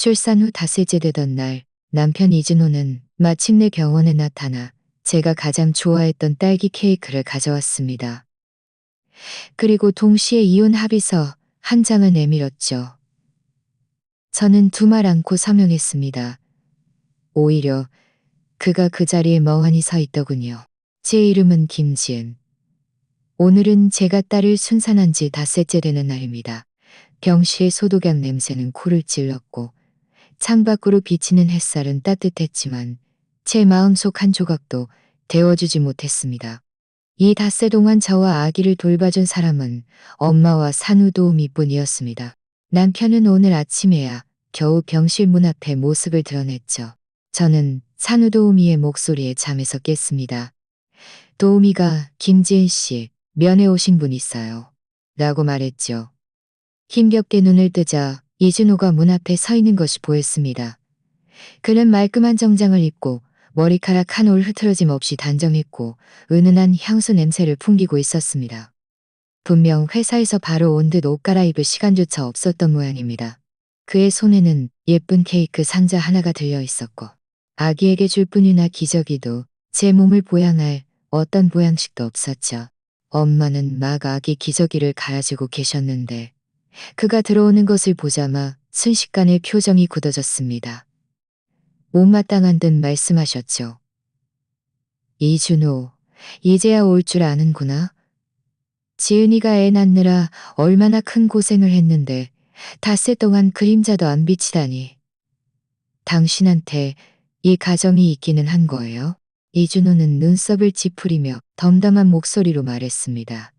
출산 후 닷새째 되던 날 남편 이진호는 마침내 병원에 나타나 제가 가장 좋아했던 딸기 케이크를 가져왔습니다. 그리고 동시에 이혼 합의서 한 장을 내밀었죠. 저는 두 말 않고 서명했습니다. 오히려 그가 그 자리에 멍하니 서 있더군요. 제 이름은 김지은. 오늘은 제가 딸을 순산한 지 닷새째 되는 날입니다. 병실의 소독약 냄새는 코를 찔렀고 창밖으로 비치는 햇살은 따뜻했지만 제 마음속 한 조각도 데워주지 못했습니다. 이 닷새 동안 저와 아기를 돌봐준 사람은 엄마와 산후도우미 뿐이었습니다. 남편은 오늘 아침에야 겨우 병실 문 앞에 모습을 드러냈죠. 저는 산후도우미의 목소리에 잠에서 깼습니다. 도우미가 김지은 씨, 면회 오신 분 있어요. 라고 말했죠. 힘겹게 눈을 뜨자 이준호가 문 앞에 서 있는 것이 보였습니다. 그는 말끔한 정장을 입고 머리카락 한 올 흐트러짐 없이 단정했고 은은한 향수 냄새를 풍기고 있었습니다. 분명 회사에서 바로 온 듯 옷 갈아입을 시간조차 없었던 모양입니다. 그의 손에는 예쁜 케이크 상자 하나가 들려 있었고 아기에게 줄 뿐이나 기저귀도 제 몸을 보양할 어떤 보양식도 없었죠. 엄마는 막 아기 기저귀를 갈아주고 계셨는데 그가 들어오는 것을 보자마 순식간에 표정이 굳어졌습니다. 못마땅한 듯 말씀하셨죠. 이준호, 이제야 올 줄 아는구나. 지은이가 애 낳느라 얼마나 큰 고생을 했는데 닷새 동안 그림자도 안 비치다니. 당신한테 이 가정이 있기는 한 거예요? 이준호는 눈썹을 찌푸리며 덤덤한 목소리로 말했습니다.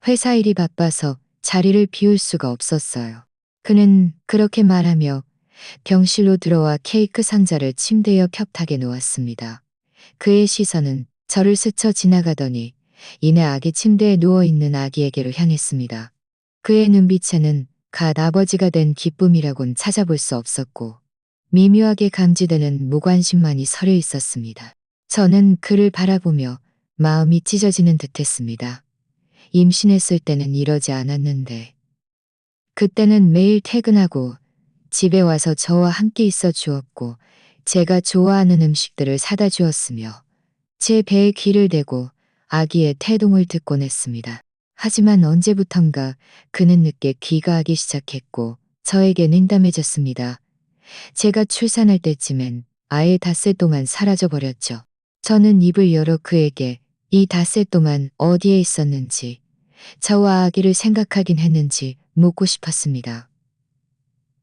회사 일이 바빠서 자리를 비울 수가 없었어요. 그는 그렇게 말하며 병실로 들어와 케이크 상자를 침대 옆 협탁에 놓았습니다. 그의 시선은 저를 스쳐 지나가더니 이내 아기 침대에 누워있는 아기에게로 향했습니다. 그의 눈빛에는 갓 아버지가 된 기쁨이라곤 찾아볼 수 없었고 미묘하게 감지되는 무관심만이 서려 있었습니다. 저는 그를 바라보며 마음이 찢어지는 듯했습니다. 임신했을 때는 이러지 않았는데 그때는 매일 퇴근하고 집에 와서 저와 함께 있어 주었고 제가 좋아하는 음식들을 사다 주었으며 제 배에 귀를 대고 아기의 태동을 듣곤 했습니다. 하지만 언제부턴가 그는 늦게 귀가하기 시작했고 저에게 냉담해졌습니다. 제가 출산할 때쯤엔 아예 닷새 동안 사라져버렸죠. 저는 입을 열어 그에게 이 닷새 동안 어디에 있었는지 저와 아기를 생각하긴 했는지 묻고 싶었습니다.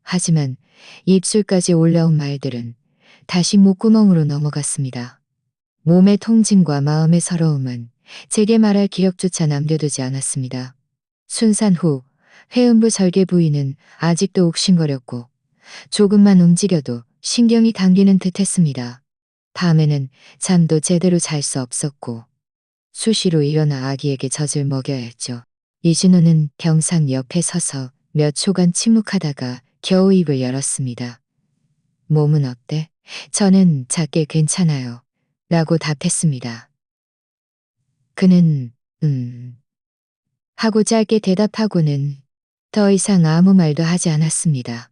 하지만 입술까지 올라온 말들은 다시 목구멍으로 넘어갔습니다. 몸의 통증과 마음의 서러움은 제게 말할 기력조차 남겨두지 않았습니다. 순산 후 회음부 절개 부위는 아직도 욱신거렸고 조금만 움직여도 신경이 당기는 듯했습니다. 밤에는 잠도 제대로 잘 수 없었고 수시로 일어나 아기에게 젖을 먹여야 했죠. 이준호는 병상 옆에 서서 몇 초간 침묵하다가 겨우 입을 열었습니다. 몸은 어때? 저는 작게 괜찮아요. 라고 답했습니다. 그는 하고 짧게 대답하고는 더 이상 아무 말도 하지 않았습니다.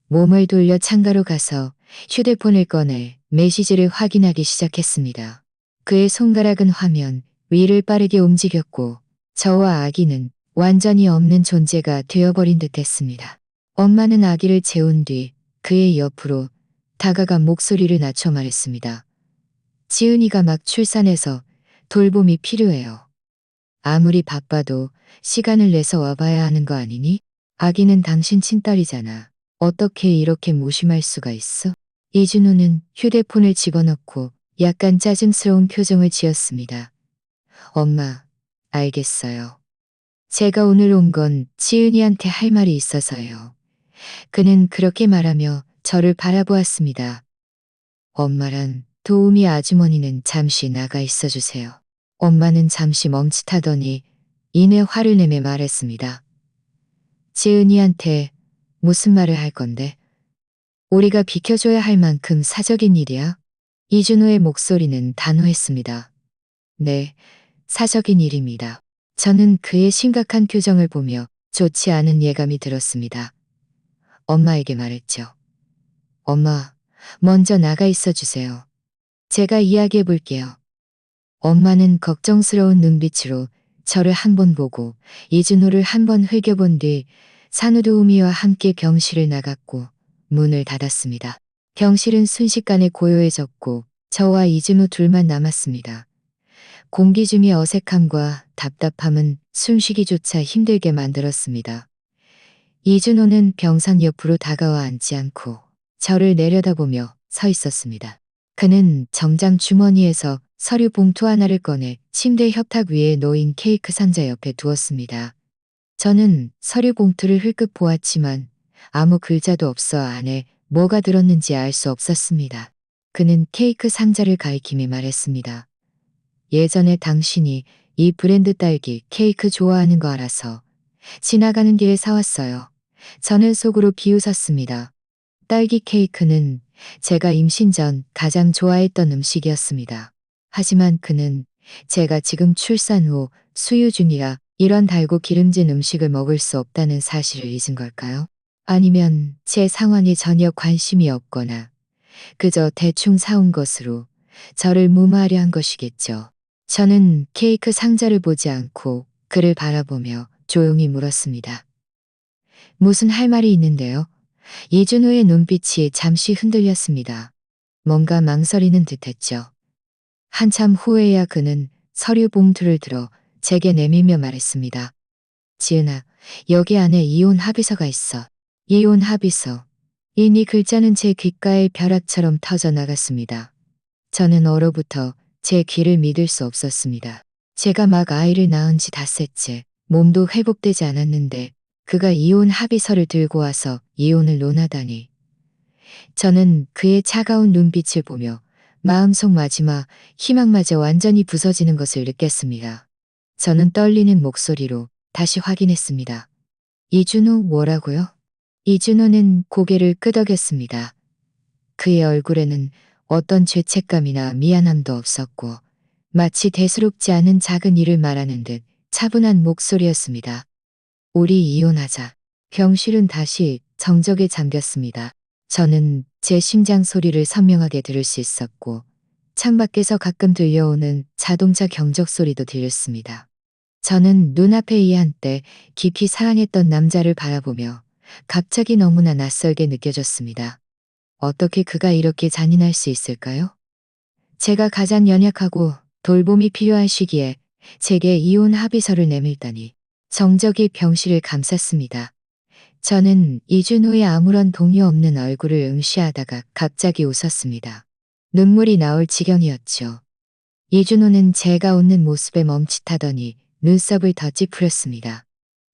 몸을 돌려 창가로 가서 휴대폰을 꺼내 메시지를 확인하기 시작했습니다. 그의 손가락은 화면 위를 빠르게 움직였고 저와 아기는 완전히 없는 존재가 되어버린 듯했습니다. 엄마는 아기를 재운 뒤 그의 옆으로 다가가 목소리를 낮춰 말했습니다. 지은이가 막 출산해서 돌봄이 필요해요. 아무리 바빠도 시간을 내서 와봐야 하는 거 아니니? 아기는 당신 친딸이잖아. 어떻게 이렇게 무심할 수가 있어? 이준호는 휴대폰을 집어넣고 약간 짜증스러운 표정을 지었습니다. 엄마, 알겠어요. 제가 오늘 온 건 지은이한테 할 말이 있어서요. 그는 그렇게 말하며 저를 바라보았습니다. 엄마랑 도우미 아주머니는 잠시 나가 있어주세요. 엄마는 잠시 멈칫하더니 이내 화를 내며 말했습니다. 지은이한테 무슨 말을 할 건데? 우리가 비켜줘야 할 만큼 사적인 일이야? 이준호의 목소리는 단호했습니다. 네, 사적인 일입니다. 저는 그의 심각한 표정을 보며 좋지 않은 예감이 들었습니다. 엄마에게 말했죠. 엄마, 먼저 나가 있어 주세요. 제가 이야기해 볼게요. 엄마는 걱정스러운 눈빛으로 저를 한 번 보고 이준호를 한 번 흘겨본 뒤 산후도우미와 함께 병실을 나갔고 문을 닫았습니다. 병실은 순식간에 고요해졌고 저와 이준호 둘만 남았습니다. 공기 중의 어색함과 답답함은 숨쉬기조차 힘들게 만들었습니다. 이준호는 병상 옆으로 다가와 앉지 않고 저를 내려다보며 서 있었습니다. 그는 정장 주머니에서 서류 봉투 하나를 꺼내 침대 협탁 위에 놓인 케이크 상자 옆에 두었습니다. 저는 서류 봉투를 흘끗 보았지만 아무 글자도 없어 안에 뭐가 들었는지 알 수 없었습니다. 그는 케이크 상자를 가리키며 말했습니다. 예전에 당신이 이 브랜드 딸기 케이크 좋아하는 거 알아서 지나가는 길에 사왔어요. 저는 속으로 비웃었습니다. 딸기 케이크는 제가 임신 전 가장 좋아했던 음식이었습니다. 하지만 그는 제가 지금 출산 후 수유 중이라 이런 달고 기름진 음식을 먹을 수 없다는 사실을 잊은 걸까요? 아니면 제 상황에 전혀 관심이 없거나 그저 대충 사온 것으로 저를 무마하려 한 것이겠죠. 저는 케이크 상자를 보지 않고 그를 바라보며 조용히 물었습니다. 무슨 할 말이 있는데요? 이준호의 눈빛이 잠시 흔들렸습니다. 뭔가 망설이는 듯했죠. 한참 후에야 그는 서류 봉투를 들어 제게 내밀며 말했습니다. 지은아, 여기 안에 이혼 합의서가 있어. 이혼 합의서. 이니 글자는 제 귓가에 벼락처럼 터져 나갔습니다. 저는 얼어붙어 제 귀를 믿을 수 없었습니다. 제가 막 아이를 낳은 지 닷새째, 몸도 회복되지 않았는데 그가 이혼 합의서를 들고 와서 이혼을 논하다니. 저는 그의 차가운 눈빛을 보며 마음속 마지막 희망마저 완전히 부서지는 것을 느꼈습니다. 저는 떨리는 목소리로 다시 확인했습니다. 이준호 뭐라고요? 이준호는 고개를 끄덕였습니다. 그의 얼굴에는 어떤 죄책감이나 미안함도 없었고 마치 대수롭지 않은 작은 일을 말하는 듯 차분한 목소리였습니다. 우리 이혼하자. 병실은 다시 정적에 잠겼습니다. 저는 제 심장 소리를 선명하게 들을 수 있었고 창밖에서 가끔 들려오는 자동차 경적 소리도 들렸습니다. 저는 눈앞에 이 한때 깊이 사랑했던 남자를 바라보며 갑자기 너무나 낯설게 느껴졌습니다. 어떻게 그가 이렇게 잔인할 수 있을까요? 제가 가장 연약하고 돌봄이 필요한 시기에 제게 이혼 합의서를 내밀다니. 정적이 병실을 감쌌습니다. 저는 이준호의 아무런 동요 없는 얼굴을 응시하다가 갑자기 웃었습니다. 눈물이 나올 지경이었죠. 이준호는 제가 웃는 모습에 멈칫하더니 눈썹을 더 찌푸렸습니다.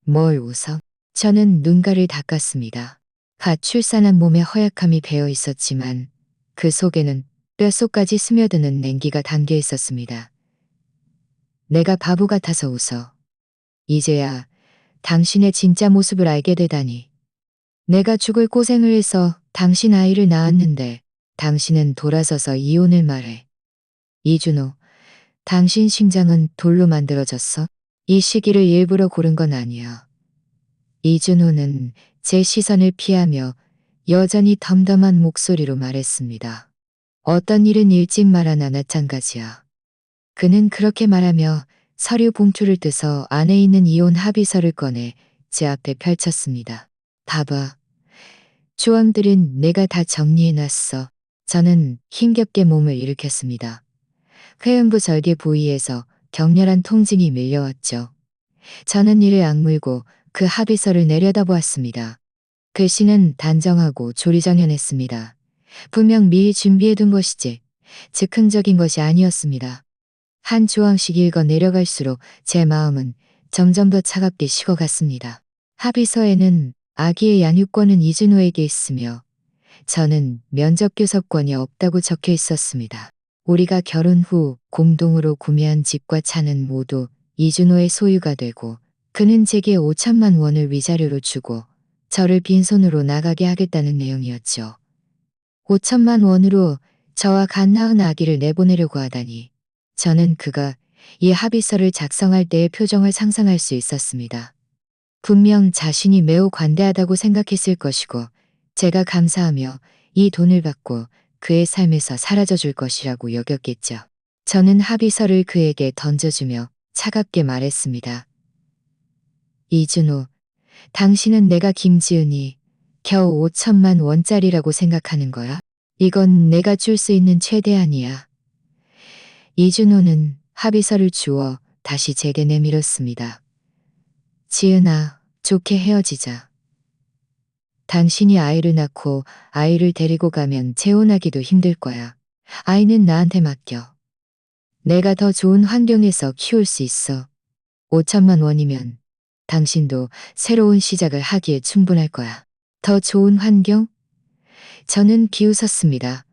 뭘 웃어? 저는 눈가를 닦았습니다. 갓 출산한 몸에 허약함이 배어 있었지만 그 속에는 뼛속까지 스며드는 냉기가 담겨 있었습니다. 내가 바보 같아서 웃어. 이제야 당신의 진짜 모습을 알게 되다니. 내가 죽을 고생을 해서 당신 아이를 낳았는데 당신은 돌아서서 이혼을 말해. 이준호, 당신 심장은 돌로 만들어졌어? 이 시기를 일부러 고른 건 아니야. 이준호는 제 시선을 피하며 여전히 덤덤한 목소리로 말했습니다. 어떤 일은 일찍 말하나 마찬가지야. 그는 그렇게 말하며 서류 봉투를 뜯어 안에 있는 이혼 합의서를 꺼내 제 앞에 펼쳤습니다. 봐봐. 조항들은 내가 다 정리해놨어. 저는 힘겹게 몸을 일으켰습니다. 회음부 절개 부위에서 격렬한 통증이 밀려왔죠. 저는 이를 악물고 그 합의서를 내려다보았습니다. 글씨는 단정하고 조리정연했습니다. 분명 미리 준비해둔 것이지 즉흥적인 것이 아니었습니다. 한 조항씩 읽어 내려갈수록 제 마음은 점점 더 차갑게 식어갔습니다. 합의서에는 아기의 양육권은 이준호에게 있으며 저는 면접교섭권이 없다고 적혀 있었습니다. 우리가 결혼 후 공동으로 구매한 집과 차는 모두 이준호의 소유가 되고 그는 제게 5천만 원을 위자료로 주고 저를 빈손으로 나가게 하겠다는 내용이었죠. 5천만 원으로 저와 갓 낳은 아기를 내보내려고 하다니. 저는 그가 이 합의서를 작성할 때의 표정을 상상할 수 있었습니다. 분명 자신이 매우 관대하다고 생각했을 것이고 제가 감사하며 이 돈을 받고 그의 삶에서 사라져 줄 것이라고 여겼겠죠. 저는 합의서를 그에게 던져주며 차갑게 말했습니다. 이준호, 당신은 내가 김지은이 겨우 5천만 원짜리라고 생각하는 거야? 이건 내가 줄 수 있는 최대한이야. 이준호는 합의서를 주워 다시 제게 내밀었습니다. 지은아, 좋게 헤어지자. 당신이 아이를 낳고 아이를 데리고 가면 재혼하기도 힘들 거야. 아이는 나한테 맡겨. 내가 더 좋은 환경에서 키울 수 있어. 5천만 원이면 당신도 새로운 시작을 하기에 충분할 거야. 더 좋은 환경? 저는 비웃었습니다.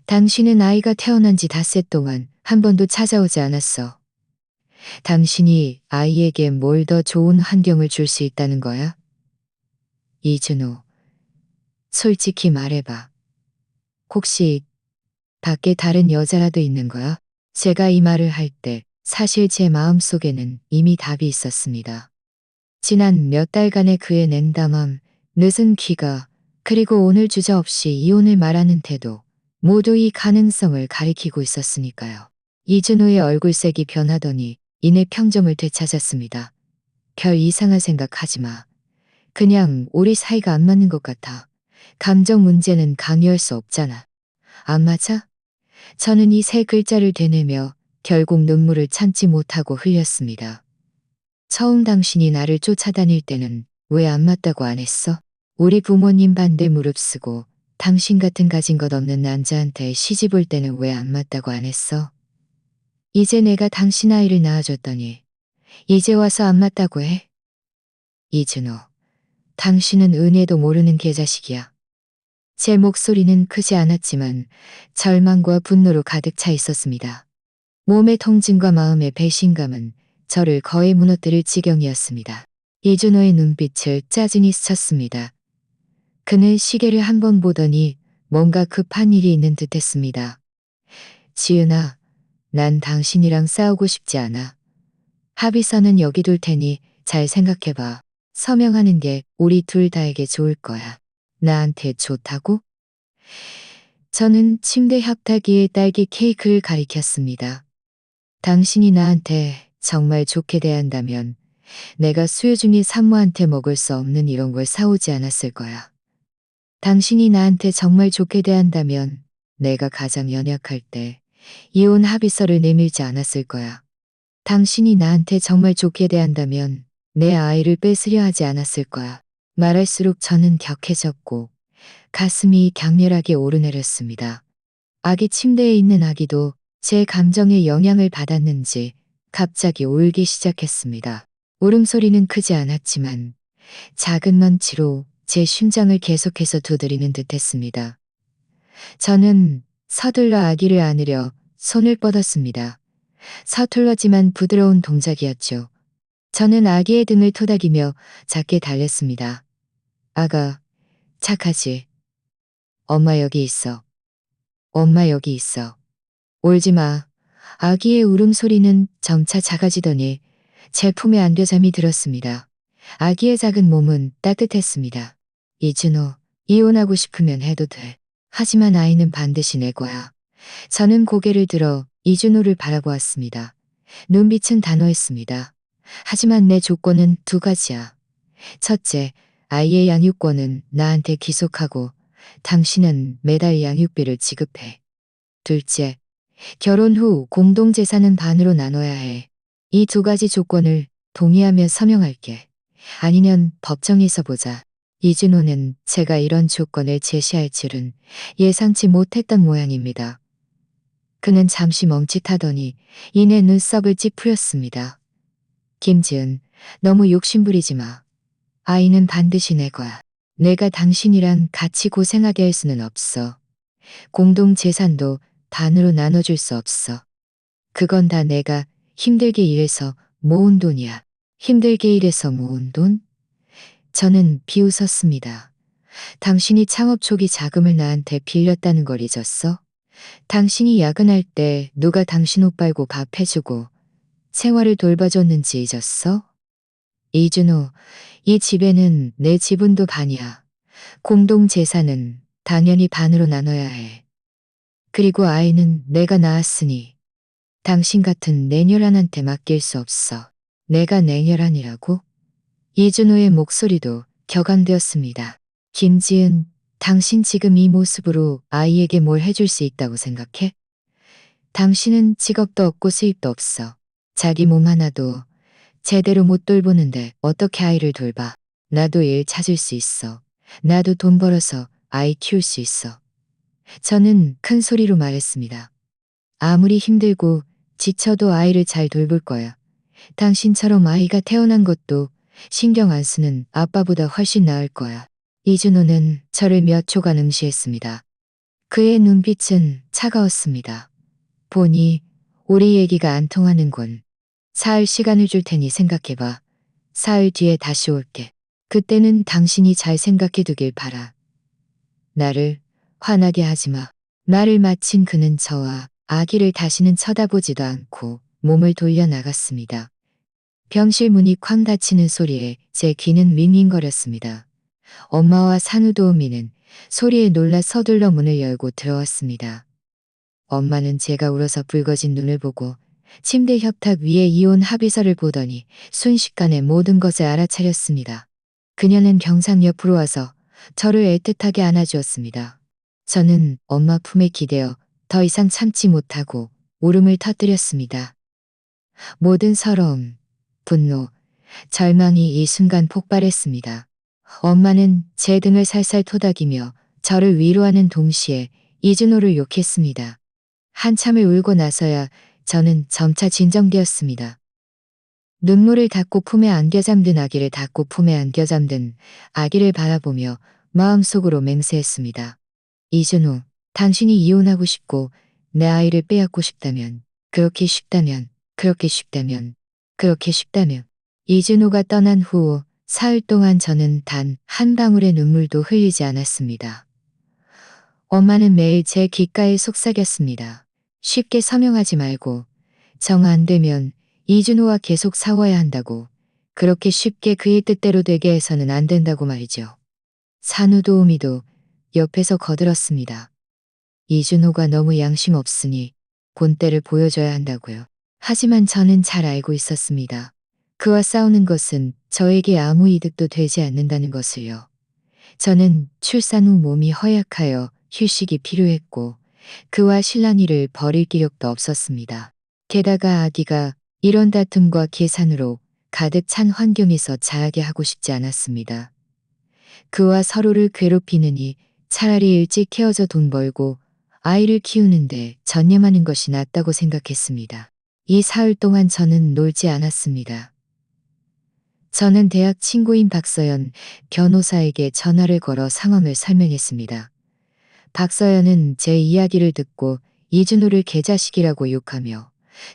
당신은 아이가 태어난 지 닷새 동안 한 번도 찾아오지 않았어. 당신이 아이에게 뭘 더 좋은 환경을 줄 수 있다는 거야? 이준호, 솔직히 말해봐. 혹시 밖에 다른 여자라도 있는 거야? 제가 이 말을 할 때 사실 제 마음속에는 이미 답이 있었습니다. 지난 몇 달간의 그의 냉담함, 늦은 귀가, 그리고 오늘 주저없이 이혼을 말하는 태도, 모두 이 가능성을 가리키고 있었으니까요. 이준호의 얼굴색이 변하더니 이내 평정을 되찾았습니다. 별 이상한 생각하지 마. 그냥 우리 사이가 안 맞는 것 같아. 감정 문제는 강요할 수 없잖아. 안 맞아? 저는 이 세 글자를 되뇌며 결국 눈물을 참지 못하고 흘렸습니다. 처음 당신이 나를 쫓아다닐 때는 왜 안 맞다고 안 했어? 우리 부모님 반대 무릅쓰고 당신 같은 가진 것 없는 남자한테 시집 올 때는 왜 안 맞다고 안 했어? 이제 내가 당신 아이를 낳아줬더니 이제 와서 안 맞다고 해? 이준호, 당신은 은혜도 모르는 개자식이야. 제 목소리는 크지 않았지만 절망과 분노로 가득 차 있었습니다. 몸의 통증과 마음의 배신감은 저를 거의 무너뜨릴 지경이었습니다. 이준호의 눈빛을 짜증이 스쳤습니다. 그는 시계를 한 번 보더니 뭔가 급한 일이 있는 듯 했습니다. 지은아, 난 당신이랑 싸우고 싶지 않아. 합의서는 여기 둘 테니 잘 생각해봐. 서명하는 게 우리 둘 다에게 좋을 거야. 나한테 좋다고? 저는 침대 협탁위에 딸기 케이크를 가리켰습니다. 당신이 나한테 정말 좋게 대한다면 내가 수요 중인 산모한테 먹을 수 없는 이런 걸 사오지 않았을 거야. 당신이 나한테 정말 좋게 대한다면 내가 가장 연약할 때 이혼 합의서를 내밀지 않았을 거야. 당신이 나한테 정말 좋게 대한다면 내 아이를 뺏으려 하지 않았을 거야. 말할수록 저는 격해졌고 가슴이 격렬하게 오르내렸습니다. 아기 침대에 있는 아기도 제 감정에 영향을 받았는지 갑자기 울기 시작했습니다. 울음소리는 크지 않았지만 작은 먼지로 제 심장을 계속해서 두드리는 듯했습니다. 저는 서둘러 아기를 안으려 손을 뻗었습니다. 서툴렀지만 부드러운 동작이었죠. 저는 아기의 등을 토닥이며 작게 달랬습니다. 아가, 착하지. 엄마 여기 있어. 엄마 여기 있어. 울지 마. 아기의 울음소리는 점차 작아지더니 제 품에 안겨 잠이 들었습니다. 아기의 작은 몸은 따뜻했습니다. 이준호, 이혼하고 싶으면 해도 돼. 하지만 아이는 반드시 내 거야. 저는 고개를 들어 이준호를 바라보았습니다. 눈빛은 단호했습니다. 하지만 내 조건은 두 가지야. 첫째, 아이의 양육권은 나한테 귀속하고 당신은 매달 양육비를 지급해. 둘째, 결혼 후 공동재산은 반으로 나눠야 해. 이 두 가지 조건을 동의하며 서명할게. 아니면 법정에서 보자. 이준호는 제가 이런 조건을 제시할 줄은 예상치 못했던 모양입니다. 그는 잠시 멈칫하더니 이내 눈썹을 찌푸렸습니다. 김지은, 너무 욕심부리지 마. 아이는 반드시 내 거야. 내가 당신이랑 같이 고생하게 할 수는 없어. 공동재산도 반으로 나눠줄 수 없어. 그건 다 내가 힘들게 일해서 모은 돈이야. 힘들게 일해서 모은 돈? 저는 비웃었습니다. 당신이 창업 초기 자금을 나한테 빌렸다는 걸 잊었어? 당신이 야근할 때 누가 당신 옷 빨고 밥 해주고 생활을 돌봐줬는지 잊었어? 이준호, 이 집에는 내 지분도 반이야. 공동재산은 당연히 반으로 나눠야 해. 그리고 아이는 내가 낳았으니 당신 같은 내녀란한테 맡길 수 없어. 내가 내녀란이라고? 이준호의 목소리도 격앙되었습니다. 김지은, 당신 지금 이 모습으로 아이에게 뭘 해줄 수 있다고 생각해? 당신은 직업도 없고 수입도 없어. 자기 몸 하나도 제대로 못 돌보는데 어떻게 아이를 돌봐? 나도 일 찾을 수 있어. 나도 돈 벌어서 아이 키울 수 있어. 저는 큰 소리로 말했습니다. 아무리 힘들고 지쳐도 아이를 잘 돌볼 거야. 당신처럼 아이가 태어난 것도 신경 안 쓰는 아빠보다 훨씬 나을 거야. 이준호는 저를 몇 초간 응시했습니다. 그의 눈빛은 차가웠습니다. 보니 우리 얘기가 안 통하는군. 사흘 시간을 줄 테니 생각해봐. 사흘 뒤에 다시 올게. 그때는 당신이 잘 생각해 두길 바라. 나를 화나게 하지 마. 말을 마친 그는 저와 아기를 다시는 쳐다보지도 않고 몸을 돌려 나갔습니다. 병실 문이 쾅 닫히는 소리에 제 귀는 윙윙거렸습니다. 엄마와 산후도우미는 소리에 놀라 서둘러 문을 열고 들어왔습니다. 엄마는 제가 울어서 붉어진 눈을 보고 침대 협탁 위에 이혼 합의서를 보더니 순식간에 모든 것을 알아차렸습니다. 그녀는 병상 옆으로 와서 저를 애틋하게 안아주었습니다. 저는 엄마 품에 기대어 더 이상 참지 못하고 울음을 터뜨렸습니다. 모든 서러움, 분노, 절망이 이 순간 폭발했습니다. 엄마는 제 등을 살살 토닥이며 저를 위로하는 동시에 이준호를 욕했습니다. 한참을 울고 나서야 저는 점차 진정되었습니다. 눈물을 닦고 품에 안겨 잠든 아기를 닦고 품에 안겨 잠든 아기를 바라보며 마음속으로 맹세했습니다. 이준호, 당신이 이혼하고 싶고 내 아이를 빼앗고 싶다면, 그렇게 쉽다면, 그렇게 쉽다면, 그렇게 쉽다면. 이준호가 떠난 후 사흘 동안 저는 단 한 방울의 눈물도 흘리지 않았습니다. 엄마는 매일 제 귓가에 속삭였습니다. 쉽게 서명하지 말고 정 안 되면 이준호와 계속 싸워야 한다고. 그렇게 쉽게 그의 뜻대로 되게 해서는 안 된다고 말이죠. 산후도우미도 옆에서 거들었습니다. 이준호가 너무 양심 없으니 본때를 보여줘야 한다고요. 하지만 저는 잘 알고 있었습니다. 그와 싸우는 것은 저에게 아무 이득도 되지 않는다는 것을요. 저는 출산 후 몸이 허약하여 휴식이 필요했고 그와 실랑이를 벌일 기력도 없었습니다. 게다가 아기가 이런 다툼과 계산으로 가득 찬 환경에서 자라게 하고 싶지 않았습니다. 그와 서로를 괴롭히느니 차라리 일찍 헤어져 돈 벌고 아이를 키우는데 전념하는 것이 낫다고 생각했습니다. 이 사흘 동안 저는 놀지 않았습니다. 저는 대학 친구인 박서연 변호사에게 전화를 걸어 상황을 설명했습니다. 박서연은 제 이야기를 듣고 이준호를 개자식이라고 욕하며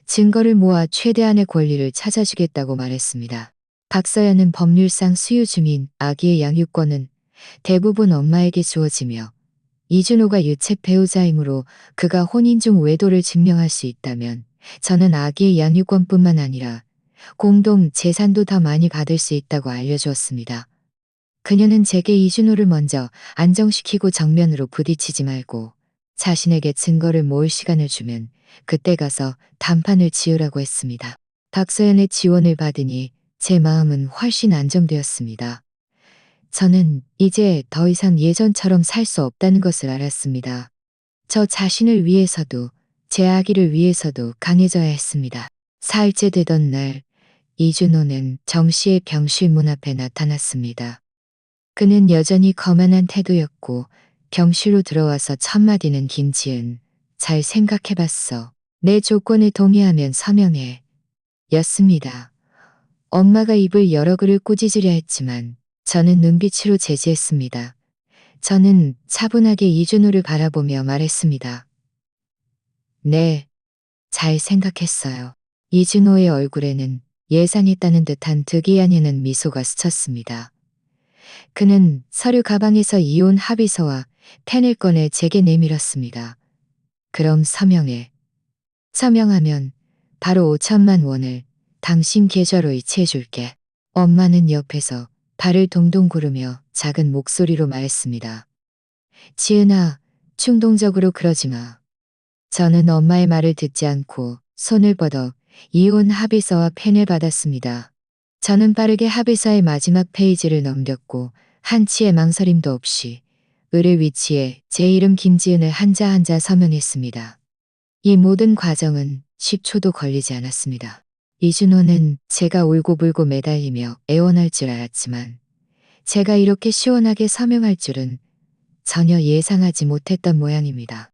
증거를 모아 최대한의 권리를 찾아주겠다고 말했습니다. 박서연은 법률상 수유 중인 아기의 양육권은 대부분 엄마에게 주어지며 이준호가 유책 배우자이므로 그가 혼인 중 외도를 증명할 수 있다면 저는 아기의 양육권뿐만 아니라 공동 재산도 더 많이 받을 수 있다고 알려주었습니다. 그녀는 제게 이준호를 먼저 안정시키고 정면으로 부딪히지 말고 자신에게 증거를 모을 시간을 주면 그때 가서 단판을 지으라고 했습니다. 박서연의 지원을 받으니 제 마음은 훨씬 안정되었습니다. 저는 이제 더 이상 예전처럼 살 수 없다는 것을 알았습니다. 저 자신을 위해서도 제 아기를 위해서도 강해져야 했습니다. 사흘째 되던 날 이준호는 정시의 병실 문 앞에 나타났습니다. 그는 여전히 거만한 태도였고 병실로 들어와서 첫 마디는 김지은, 잘 생각해봤어. 내 조건에 동의하면 서명해. 였습니다. 엄마가 입을 여러 그릇 꾸짖으려 했지만 저는 눈빛으로 제지했습니다. 저는 차분하게 이준호를 바라보며 말했습니다. 네, 잘 생각했어요. 이준호의 얼굴에는 예상했다는 듯한 득이아니는 미소가 스쳤습니다. 그는 서류 가방에서 이혼 합의서와 펜을 꺼내 제게 내밀었습니다. 그럼 서명해. 서명하면 바로 5천만 원을 당신 계좌로 이체해줄게. 엄마는 옆에서 발을 동동 구르며 작은 목소리로 말했습니다. 지은아, 충동적으로 그러지 마. 저는 엄마의 말을 듣지 않고 손을 뻗어 이혼 합의서와 펜을 받았습니다. 저는 빠르게 합의서의 마지막 페이지를 넘겼고 한치의 망설임도 없이 을의 위치에 제 이름 김지은을 한자 한자 서명했습니다. 이 모든 과정은 10초도 걸리지 않았습니다. 이준호는 제가 울고불고 매달리며 애원할 줄 알았지만 제가 이렇게 시원하게 서명할 줄은 전혀 예상하지 못했던 모양입니다.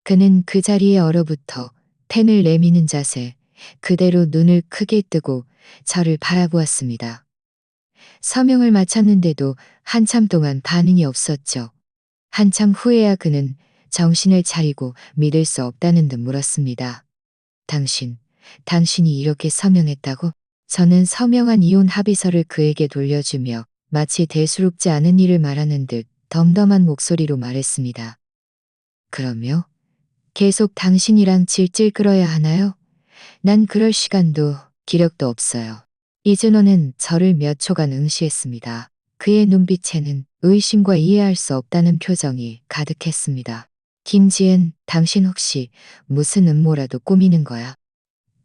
그는 그 자리에 얼어붙어 펜을 내미는 자세, 그대로 눈을 크게 뜨고 저를 바라보았습니다. 서명을 마쳤는데도 한참 동안 반응이 없었죠. 한참 후에야 그는 정신을 차리고 믿을 수 없다는 듯 물었습니다. 당신이 이렇게 서명했다고? 저는 서명한 이혼 합의서를 그에게 돌려주며 마치 대수롭지 않은 일을 말하는 듯 덤덤한 목소리로 말했습니다. 그러며 계속 당신이랑 질질 끌어야 하나요? 난 그럴 시간도 기력도 없어요. 이준호는 저를 몇 초간 응시했습니다. 그의 눈빛에는 의심과 이해할 수 없다는 표정이 가득했습니다. 김지은, 당신 혹시 무슨 음모라도 꾸미는 거야?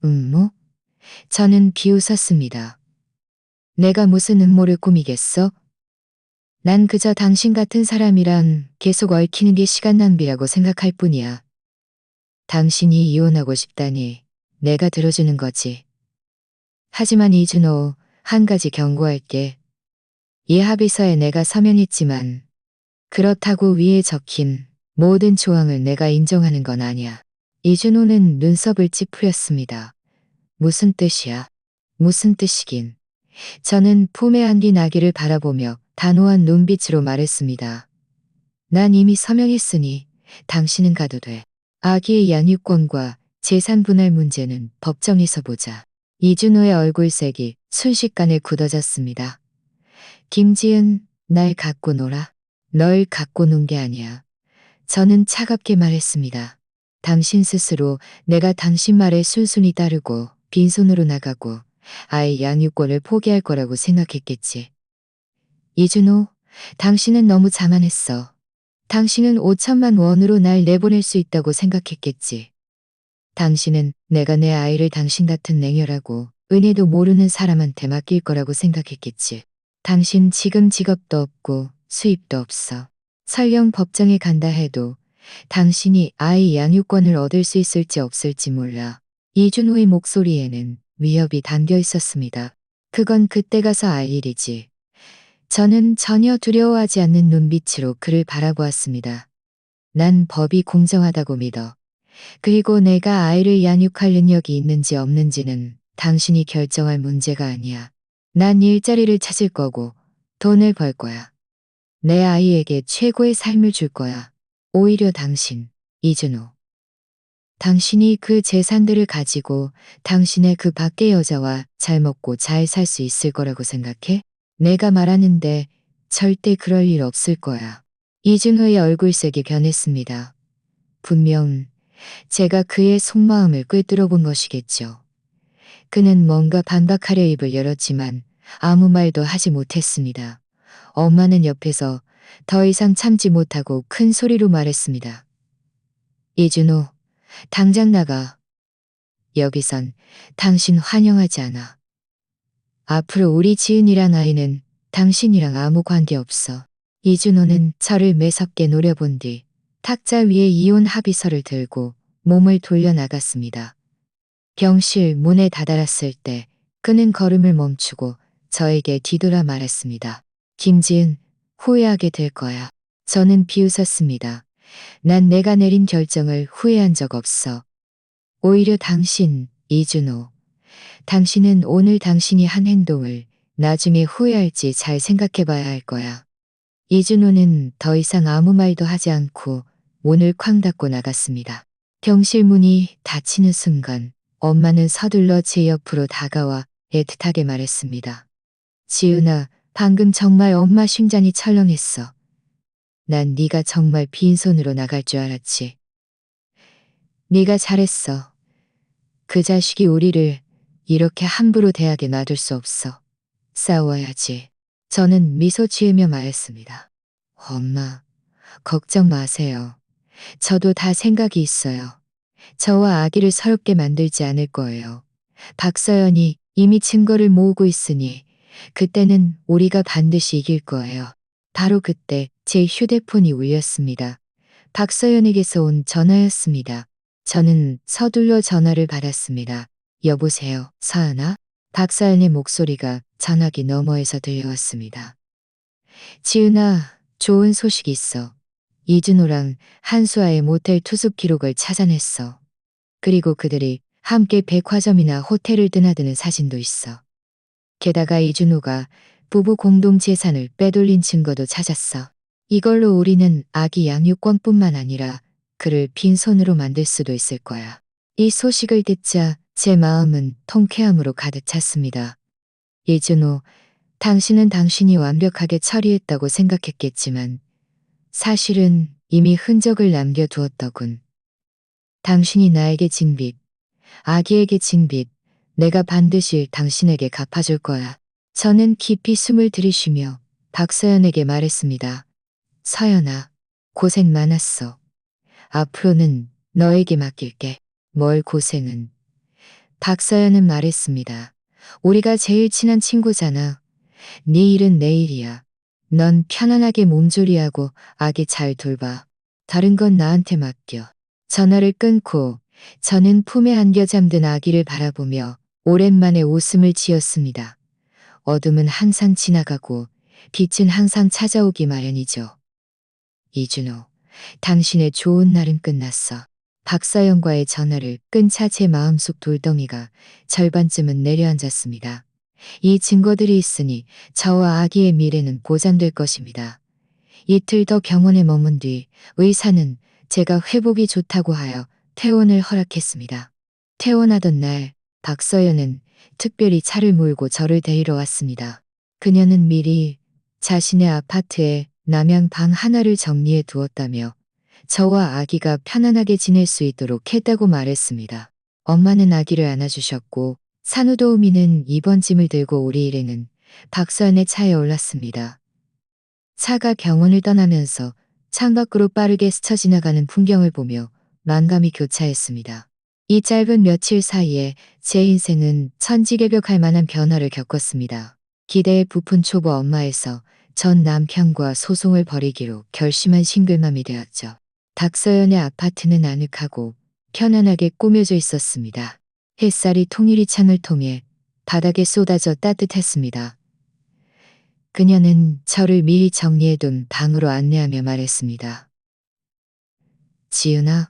음모? 저는 비웃었습니다. 내가 무슨 음모를 꾸미겠어? 난 그저 당신 같은 사람이랑 계속 얽히는 게 시간 낭비라고 생각할 뿐이야. 당신이 이혼하고 싶다니 내가 들어주는 거지. 하지만 이준호, 한 가지 경고할게. 이 합의서에 내가 서명했지만 그렇다고 위에 적힌 모든 조항을 내가 인정하는 건 아니야. 이준호는 눈썹을 찌푸렸습니다. 무슨 뜻이야? 무슨 뜻이긴. 저는 품에 안긴 아기를 바라보며 단호한 눈빛으로 말했습니다. 난 이미 서명했으니 당신은 가도 돼. 아기의 양육권과 재산 분할 문제는 법정에서 보자. 이준호의 얼굴색이 순식간에 굳어졌습니다. 김지은, 날 갖고 놀아. 널 갖고 논 게 아니야. 저는 차갑게 말했습니다. 당신 스스로 내가 당신 말에 순순히 따르고 빈손으로 나가고 아이 양육권을 포기할 거라고 생각했겠지. 이준호, 당신은 너무 자만했어. 당신은 5천만 원으로 날 내보낼 수 있다고 생각했겠지. 당신은 내가 내 아이를 당신 같은 냉혈하고 은혜도 모르는 사람한테 맡길 거라고 생각했겠지. 당신 지금 직업도 없고 수입도 없어. 설령 법정에 간다 해도 당신이 아이 양육권을 얻을 수 있을지 없을지 몰라. 이준호의 목소리에는 위협이 담겨 있었습니다. 그건 그때 가서 알 일이지. 저는 전혀 두려워하지 않는 눈빛으로 그를 바라보았습니다. 난 법이 공정하다고 믿어. 그리고 내가 아이를 양육할 능력이 있는지 없는지는 당신이 결정할 문제가 아니야. 난 일자리를 찾을 거고 돈을 벌 거야. 내 아이에게 최고의 삶을 줄 거야. 오히려 당신, 이준호. 당신이 그 재산들을 가지고 당신의 그 밖의 여자와 잘 먹고 잘 살 수 있을 거라고 생각해? 내가 말하는데 절대 그럴 일 없을 거야. 이준호의 얼굴색이 변했습니다. 분명 제가 그의 속마음을 꿰뚫어 본 것이겠죠. 그는 뭔가 반박하려 입을 열었지만 아무 말도 하지 못했습니다. 엄마는 옆에서 더 이상 참지 못하고 큰 소리로 말했습니다. 이준호, 당장 나가. 여기선 당신 환영하지 않아. 앞으로 우리 지은이랑 아이는 당신이랑 아무 관계 없어. 이준호는 저를 매섭게 노려본 뒤 탁자 위에 이혼 합의서를 들고 몸을 돌려 나갔습니다. 병실 문에 다다랐을 때 그는 걸음을 멈추고 저에게 뒤돌아 말했습니다. 김지은, 후회하게 될 거야. 저는 비웃었습니다. 난 내가 내린 결정을 후회한 적 없어. 오히려 당신, 이준호. 당신은 오늘 당신이 한 행동을 나중에 후회할지 잘 생각해 봐야 할 거야. 이준호는 더 이상 아무 말도 하지 않고 문을 쾅 닫고 나갔습니다. 병실 문이 닫히는 순간 엄마는 서둘러 제 옆으로 다가와 애틋하게 말했습니다. 지은아, 방금 정말 엄마 심장이 철렁했어. 난 네가 정말 빈손으로 나갈 줄 알았지. 네가 잘했어. 그 자식이 우리를 이렇게 함부로 대하게 놔둘 수 없어. 싸워야지. 저는 미소 지으며 말했습니다. 엄마, 걱정 마세요. 저도 다 생각이 있어요. 저와 아기를 서럽게 만들지 않을 거예요. 박서연이 이미 증거를 모으고 있으니 그때는 우리가 반드시 이길 거예요. 바로 그때 제 휴대폰이 울렸습니다. 박서연에게서 온 전화였습니다. 저는 서둘러 전화를 받았습니다. 여보세요, 서연아? 박서연의 목소리가 전화기 너머에서 들려왔습니다. 지은아, 좋은 소식이 있어. 이준호랑 한수아의 모텔 투숙 기록을 찾아냈어. 그리고 그들이 함께 백화점이나 호텔을 드나드는 사진도 있어. 게다가 이준호가 부부 공동 재산을 빼돌린 증거도 찾았어. 이걸로 우리는 아기 양육권뿐만 아니라 그를 빈손으로 만들 수도 있을 거야. 이 소식을 듣자 제 마음은 통쾌함으로 가득 찼습니다. 이준호, 당신은 당신이 완벽하게 처리했다고 생각했겠지만 사실은 이미 흔적을 남겨두었더군. 당신이 나에게 진 빚, 아기에게 진 빚, 내가 반드시 당신에게 갚아줄 거야. 저는 깊이 숨을 들이쉬며 박서연에게 말했습니다. 서연아, 고생 많았어. 앞으로는 너에게 맡길게. 뭘 고생은. 박서연은 말했습니다. 우리가 제일 친한 친구잖아. 네 일은 내 일이야. 넌 편안하게 몸조리하고 아기 잘 돌봐. 다른 건 나한테 맡겨. 전화를 끊고 저는 품에 안겨 잠든 아기를 바라보며 오랜만에 웃음을 지었습니다. 어둠은 항상 지나가고 빛은 항상 찾아오기 마련이죠. 이준호, 당신의 좋은 날은 끝났어. 박서연과의 전화를 끊자 제 마음속 돌덩이가 절반쯤은 내려앉았습니다. 이 증거들이 있으니 저와 아기의 미래는 보장될 것입니다. 이틀 더 병원에 머문 뒤 의사는 제가 회복이 좋다고 하여 퇴원을 허락했습니다. 퇴원하던 날 박서연은 특별히 차를 몰고 저를 데리러 왔습니다. 그녀는 미리 자신의 아파트에 남양 방 하나를 정리해 두었다며 저와 아기가 편안하게 지낼 수 있도록 했다고 말했습니다. 엄마는 아기를 안아주셨고 산후도우미는 입원 짐을 들고 우리 일행은 박서연의 차에 올랐습니다. 차가 병원을 떠나면서 창밖으로 빠르게 스쳐 지나가는 풍경을 보며 만감이 교차했습니다. 이 짧은 며칠 사이에 제 인생은 천지개벽할 만한 변화를 겪었습니다. 기대에 부푼 초보 엄마에서 전 남편과 소송을 벌이기로 결심한 싱글맘이 되었죠. 박서연의 아파트는 아늑하고 편안하게 꾸며져 있었습니다. 햇살이 통유리 창을 통해 바닥에 쏟아져 따뜻했습니다. 그녀는 저를 미리 정리해둔 방으로 안내하며 말했습니다. 지은아,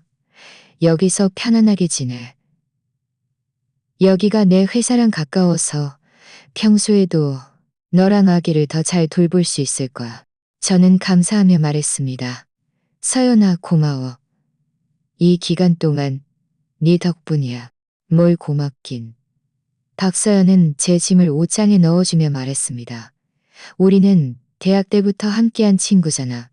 여기서 편안하게 지내. 여기가 내 회사랑 가까워서 평소에도 너랑 아기를 더 잘 돌볼 수 있을 거야. 저는 감사하며 말했습니다. 서연아, 고마워. 이 기간 동안 네 덕분이야. 뭘 고맙긴. 박서연은 제 짐을 옷장에 넣어주며 말했습니다. 우리는 대학 때부터 함께한 친구잖아.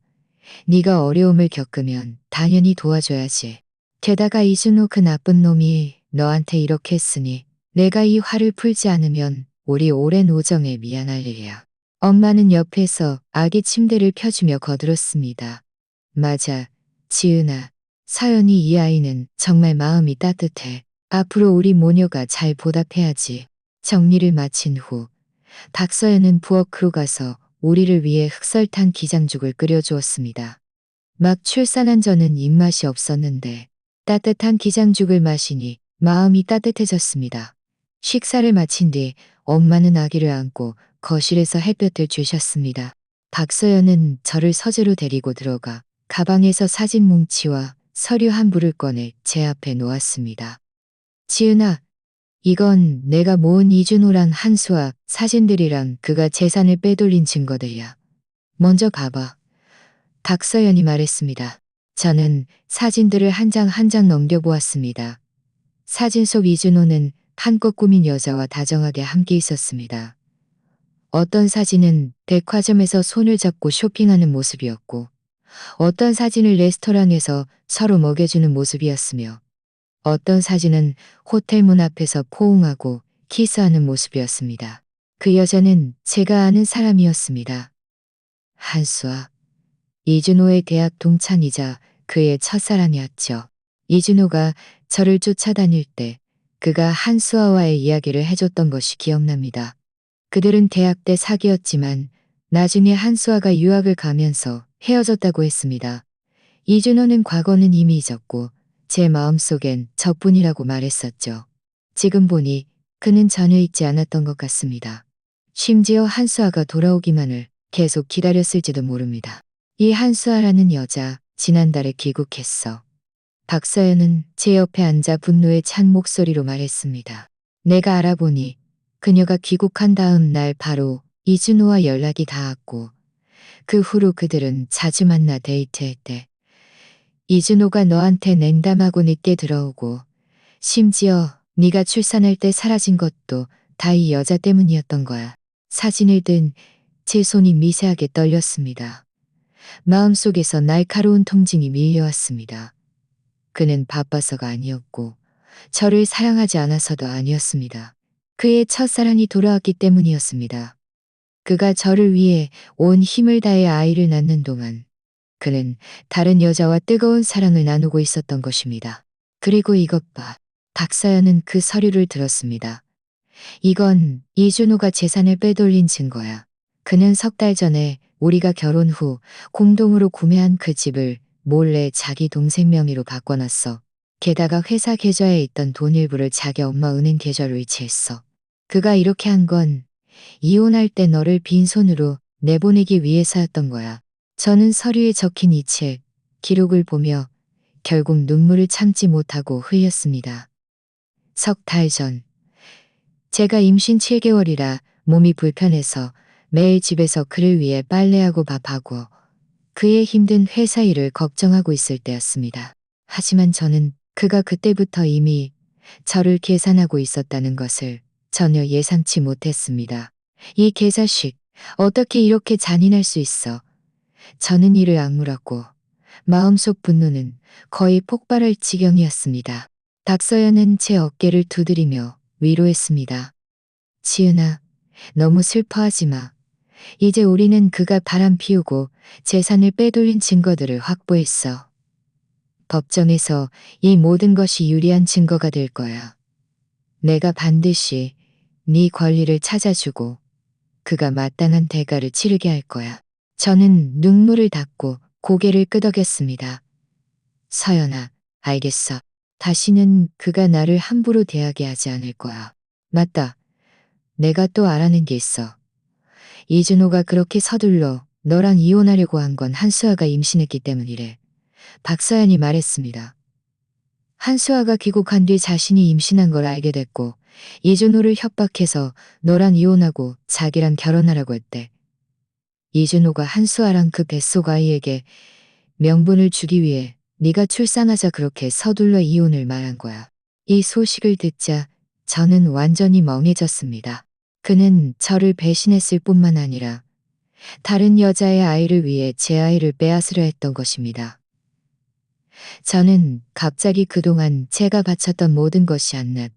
네가 어려움을 겪으면 당연히 도와줘야지. 게다가 이준호 그 나쁜 놈이 너한테 이렇게 했으니 내가 이 화를 풀지 않으면 우리 오랜 우정에 미안할 일이야. 엄마는 옆에서 아기 침대를 펴주며 거들었습니다. 맞아, 지은아. 서연이 이 아이는 정말 마음이 따뜻해. 앞으로 우리 모녀가 잘 보답해야지. 정리를 마친 후 박서연은 부엌으로 가서 우리를 위해 흑설탕 기장죽을 끓여주었습니다. 막 출산한 저는 입맛이 없었는데 따뜻한 기장죽을 마시니 마음이 따뜻해졌습니다. 식사를 마친 뒤 엄마는 아기를 안고 거실에서 햇볕을 쬐셨습니다. 박서연은 저를 서재로 데리고 들어가 가방에서 사진 뭉치와 서류 한 부를 꺼내 제 앞에 놓았습니다. 지은아, 이건 내가 모은 이준호랑 한수아 사진들이랑 그가 재산을 빼돌린 증거들이야. 먼저 봐봐. 박서연이 말했습니다. 저는 사진들을 한 장 한 장 넘겨보았습니다. 사진 속 이준호는 한껏 꾸민 여자와 다정하게 함께 있었습니다. 어떤 사진은 백화점에서 손을 잡고 쇼핑하는 모습이었고, 어떤 사진은 레스토랑에서 서로 먹여주는 모습이었으며, 어떤 사진은 호텔 문 앞에서 포옹하고 키스하는 모습이었습니다. 그 여자는 제가 아는 사람이었습니다. 한수아. 이준호의 대학 동창이자 그의 첫사랑이었죠. 이준호가 저를 쫓아다닐 때 그가 한수아와의 이야기를 해줬던 것이 기억납니다. 그들은 대학 때 사귀었지만 나중에 한수아가 유학을 가면서 헤어졌다고 했습니다. 이준호는 과거는 이미 잊었고 제 마음속엔 저뿐이라고 말했었죠. 지금 보니 그는 전혀 잊지 않았던 것 같습니다. 심지어 한수아가 돌아오기만을 계속 기다렸을지도 모릅니다. 이 한수아라는 여자 지난달에 귀국했어. 박서연은 제 옆에 앉아 분노에 찬 목소리로 말했습니다. 내가 알아보니 그녀가 귀국한 다음 날 바로 이준호와 연락이 닿았고 그 후로 그들은 자주 만나 데이트했대. 이준호가 너한테 냉담하고 늦게 들어오고 심지어 네가 출산할 때 사라진 것도 다 이 여자 때문이었던 거야. 사진을 든 제 손이 미세하게 떨렸습니다. 마음속에서 날카로운 통증이 밀려왔습니다. 그는 바빠서가 아니었고 저를 사랑하지 않아서도 아니었습니다. 그의 첫사랑이 돌아왔기 때문이었습니다. 그가 저를 위해 온 힘을 다해 아이를 낳는 동안 그는 다른 여자와 뜨거운 사랑을 나누고 있었던 것입니다. 그리고 이것 봐. 박서연은 그 서류를 들었습니다. 이건 이준호가 재산을 빼돌린 증거야. 그는 석 달 전에 우리가 결혼 후 공동으로 구매한 그 집을 몰래 자기 동생 명의로 바꿔놨어. 게다가 회사 계좌에 있던 돈 일부를 자기 엄마 은행 계좌로 이체했어. 그가 이렇게 한 건 이혼할 때 너를 빈손으로 내보내기 위해서였던 거야. 저는 서류에 적힌 이 책, 기록을 보며 결국 눈물을 참지 못하고 흘렸습니다. 석 달 전, 제가 임신 7개월이라 몸이 불편해서 매일 집에서 그를 위해 빨래하고 밥하고 그의 힘든 회사 일을 걱정하고 있을 때였습니다. 하지만 저는 그가 그때부터 이미 저를 계산하고 있었다는 것을 전혀 예상치 못했습니다. 이 개자식, 어떻게 이렇게 잔인할 수 있어. 저는 이를 악물었고 마음속 분노는 거의 폭발할 지경이었습니다. 박서연은 제 어깨를 두드리며 위로했습니다. 지은아, 너무 슬퍼하지 마. 이제 우리는 그가 바람 피우고 재산을 빼돌린 증거들을 확보했어. 법정에서 이 모든 것이 유리한 증거가 될 거야. 내가 반드시 네 권리를 찾아주고 그가 마땅한 대가를 치르게 할 거야. 저는 눈물을 닦고 고개를 끄덕였습니다. 서연아, 알겠어. 다시는 그가 나를 함부로 대하게 하지 않을 거야. 맞다. 내가 또 알아낸 게 있어. 이준호가 그렇게 서둘러 너랑 이혼하려고 한 건 한수아가 임신했기 때문이래. 박서연이 말했습니다. 한수아가 귀국한 뒤 자신이 임신한 걸 알게 됐고 이준호를 협박해서 너랑 이혼하고 자기랑 결혼하라고 했대. 이준호가 한수아랑 그 뱃속 아이에게 명분을 주기 위해 네가 출산하자 그렇게 서둘러 이혼을 말한 거야. 이 소식을 듣자 저는 완전히 멍해졌습니다. 그는 저를 배신했을 뿐만 아니라 다른 여자의 아이를 위해 제 아이를 빼앗으려 했던 것입니다. 저는 갑자기 그동안 제가 바쳤던 모든 것이 한낱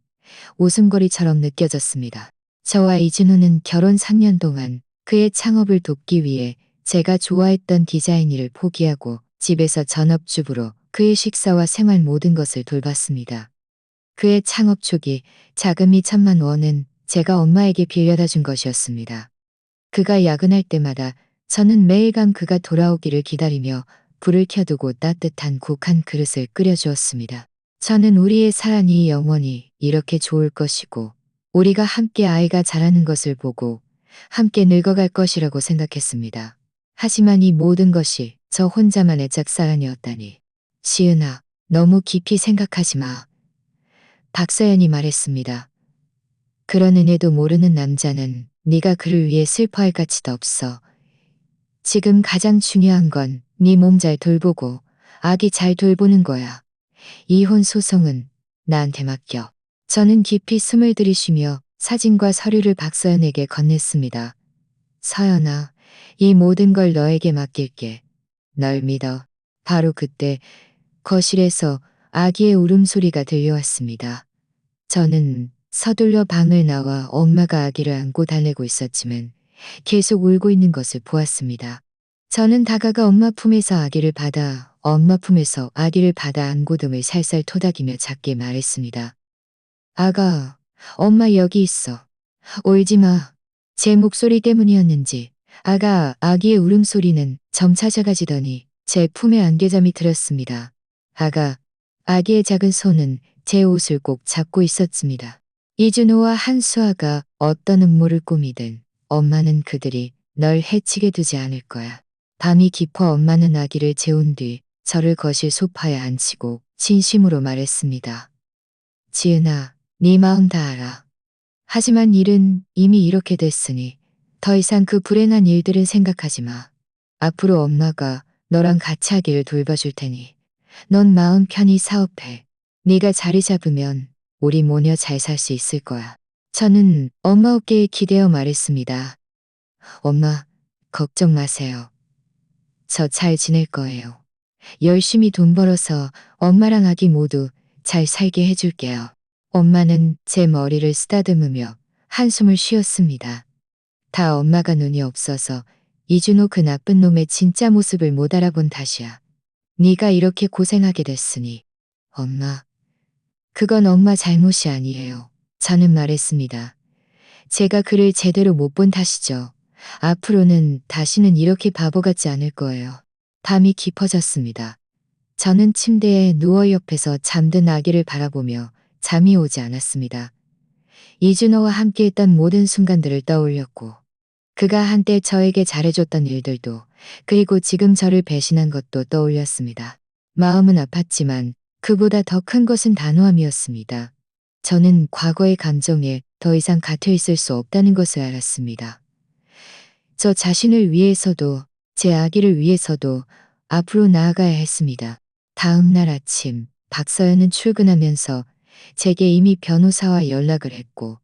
웃음거리처럼 느껴졌습니다. 저와 이준호는 결혼 3년 동안 그의 창업을 돕기 위해 제가 좋아했던 디자인 일을 포기하고 집에서 전업주부로 그의 식사와 생활 모든 것을 돌봤습니다. 그의 창업 초기 자금이 1,000만 원은 제가 엄마에게 빌려다 준 것이었습니다. 그가 야근할 때마다 저는 매일밤 그가 돌아오기를 기다리며 불을 켜두고 따뜻한 국 한 그릇을 끓여주었습니다. 저는 우리의 사랑이 영원히 이렇게 좋을 것이고 우리가 함께 아이가 자라는 것을 보고 함께 늙어갈 것이라고 생각했습니다. 하지만 이 모든 것이 저 혼자만의 짝사랑이었다니. 지은아, 너무 깊이 생각하지 마. 박서연이 말했습니다. 그런 은혜도 모르는 남자는 네가 그를 위해 슬퍼할 가치도 없어. 지금 가장 중요한 건 네 몸 잘 돌보고 아기 잘 돌보는 거야. 이혼 소송은 나한테 맡겨. 저는 깊이 숨을 들이쉬며 사진과 서류를 박서연에게 건넸습니다. 서연아, 이 모든 걸 너에게 맡길게. 널 믿어. 바로 그때 거실에서 아기의 울음소리가 들려왔습니다. 저는 서둘러 방을 나와 엄마가 아기를 안고 달래고 있었지만 계속 울고 있는 것을 보았습니다. 저는 다가가 엄마 품에서 아기를 받아 안고 등을 살살 토닥이며 작게 말했습니다. 아가, 엄마 여기 있어. 울지 마. 제 목소리 때문이었는지 아기의 울음소리는 점차 작아지더니 제 품에 안겨 잠이 들었습니다. 아기의 작은 손은 제 옷을 꼭 잡고 있었습니다. 이준호와 한수아가 어떤 음모를 꾸미든 엄마는 그들이 널 해치게 두지 않을 거야. 밤이 깊어 엄마는 아기를 재운 뒤 저를 거실 소파에 앉히고 진심으로 말했습니다. 지은아, 네 마음 다 알아. 하지만 일은 이미 이렇게 됐으니 더 이상 그 불행한 일들은 생각하지 마. 앞으로 엄마가 너랑 같이 하기를 돌봐줄 테니 넌 마음 편히 사업해. 네가 자리 잡으면 우리 모녀 잘 살 수 있을 거야. 저는 엄마 어깨에 기대어 말했습니다. 엄마, 걱정 마세요. 저 잘 지낼 거예요. 열심히 돈 벌어서 엄마랑 아기 모두 잘 살게 해줄게요. 엄마는 제 머리를 쓰다듬으며 한숨을 쉬었습니다. 다 엄마가 눈이 없어서 이준호 그 나쁜 놈의 진짜 모습을 못 알아본 탓이야. 네가 이렇게 고생하게 됐으니. 엄마, 그건 엄마 잘못이 아니에요. 저는 말했습니다. 제가 그를 제대로 못 본 탓이죠. 앞으로는 다시는 이렇게 바보 같지 않을 거예요. 밤이 깊어졌습니다. 저는 침대에 누워 옆에서 잠든 아기를 바라보며 잠이 오지 않았습니다. 이준호와 함께했던 모든 순간들을 떠올렸고 그가 한때 저에게 잘해줬던 일들도 그리고 지금 저를 배신한 것도 떠올렸습니다. 마음은 아팠지만 그보다 더 큰 것은 단호함이었습니다. 저는 과거의 감정에 더 이상 갇혀 있을 수 없다는 것을 알았습니다. 저 자신을 위해서도 제 아기를 위해서도 앞으로 나아가야 했습니다. 다음 날 아침 박서연은 출근하면서 제게 이미 변호사와 연락을 했고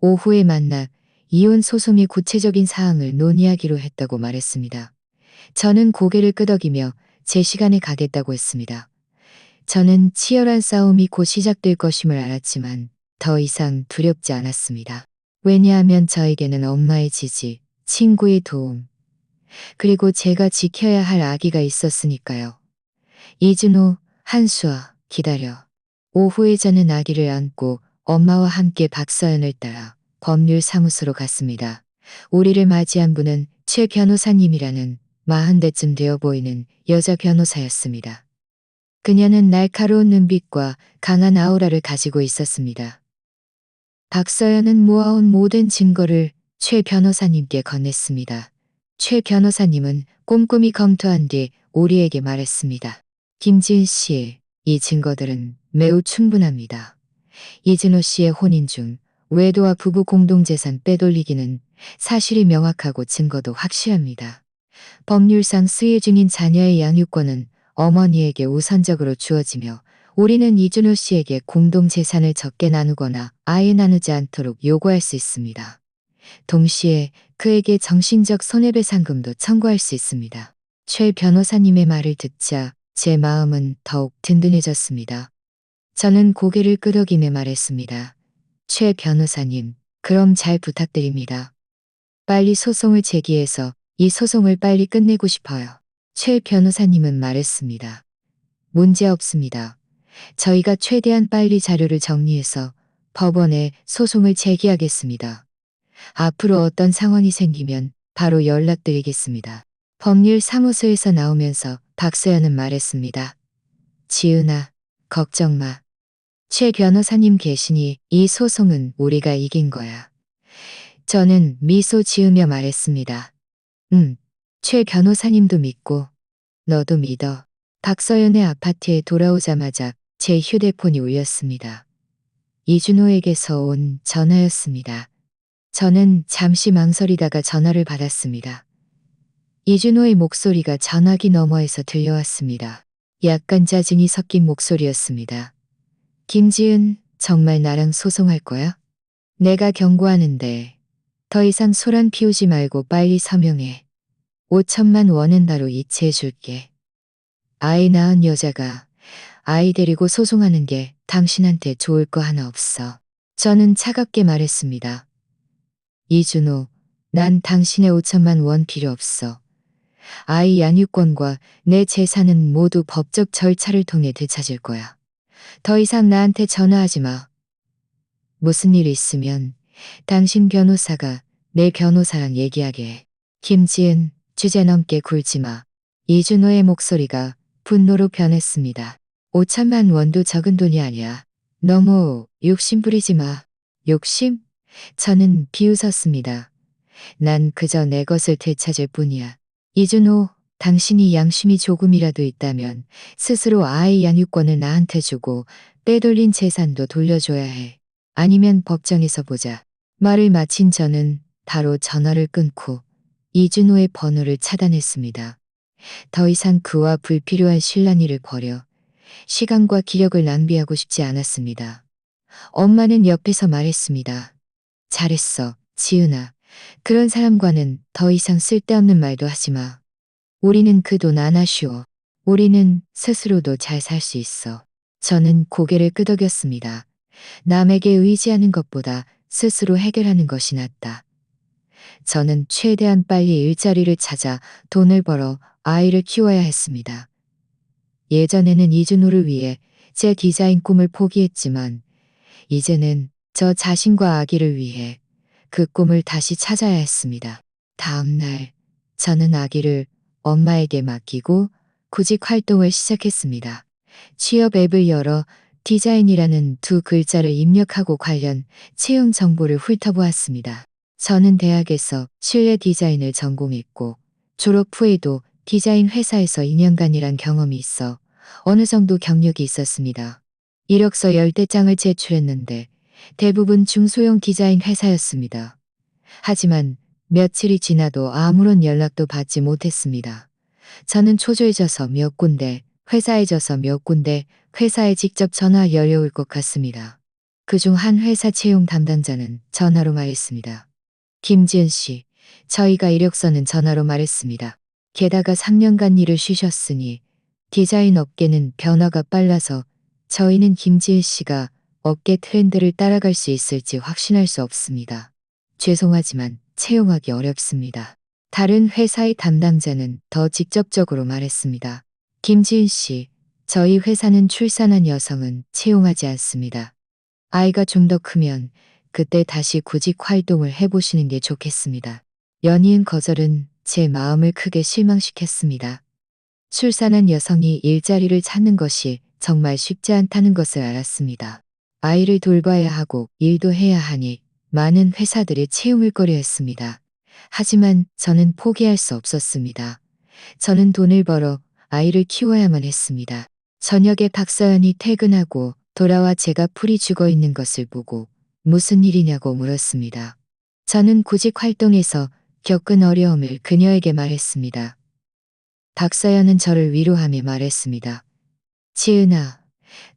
오후에 만나 이혼 소송의 구체적인 사항을 논의하기로 했다고 말했습니다. 저는 고개를 끄덕이며 제 시간에 가겠다고 했습니다. 저는 치열한 싸움이 곧 시작될 것임을 알았지만 더 이상 두렵지 않았습니다. 왜냐하면 저에게는 엄마의 지지, 친구의 도움, 그리고 제가 지켜야 할 아기가 있었으니까요. 이준호, 한수아, 기다려. 오후에 저는 아기를 안고 엄마와 함께 박서연을 따라 법률사무소로 갔습니다. 우리를 맞이한 분은 최 변호사님이라는 40대쯤 되어 보이는 여자 변호사였습니다. 그녀는 날카로운 눈빛과 강한 아우라를 가지고 있었습니다. 박서연은 모아온 모든 증거를 최 변호사님께 건넸습니다. 최 변호사님은 꼼꼼히 검토한 뒤 우리에게 말했습니다. 김지은 씨, 이 증거들은 매우 충분합니다. 이진호 씨의 혼인 중 외도와 부부 공동재산 빼돌리기는 사실이 명확하고 증거도 확실합니다. 법률상 수혜 중인 자녀의 양육권은 어머니에게 우선적으로 주어지며 우리는 이준호 씨에게 공동재산을 적게 나누거나 아예 나누지 않도록 요구할 수 있습니다. 동시에 그에게 정신적 손해배상금도 청구할 수 있습니다. 최 변호사님의 말을 듣자 제 마음은 더욱 든든해졌습니다. 저는 고개를 끄덕이며 말했습니다. 최 변호사님, 그럼 잘 부탁드립니다. 빨리 소송을 제기해서 이 소송을 빨리 끝내고 싶어요. 최 변호사님은 말했습니다. 문제 없습니다. 저희가 최대한 빨리 자료를 정리해서 법원에 소송을 제기하겠습니다. 앞으로 어떤 상황이 생기면 바로 연락드리겠습니다. 법률사무소에서 나오면서 박서연은 말했습니다. 지은아, 걱정 마. 최 변호사님 계시니 이 소송은 우리가 이긴 거야. 저는 미소 지으며 말했습니다. 최 변호사님도 믿고 너도 믿어. 박서연의 아파트에 돌아오자마자 제 휴대폰이 울렸습니다. 이준호에게서 온 전화였습니다. 저는 잠시 망설이다가 전화를 받았습니다. 이준호의 목소리가 전화기 너머에서 들려왔습니다. 약간 짜증이 섞인 목소리였습니다. 김지은, 정말 나랑 소송할 거야? 내가 경고하는데 더 이상 소란 피우지 말고 빨리 서명해. 5천만 원은 바로 이체해 줄게. 아이 낳은 여자가 아이 데리고 소송하는 게 당신한테 좋을 거 하나 없어. 저는 차갑게 말했습니다. 이준호, 난 당신의 5천만 원 필요 없어. 아이 양육권과 내 재산은 모두 법적 절차를 통해 되찾을 거야. 더 이상 나한테 전화하지 마. 무슨 일 있으면 당신 변호사가 내 변호사랑 얘기하게 해. 김지은, 주제넘게 굴지 마. 이준호의 목소리가 분노로 변했습니다. 5천만 원도 적은 돈이 아니야. 너무 욕심 부리지 마. 욕심? 저는 비웃었습니다. 난 그저 내 것을 되찾을 뿐이야. 이준호, 당신이 양심이 조금이라도 있다면 스스로 아이 양육권을 나한테 주고 빼돌린 재산도 돌려줘야 해. 아니면 법정에서 보자. 말을 마친 저는 바로 전화를 끊고 이준호의 번호를 차단했습니다. 더 이상 그와 불필요한 실랑이를 벌여 시간과 기력을 낭비하고 싶지 않았습니다. 엄마는 옆에서 말했습니다. 잘했어, 지은아. 그런 사람과는 더 이상 쓸데없는 말도 하지 마. 우리는 그 돈 안 아쉬워. 우리는 스스로도 잘 살 수 있어. 저는 고개를 끄덕였습니다. 남에게 의지하는 것보다 스스로 해결하는 것이 낫다. 저는 최대한 빨리 일자리를 찾아 돈을 벌어 아이를 키워야 했습니다. 예전에는 이준호를 위해 제 디자인 꿈을 포기했지만 이제는 저 자신과 아기를 위해 그 꿈을 다시 찾아야 했습니다. 다음 날 저는 아기를 엄마에게 맡기고 구직 활동을 시작했습니다. 취업 앱을 열어 디자인이라는 두 글자를 입력하고 관련 채용 정보를 훑어보았습니다. 저는 대학에서 실내 디자인을 전공했고 졸업 후에도 디자인 회사에서 2년간 일한 경험이 있어 어느 정도 경력이 있었습니다. 이력서 10대장을 제출했는데 대부분 중소형 디자인 회사였습니다. 하지만 며칠이 지나도 아무런 연락도 받지 못했습니다. 저는 초조해져서 몇 군데, 회사에 져서 몇 군데, 회사에 직접 전화 열려올 것 같습니다. 그중 한 회사 채용 담당자는 전화로 말했습니다. 김지은 씨, 저희가 이력서는 전화로 말했습니다. 게다가 3년간 일을 쉬셨으니 디자인 업계는 변화가 빨라서 저희는 김지은 씨가 업계 트렌드를 따라갈 수 있을지 확신할 수 없습니다. 죄송하지만 채용하기 어렵습니다. 다른 회사의 담당자는 더 직접적으로 말했습니다. 김지은 씨, 저희 회사는 출산한 여성은 채용하지 않습니다. 아이가 좀 더 크면 그때 다시 구직 활동을 해보시는 게 좋겠습니다. 연이은 거절은 제 마음을 크게 실망시켰습니다. 출산한 여성이 일자리를 찾는 것이 정말 쉽지 않다는 것을 알았습니다. 아이를 돌봐야 하고 일도 해야 하니 많은 회사들이 채용을 꺼려했습니다. 하지만 저는 포기할 수 없었습니다. 저는 돈을 벌어 아이를 키워야만 했습니다. 저녁에 박서연이 퇴근하고 돌아와 제가 풀이 죽어 있는 것을 보고 무슨 일이냐고 물었습니다. 저는 구직 활동에서 겪은 어려움을 그녀에게 말했습니다. 박서연은 저를 위로하며 말했습니다. 지은아,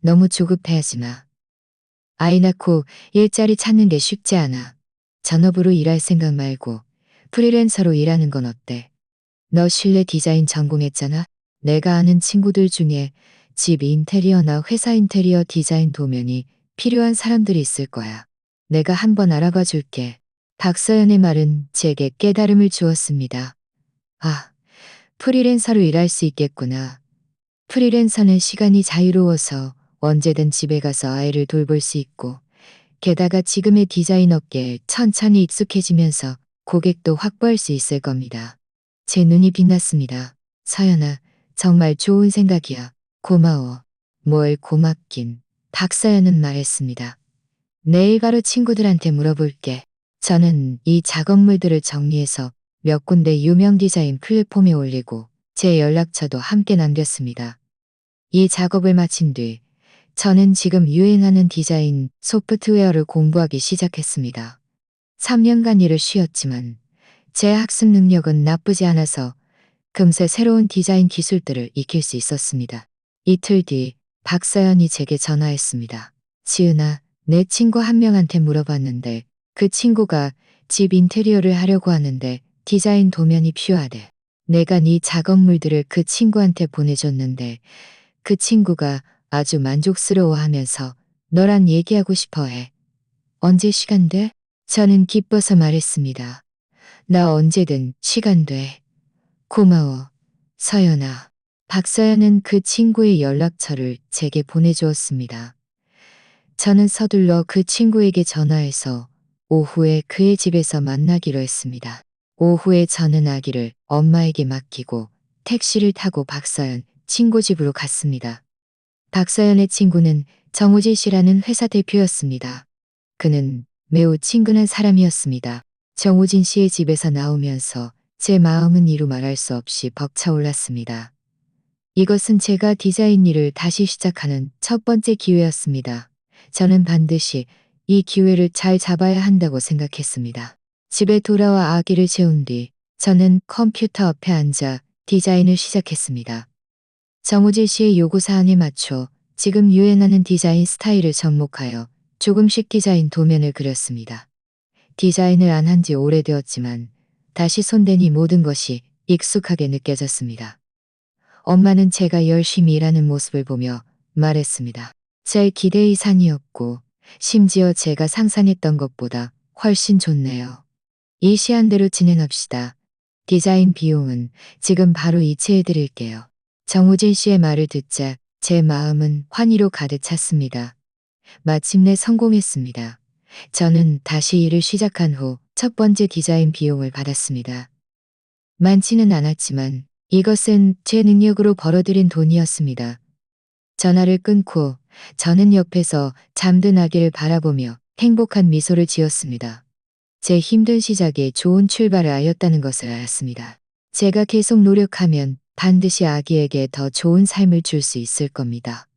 너무 조급해하지 마. 아이 낳고 일자리 찾는 게 쉽지 않아. 전업으로 일할 생각 말고 프리랜서로 일하는 건 어때? 너 실내 디자인 전공했잖아? 내가 아는 친구들 중에 집 인테리어나 회사 인테리어 디자인 도면이 필요한 사람들이 있을 거야. 내가 한번 알아봐 줄게. 박서연의 말은 제게 깨달음을 주었습니다. 아, 프리랜서로 일할 수 있겠구나. 프리랜서는 시간이 자유로워서 언제든 집에 가서 아이를 돌볼 수 있고 게다가 지금의 디자인 업계에 천천히 익숙해지면서 고객도 확보할 수 있을 겁니다. 제 눈이 빛났습니다. 서연아, 정말 좋은 생각이야. 고마워. 뭘 고맙긴. 박서연은 말했습니다. 내일 바로 친구들한테 물어볼게. 저는 이 작업물들을 정리해서 몇 군데 유명 디자인 플랫폼에 올리고 제 연락처도 함께 남겼습니다. 이 작업을 마친 뒤 저는 지금 유행하는 디자인 소프트웨어를 공부하기 시작했습니다. 3년간 일을 쉬었지만 제 학습 능력은 나쁘지 않아서 금세 새로운 디자인 기술들을 익힐 수 있었습니다. 이틀 뒤 박서연이 제게 전화했습니다. 지은아, 내 친구 한 명한테 물어봤는데 그 친구가 집 인테리어를 하려고 하는데 디자인 도면이 필요하대. 내가 네 작업물들을 그 친구한테 보내줬는데 그 친구가 아주 만족스러워하면서 너랑 얘기하고 싶어 해. 언제 시간 돼? 저는 기뻐서 말했습니다. 나 언제든 시간 돼. 고마워, 서연아. 박서연은 그 친구의 연락처를 제게 보내주었습니다. 저는 서둘러 그 친구에게 전화해서 오후에 그의 집에서 만나기로 했습니다. 오후에 저는 아기를 엄마에게 맡기고 택시를 타고 박서연 친구 집으로 갔습니다. 박서연의 친구는 정우진 씨라는 회사 대표였습니다. 그는 매우 친근한 사람이었습니다. 정우진 씨의 집에서 나오면서 제 마음은 이루 말할 수 없이 벅차올랐습니다. 이것은 제가 디자인 일을 다시 시작하는 첫 번째 기회였습니다. 저는 반드시 이 기회를 잘 잡아야 한다고 생각했습니다. 집에 돌아와 아기를 재운 뒤 저는 컴퓨터 앞에 앉아 디자인을 시작했습니다. 정우진 씨의 요구사항에 맞춰 지금 유행하는 디자인 스타일을 접목하여 조금씩 디자인 도면을 그렸습니다. 디자인을 안 한 지 오래되었지만 다시 손대니 모든 것이 익숙하게 느껴졌습니다. 엄마는 제가 열심히 일하는 모습을 보며 말했습니다. 제 기대 이상이었고 심지어 제가 상상했던 것보다 훨씬 좋네요. 이 시한대로 진행합시다. 디자인 비용은 지금 바로 이체해 드릴게요. 정우진 씨의 말을 듣자 제 마음은 환희로 가득 찼습니다. 마침내 성공했습니다. 저는 다시 일을 시작한 후 첫 번째 디자인 비용을 받았습니다. 많지는 않았지만 이것은 제 능력으로 벌어들인 돈이었습니다. 전화를 끊고 저는 옆에서 잠든 아기를 바라보며 행복한 미소를 지었습니다. 제 힘든 시작에 좋은 출발을 알렸다는 것을 알았습니다. 제가 계속 노력하면 반드시 아기에게 더 좋은 삶을 줄 수 있을 겁니다.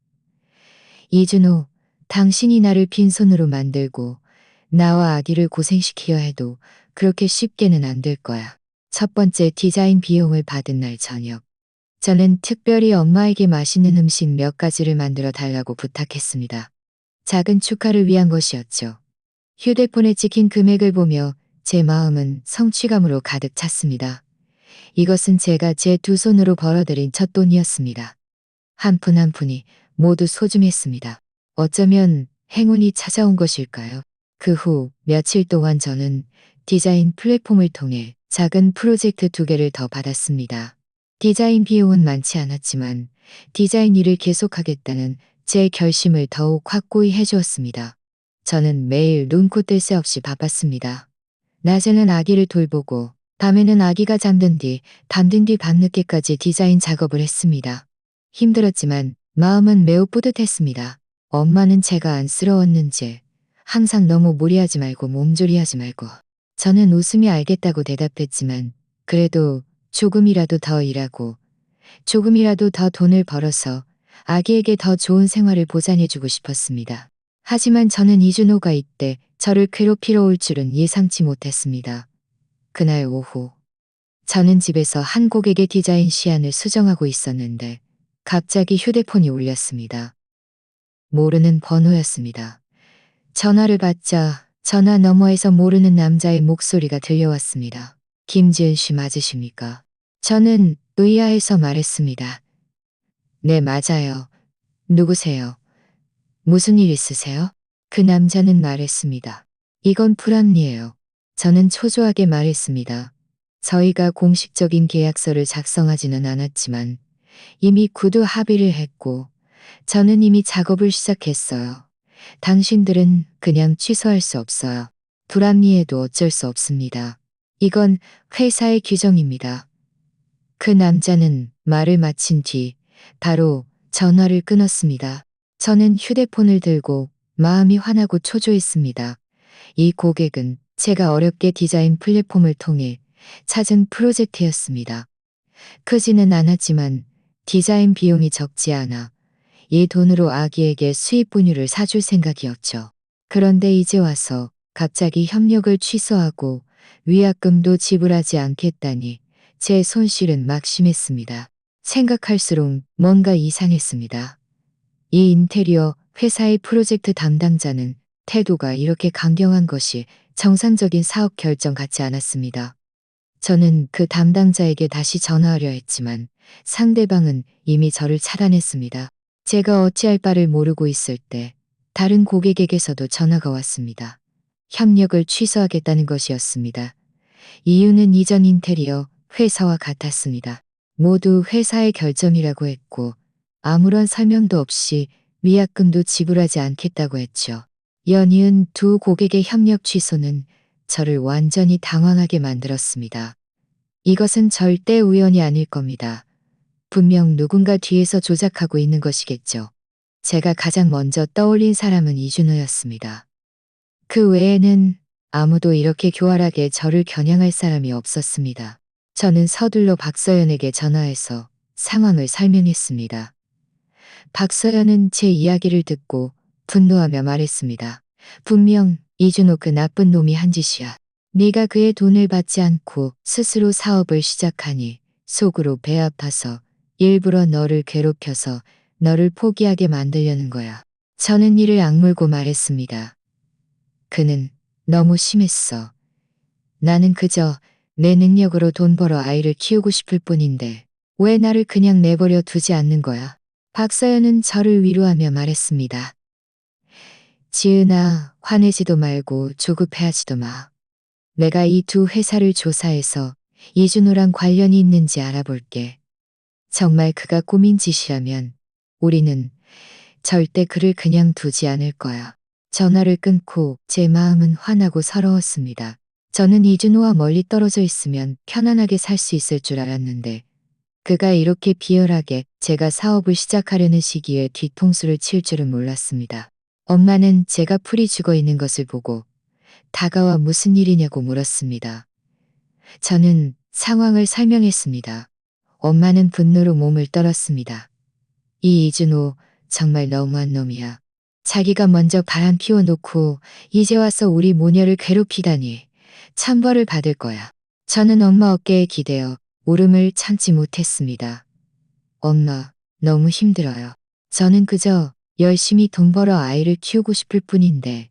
이준호, 당신이 나를 빈손으로 만들고 나와 아기를 고생시키려 해도 그렇게 쉽게는 안 될 거야. 첫 번째 디자인 비용을 받은 날 저녁. 저는 특별히 엄마에게 맛있는 음식 몇 가지를 만들어 달라고 부탁했습니다. 작은 축하를 위한 것이었죠. 휴대폰에 찍힌 금액을 보며 제 마음은 성취감으로 가득 찼습니다. 이것은 제가 제 두 손으로 벌어들인 첫 돈이었습니다. 한 푼 한 푼이 모두 소중했습니다. 어쩌면 행운이 찾아온 것일까요? 그 후 며칠 동안 저는 디자인 플랫폼을 통해 작은 프로젝트 2개를 더 받았습니다. 디자인 비용은 많지 않았지만 디자인 일을 계속하겠다는 제 결심을 더욱 확고히 해주었습니다. 저는 매일 눈코 뜰 새 없이 바빴습니다. 낮에는 아기를 돌보고 밤에는 아기가 잠든 뒤 밤늦게까지 디자인 작업을 했습니다. 힘들었지만 마음은 매우 뿌듯했습니다. 엄마는 제가 안쓰러웠는지 항상 너무 무리하지 말고 몸조리하지 말고 저는 웃으며 알겠다고 대답했지만 그래도 조금이라도 더 일하고 조금이라도 더 돈을 벌어서 아기에게 더 좋은 생활을 보장해주고 싶었습니다. 하지만 저는 이준호가 이때 저를 괴롭히러 올 줄은 예상치 못했습니다. 그날 오후 저는 집에서 한 고객의 디자인 시안을 수정하고 있었는데 갑자기 휴대폰이 울렸습니다. 모르는 번호였습니다. 전화를 받자 전화 너머에서 모르는 남자의 목소리가 들려왔습니다. 김지은 씨 맞으십니까? 저는 의아해서 말했습니다. 네, 맞아요. 누구세요? 무슨 일 있으세요? 그 남자는 말했습니다. 이건 불합리해요. 저는 초조하게 말했습니다. 저희가 공식적인 계약서를 작성하지는 않았지만 이미 구두 합의를 했고 저는 이미 작업을 시작했어요. 당신들은 그냥 취소할 수 없어요. 불합리해도 어쩔 수 없습니다. 이건 회사의 규정입니다. 그 남자는 말을 마친 뒤 바로 전화를 끊었습니다. 저는 휴대폰을 들고 마음이 환하고 초조했습니다. 이 고객은 제가 어렵게 디자인 플랫폼을 통해 찾은 프로젝트였습니다. 크지는 않았지만 디자인 비용이 적지 않아 이 돈으로 아기에게 수입 분유를 사줄 생각이었죠. 그런데 이제 와서 갑자기 협력을 취소하고 위약금도 지불하지 않겠다니 제 손실은 막심했습니다. 생각할수록 뭔가 이상했습니다. 이 인테리어 회사의 프로젝트 담당자는 태도가 이렇게 강경한 것이 정상적인 사업 결정 같지 않았습니다. 저는 그 담당자에게 다시 전화하려 했지만 상대방은 이미 저를 차단했습니다. 제가 어찌할 바를 모르고 있을 때 다른 고객에게서도 전화가 왔습니다. 협력을 취소하겠다는 것이었습니다. 이유는 이전 인테리어 회사와 같았습니다. 모두 회사의 결정이라고 했고 아무런 설명도 없이 위약금도 지불하지 않겠다고 했죠. 연이은 두 고객의 협력 취소는 저를 완전히 당황하게 만들었습니다. 이것은 절대 우연이 아닐 겁니다. 분명 누군가 뒤에서 조작하고 있는 것이겠죠. 제가 가장 먼저 떠올린 사람은 이준호였습니다. 그 외에는 아무도 이렇게 교활하게 저를 겨냥할 사람이 없었습니다. 저는 서둘러 박서연에게 전화해서 상황을 설명했습니다. 박서연은 제 이야기를 듣고 분노하며 말했습니다. 분명 이준호 그 나쁜 놈이 한 짓이야. 네가 그의 돈을 받지 않고 스스로 사업을 시작하니 속으로 배 아파서 일부러 너를 괴롭혀서 너를 포기하게 만들려는 거야. 저는 이를 악물고 말했습니다. 그는 너무 심했어. 나는 그저 내 능력으로 돈 벌어 아이를 키우고 싶을 뿐인데 왜 나를 그냥 내버려 두지 않는 거야? 박서연은 저를 위로하며 말했습니다. 지은아, 화내지도 말고 조급해하지도 마. 내가 이 두 회사를 조사해서 이준호랑 관련이 있는지 알아볼게. 정말 그가 꾸민 짓이라면 우리는 절대 그를 그냥 두지 않을 거야. 전화를 끊고 제 마음은 화나고 서러웠습니다. 저는 이준호와 멀리 떨어져 있으면 편안하게 살 수 있을 줄 알았는데 그가 이렇게 비열하게 제가 사업을 시작하려는 시기에 뒤통수를 칠 줄은 몰랐습니다. 엄마는 제가 풀이 죽어 있는 것을 보고 다가와 무슨 일이냐고 물었습니다. 저는 상황을 설명했습니다. 엄마는 분노로 몸을 떨었습니다. 이 이준호 정말 너무한 놈이야. 자기가 먼저 바람 피워놓고 이제 와서 우리 모녀를 괴롭히다니 천벌을 받을 거야. 저는 엄마 어깨에 기대어 울음을 참지 못했습니다. 엄마, 너무 힘들어요. 저는 그저 열심히 돈 벌어 아이를 키우고 싶을 뿐인데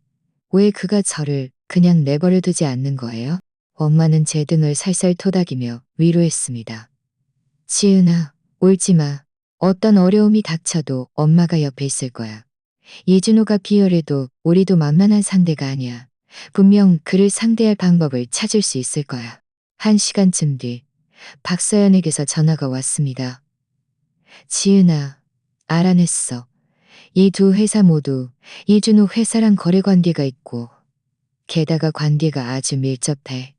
왜 그가 저를 그냥 내버려 두지 않는 거예요? 엄마는 제 등을 살살 토닥이며 위로했습니다. 지은아, 울지 마. 어떤 어려움이 닥쳐도 엄마가 옆에 있을 거야. 이준호가 비열해도 우리도 만만한 상대가 아니야. 분명 그를 상대할 방법을 찾을 수 있을 거야. 1시간쯤 뒤 박서연에게서 전화가 왔습니다. 지은아, 알아냈어. 이 두 회사 모두 이준호 회사랑 거래 관계가 있고 게다가 관계가 아주 밀접해.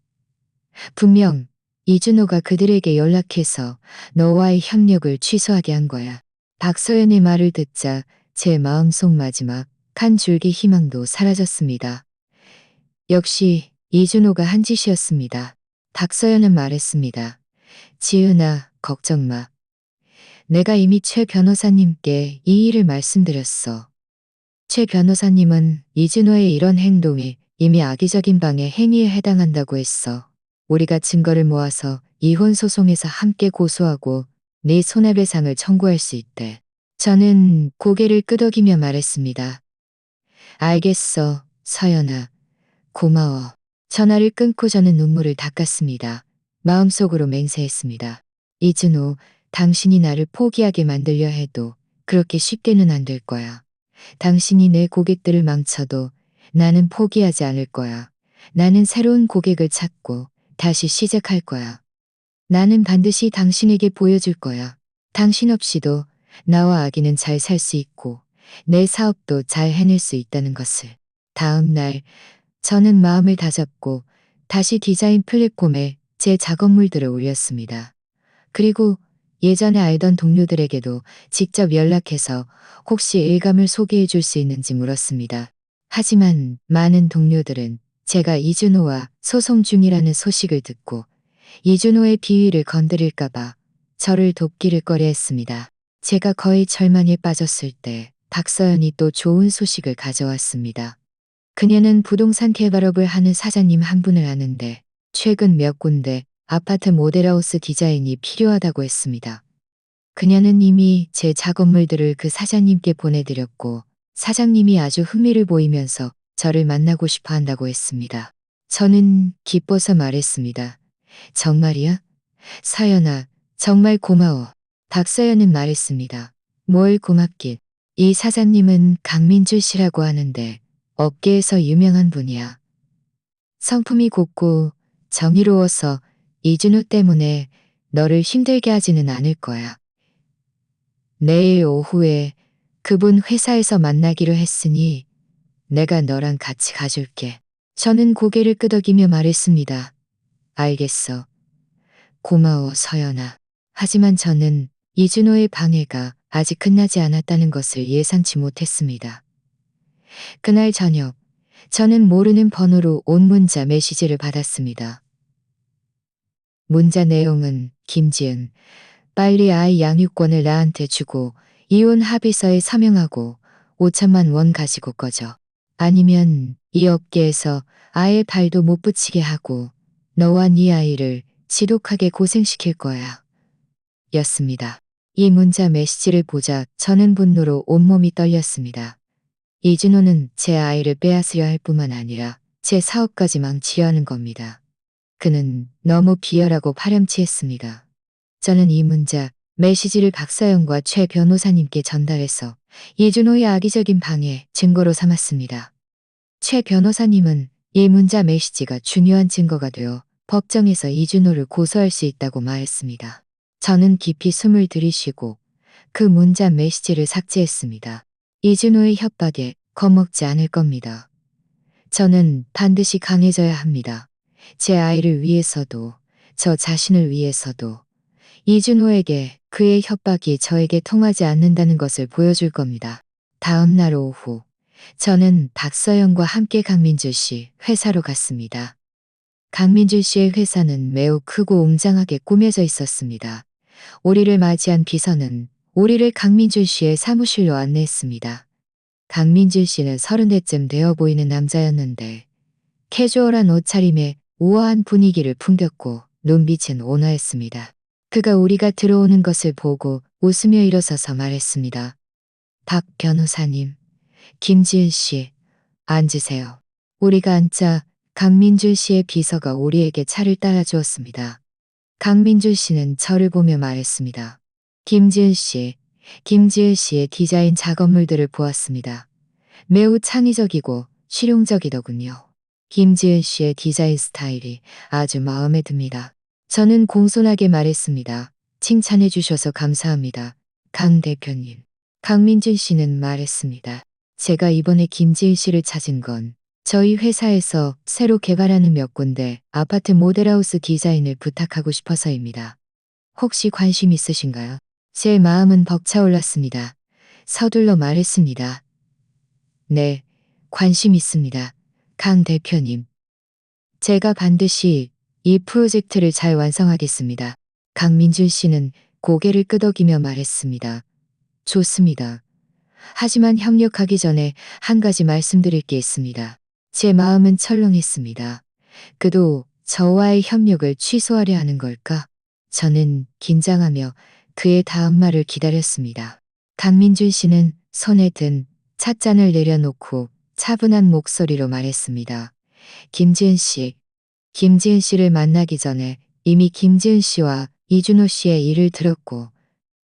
분명 이준호가 그들에게 연락해서 너와의 협력을 취소하게 한 거야. 박서연의 말을 듣자 제 마음속 마지막 한 줄기 희망도 사라졌습니다. 역시 이준호가 한 짓이었습니다. 박서연은 말했습니다. 지은아, 걱정 마. 내가 이미 최 변호사님께 이 일을 말씀드렸어. 최 변호사님은 이준호의 이런 행동이 이미 악의적인 방해 행위에 해당한다고 했어. 우리가 증거를 모아서 이혼 소송에서 함께 고소하고 네 손해배상을 청구할 수 있대. 저는 고개를 끄덕이며 말했습니다. 알겠어, 서연아. 고마워. 전화를 끊고 저는 눈물을 닦았습니다. 마음속으로 맹세했습니다. 이준호, 당신이 나를 포기하게 만들려 해도 그렇게 쉽게는 안 될 거야. 당신이 내 고객들을 망쳐도 나는 포기하지 않을 거야. 나는 새로운 고객을 찾고 다시 시작할 거야. 나는 반드시 당신에게 보여줄 거야. 당신 없이도 나와 아기는 잘 살 수 있고 내 사업도 잘 해낼 수 있다는 것을. 다음 날 저는 마음을 다잡고 다시 디자인 플랫폼에 제 작업물들을 올렸습니다. 그리고 예전에 알던 동료들에게도 직접 연락해서 혹시 일감을 소개해 줄 수 있는지 물었습니다. 하지만 많은 동료들은 제가 이준호와 소송 중이라는 소식을 듣고 이준호의 비위를 건드릴까봐 저를 돕기를 꺼려했습니다. 제가 거의 절망에 빠졌을 때 박서연이 또 좋은 소식을 가져왔습니다. 그녀는 부동산 개발업을 하는 사장님 한 분을 아는데 최근 몇 군데 아파트 모델하우스 디자인이 필요하다고 했습니다. 그녀는 이미 제 작업물들을 그 사장님께 보내드렸고 사장님이 아주 흥미를 보이면서 저를 만나고 싶어 한다고 했습니다. 저는 기뻐서 말했습니다. 정말이야? 서연아, 정말 고마워. 박서연은 말했습니다. 뭘 고맙긴. 이 사장님은 강민주 씨라고 하는데 업계에서 유명한 분이야. 성품이 곱고 정의로워서 이준호 때문에 너를 힘들게 하지는 않을 거야. 내일 오후에 그분 회사에서 만나기로 했으니 내가 너랑 같이 가줄게. 저는 고개를 끄덕이며 말했습니다. 알겠어. 고마워, 서연아. 하지만 저는 이준호의 방해가 아직 끝나지 않았다는 것을 예상치 못했습니다. 그날 저녁, 저는 모르는 번호로 온 문자 메시지를 받았습니다. 문자 내용은 김지은, 빨리 아이 양육권을 나한테 주고 이혼 합의서에 서명하고 5천만 원 가지고 꺼져. 아니면 이 업계에서 아예 발도 못 붙이게 하고 너와 네 아이를 지독하게 고생시킬 거야. 였습니다. 이 문자 메시지를 보자 저는 분노로 온몸이 떨렸습니다. 이준호는 제 아이를 빼앗으려 할 뿐만 아니라 제 사업까지 망치려 하는 겁니다. 그는 너무 비열하고 파렴치했습니다. 저는 이 문자 메시지를 박사연과 최 변호사님께 전달해서 이준호의 악의적인 방해 증거로 삼았습니다. 최 변호사님은 이 문자 메시지가 중요한 증거가 되어 법정에서 이준호를 고소할 수 있다고 말했습니다. 저는 깊이 숨을 들이쉬고 그 문자 메시지를 삭제했습니다. 이준호의 협박에 겁먹지 않을 겁니다. 저는 반드시 강해져야 합니다. 제 아이를 위해서도 저 자신을 위해서도 이준호에게 그의 협박이 저에게 통하지 않는다는 것을 보여줄 겁니다. 다음 날 오후 저는 박서영과 함께 강민주 씨 회사로 갔습니다. 강민주 씨의 회사는 매우 크고 웅장하게 꾸며져 있었습니다. 우리를 맞이한 비서는 우리를 강민주 씨의 사무실로 안내했습니다. 강민주 씨는 30대쯤 되어 보이는 남자였는데 캐주얼한 옷차림에 우아한 분위기를 풍겼고 눈빛은 온화했습니다. 그가 우리가 들어오는 것을 보고 웃으며 일어서서 말했습니다. 박 변호사님, 김지은 씨, 앉으세요. 우리가 앉자 강민주 씨의 비서가 우리에게 차를 따라주었습니다. 강민주 씨는 저를 보며 말했습니다. 김지은 씨의 디자인 작업물들을 보았습니다. 매우 창의적이고 실용적이더군요. 김지은 씨의 디자인 스타일이 아주 마음에 듭니다. 저는 공손하게 말했습니다. 칭찬해 주셔서 감사합니다. 강 대표님. 강민준 씨는 말했습니다. 제가 이번에 김지은 씨를 찾은 건 저희 회사에서 새로 개발하는 몇 군데 아파트 모델하우스 디자인을 부탁하고 싶어서입니다. 혹시 관심 있으신가요? 제 마음은 벅차올랐습니다. 서둘러 말했습니다. 네, 관심 있습니다. 강 대표님. 제가 반드시 이 프로젝트를 잘 완성하겠습니다. 강민준 씨는 고개를 끄덕이며 말했습니다. 좋습니다. 하지만 협력하기 전에 한 가지 말씀드릴 게 있습니다. 제 마음은 철렁했습니다. 그도 저와의 협력을 취소하려 하는 걸까? 저는 긴장하며 그의 다음 말을 기다렸습니다. 강민준 씨는 손에 든 찻잔을 내려놓고 차분한 목소리로 말했습니다. 김지은 씨를 만나기 전에 이미 김지은 씨와 이준호 씨의 일을 들었고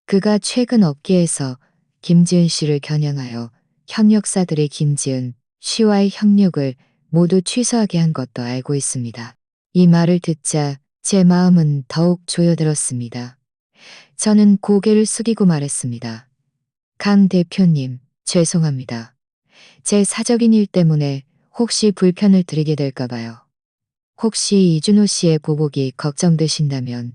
그가 최근 업계에서 김지은 씨를 겨냥하여 협력사들의 김지은 씨와의 협력을 모두 취소하게 한 것도 알고 있습니다. 이 말을 듣자 제 마음은 더욱 조여들었습니다. 저는 고개를 숙이고 말했습니다. 강 대표님, 죄송합니다. 제 사적인 일 때문에 혹시 불편을 드리게 될까 봐요. 혹시 이준호 씨의 보복이 걱정되신다면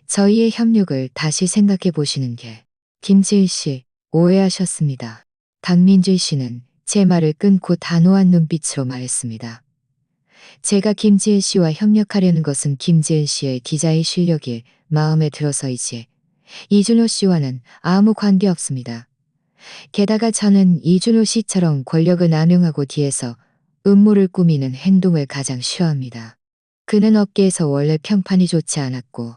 저희의 협력을 다시 생각해 보시는 게. 김지은 씨, 오해하셨습니다. 강민주 씨는 제 말을 끊고 단호한 눈빛으로 말했습니다. 제가 김지은 씨와 협력하려는 것은 김지은 씨의 디자인 실력이 마음에 들어서이지 이준호 씨와는 아무 관계 없습니다. 게다가 저는 이준호 씨처럼 권력을 남용하고 뒤에서 음모를 꾸미는 행동을 가장 싫어합니다. 그는 업계에서 원래 평판이 좋지 않았고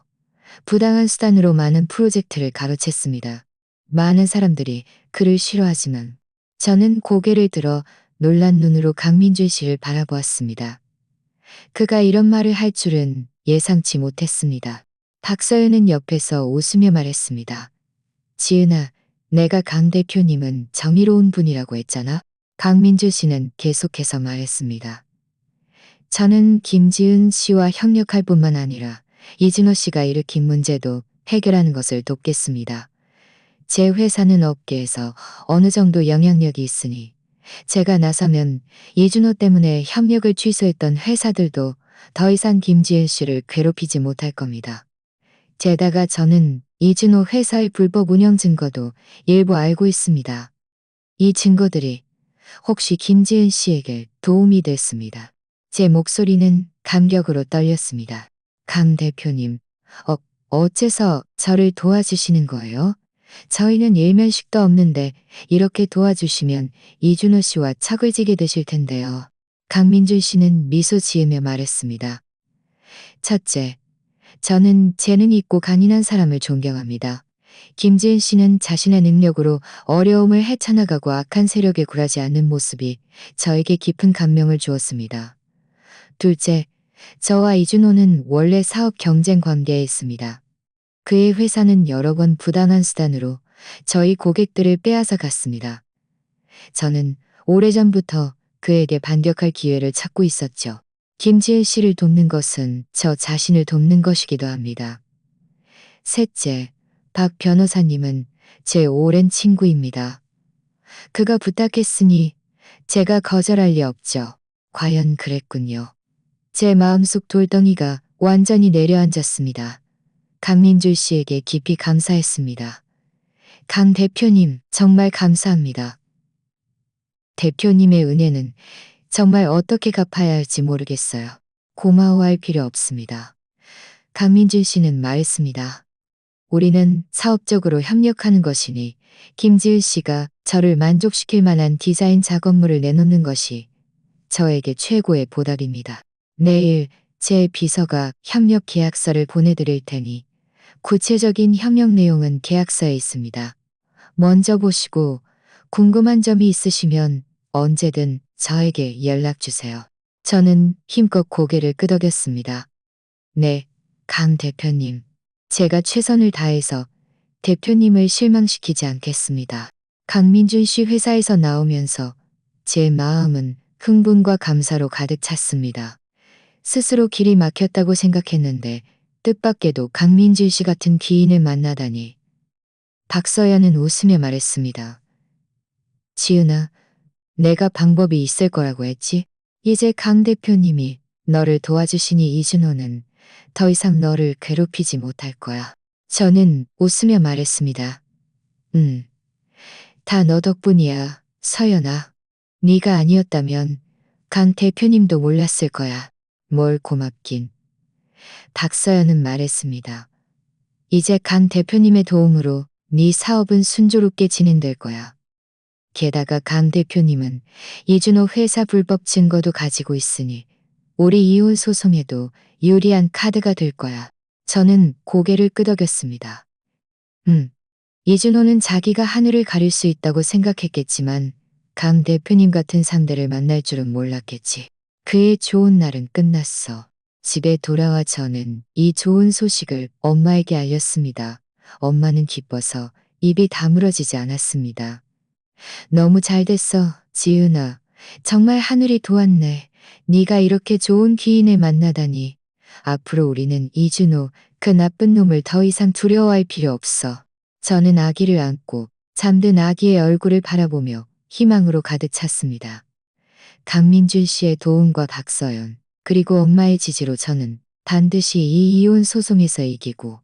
부당한 수단으로 많은 프로젝트를 가로챘습니다. 많은 사람들이 그를 싫어하지만 저는 고개를 들어 놀란 눈으로 강민준 씨를 바라보았습니다. 그가 이런 말을 할 줄은 예상치 못했습니다. 박서연은 옆에서 웃으며 말했습니다. 지은아, 내가 강 대표님은 정의로운 분이라고 했잖아. 강민주 씨는 계속해서 말했습니다. 저는 김지은 씨와 협력할 뿐만 아니라 이진호 씨가 일으킨 문제도 해결하는 것을 돕겠습니다. 제 회사는 업계에서 어느 정도 영향력이 있으니 제가 나서면 이준호 때문에 협력을 취소했던 회사들도 더 이상 김지은 씨를 괴롭히지 못할 겁니다. 게다가 저는 이준호 회사의 불법 운영 증거도 일부 알고 있습니다. 이 증거들이 혹시 김지은 씨에게 도움이 됐습니다. 제 목소리는 감격으로 떨렸습니다. 강 대표님, 어, 어째서 저를 도와주시는 거예요? 저희는 일면식도 없는데 이렇게 도와주시면 이준호 씨와 척을 지게 되실 텐데요. 강민준 씨는 미소 지으며 말했습니다. 첫째, 저는 재능 있고 간인한 사람을 존경합니다. 김지은 씨는 자신의 능력으로 어려움을 헤쳐나가고 악한 세력에 굴하지 않는 모습이 저에게 깊은 감명을 주었습니다. 둘째, 저와 이준호는 원래 사업 경쟁 관계에 있습니다. 그의 회사는 여러 번 부당한 수단으로 저희 고객들을 빼앗아 갔습니다. 저는 오래전부터 그에게 반격할 기회를 찾고 있었죠. 김지은 씨를 돕는 것은 저 자신을 돕는 것이기도 합니다. 셋째, 박 변호사님은 제 오랜 친구입니다. 그가 부탁했으니 제가 거절할 리 없죠. 과연 그랬군요. 제 마음속 돌덩이가 완전히 내려앉았습니다. 강민주 씨에게 깊이 감사했습니다. 강 대표님, 정말 감사합니다. 대표님의 은혜는 정말 어떻게 갚아야 할지 모르겠어요. 고마워할 필요 없습니다. 강민준 씨는 말했습니다. 우리는 사업적으로 협력하는 것이니 김지은 씨가 저를 만족시킬 만한 디자인 작업물을 내놓는 것이 저에게 최고의 보답입니다. 내일 제 비서가 협력 계약서를 보내드릴 테니 구체적인 협력 내용은 계약서에 있습니다. 먼저 보시고 궁금한 점이 있으시면 언제든 저에게 연락 주세요. 저는 힘껏 고개를 끄덕였습니다. 네, 강 대표님. 제가 최선을 다해서 대표님을 실망시키지 않겠습니다. 강민준 씨 회사에서 나오면서 제 마음은 흥분과 감사로 가득 찼습니다. 스스로 길이 막혔다고 생각했는데 뜻밖에도 강민준 씨 같은 기인을 만나다니. 박서연은 웃으며 말했습니다. 지은아, 내가 방법이 있을 거라고 했지? 이제 강 대표님이 너를 도와주시니 이준호는 더 이상 너를 괴롭히지 못할 거야. 저는 웃으며 말했습니다. 다 너 덕분이야, 서연아. 네가 아니었다면 강 대표님도 몰랐을 거야. 뭘 고맙긴. 박서연은 말했습니다. 이제 강 대표님의 도움으로 네 사업은 순조롭게 진행될 거야. 게다가 강 대표님은 이준호 회사 불법 증거도 가지고 있으니 우리 이혼 소송에도 유리한 카드가 될 거야. 저는 고개를 끄덕였습니다. 이준호는 자기가 하늘을 가릴 수 있다고 생각했겠지만 강 대표님 같은 상대를 만날 줄은 몰랐겠지. 그의 좋은 날은 끝났어. 집에 돌아와 저는 이 좋은 소식을 엄마에게 알렸습니다. 엄마는 기뻐서 입이 다물어지지 않았습니다. 너무 잘 됐어, 지은아. 정말 하늘이 도왔네. 네가 이렇게 좋은 귀인을 만나다니. 앞으로 우리는 이준호, 그 나쁜 놈을 더 이상 두려워할 필요 없어. 저는 아기를 안고 잠든 아기의 얼굴을 바라보며 희망으로 가득 찼습니다. 강민준 씨의 도움과 박서연, 그리고 엄마의 지지로 저는 반드시 이 이혼 소송에서 이기고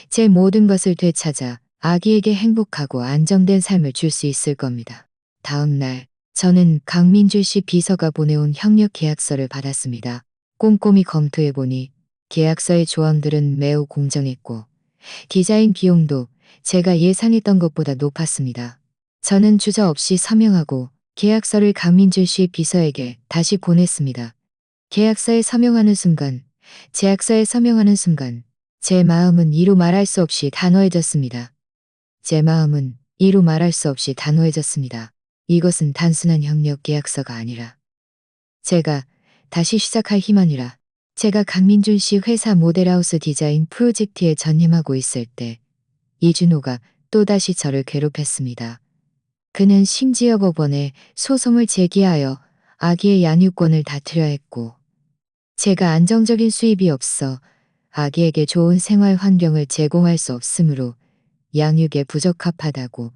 제 모든 것을 되찾아 아기에게 행복하고 안정된 삶을 줄 수 있을 겁니다. 다음 날 저는 강민준 씨 비서가 보내온 협력 계약서를 받았습니다. 꼼꼼히 검토해보니 계약서의 조항들은 매우 공정했고 디자인 비용도 제가 예상했던 것보다 높았습니다. 저는 주저없이 서명하고 계약서를 강민준 씨 비서에게 다시 보냈습니다. 계약서에 서명하는 순간, 계약서에 서명하는 순간 제 마음은 이루 말할 수 없이 단호해졌습니다. 제 마음은 이루 말할 수 없이 단호해졌습니다. 이것은 단순한 협력 계약서가 아니라 제가 다시 시작할 희망이라. 제가 강민준 씨 회사 모델하우스 디자인 프로젝트에 전념하고 있을 때 이준호가 또다시 저를 괴롭혔습니다. 그는 심지어 법원에 소송을 제기하여 아기의 양육권을 다투려 했고 제가 안정적인 수입이 없어 아기에게 좋은 생활 환경을 제공할 수 없으므로 양육에 부적합하다고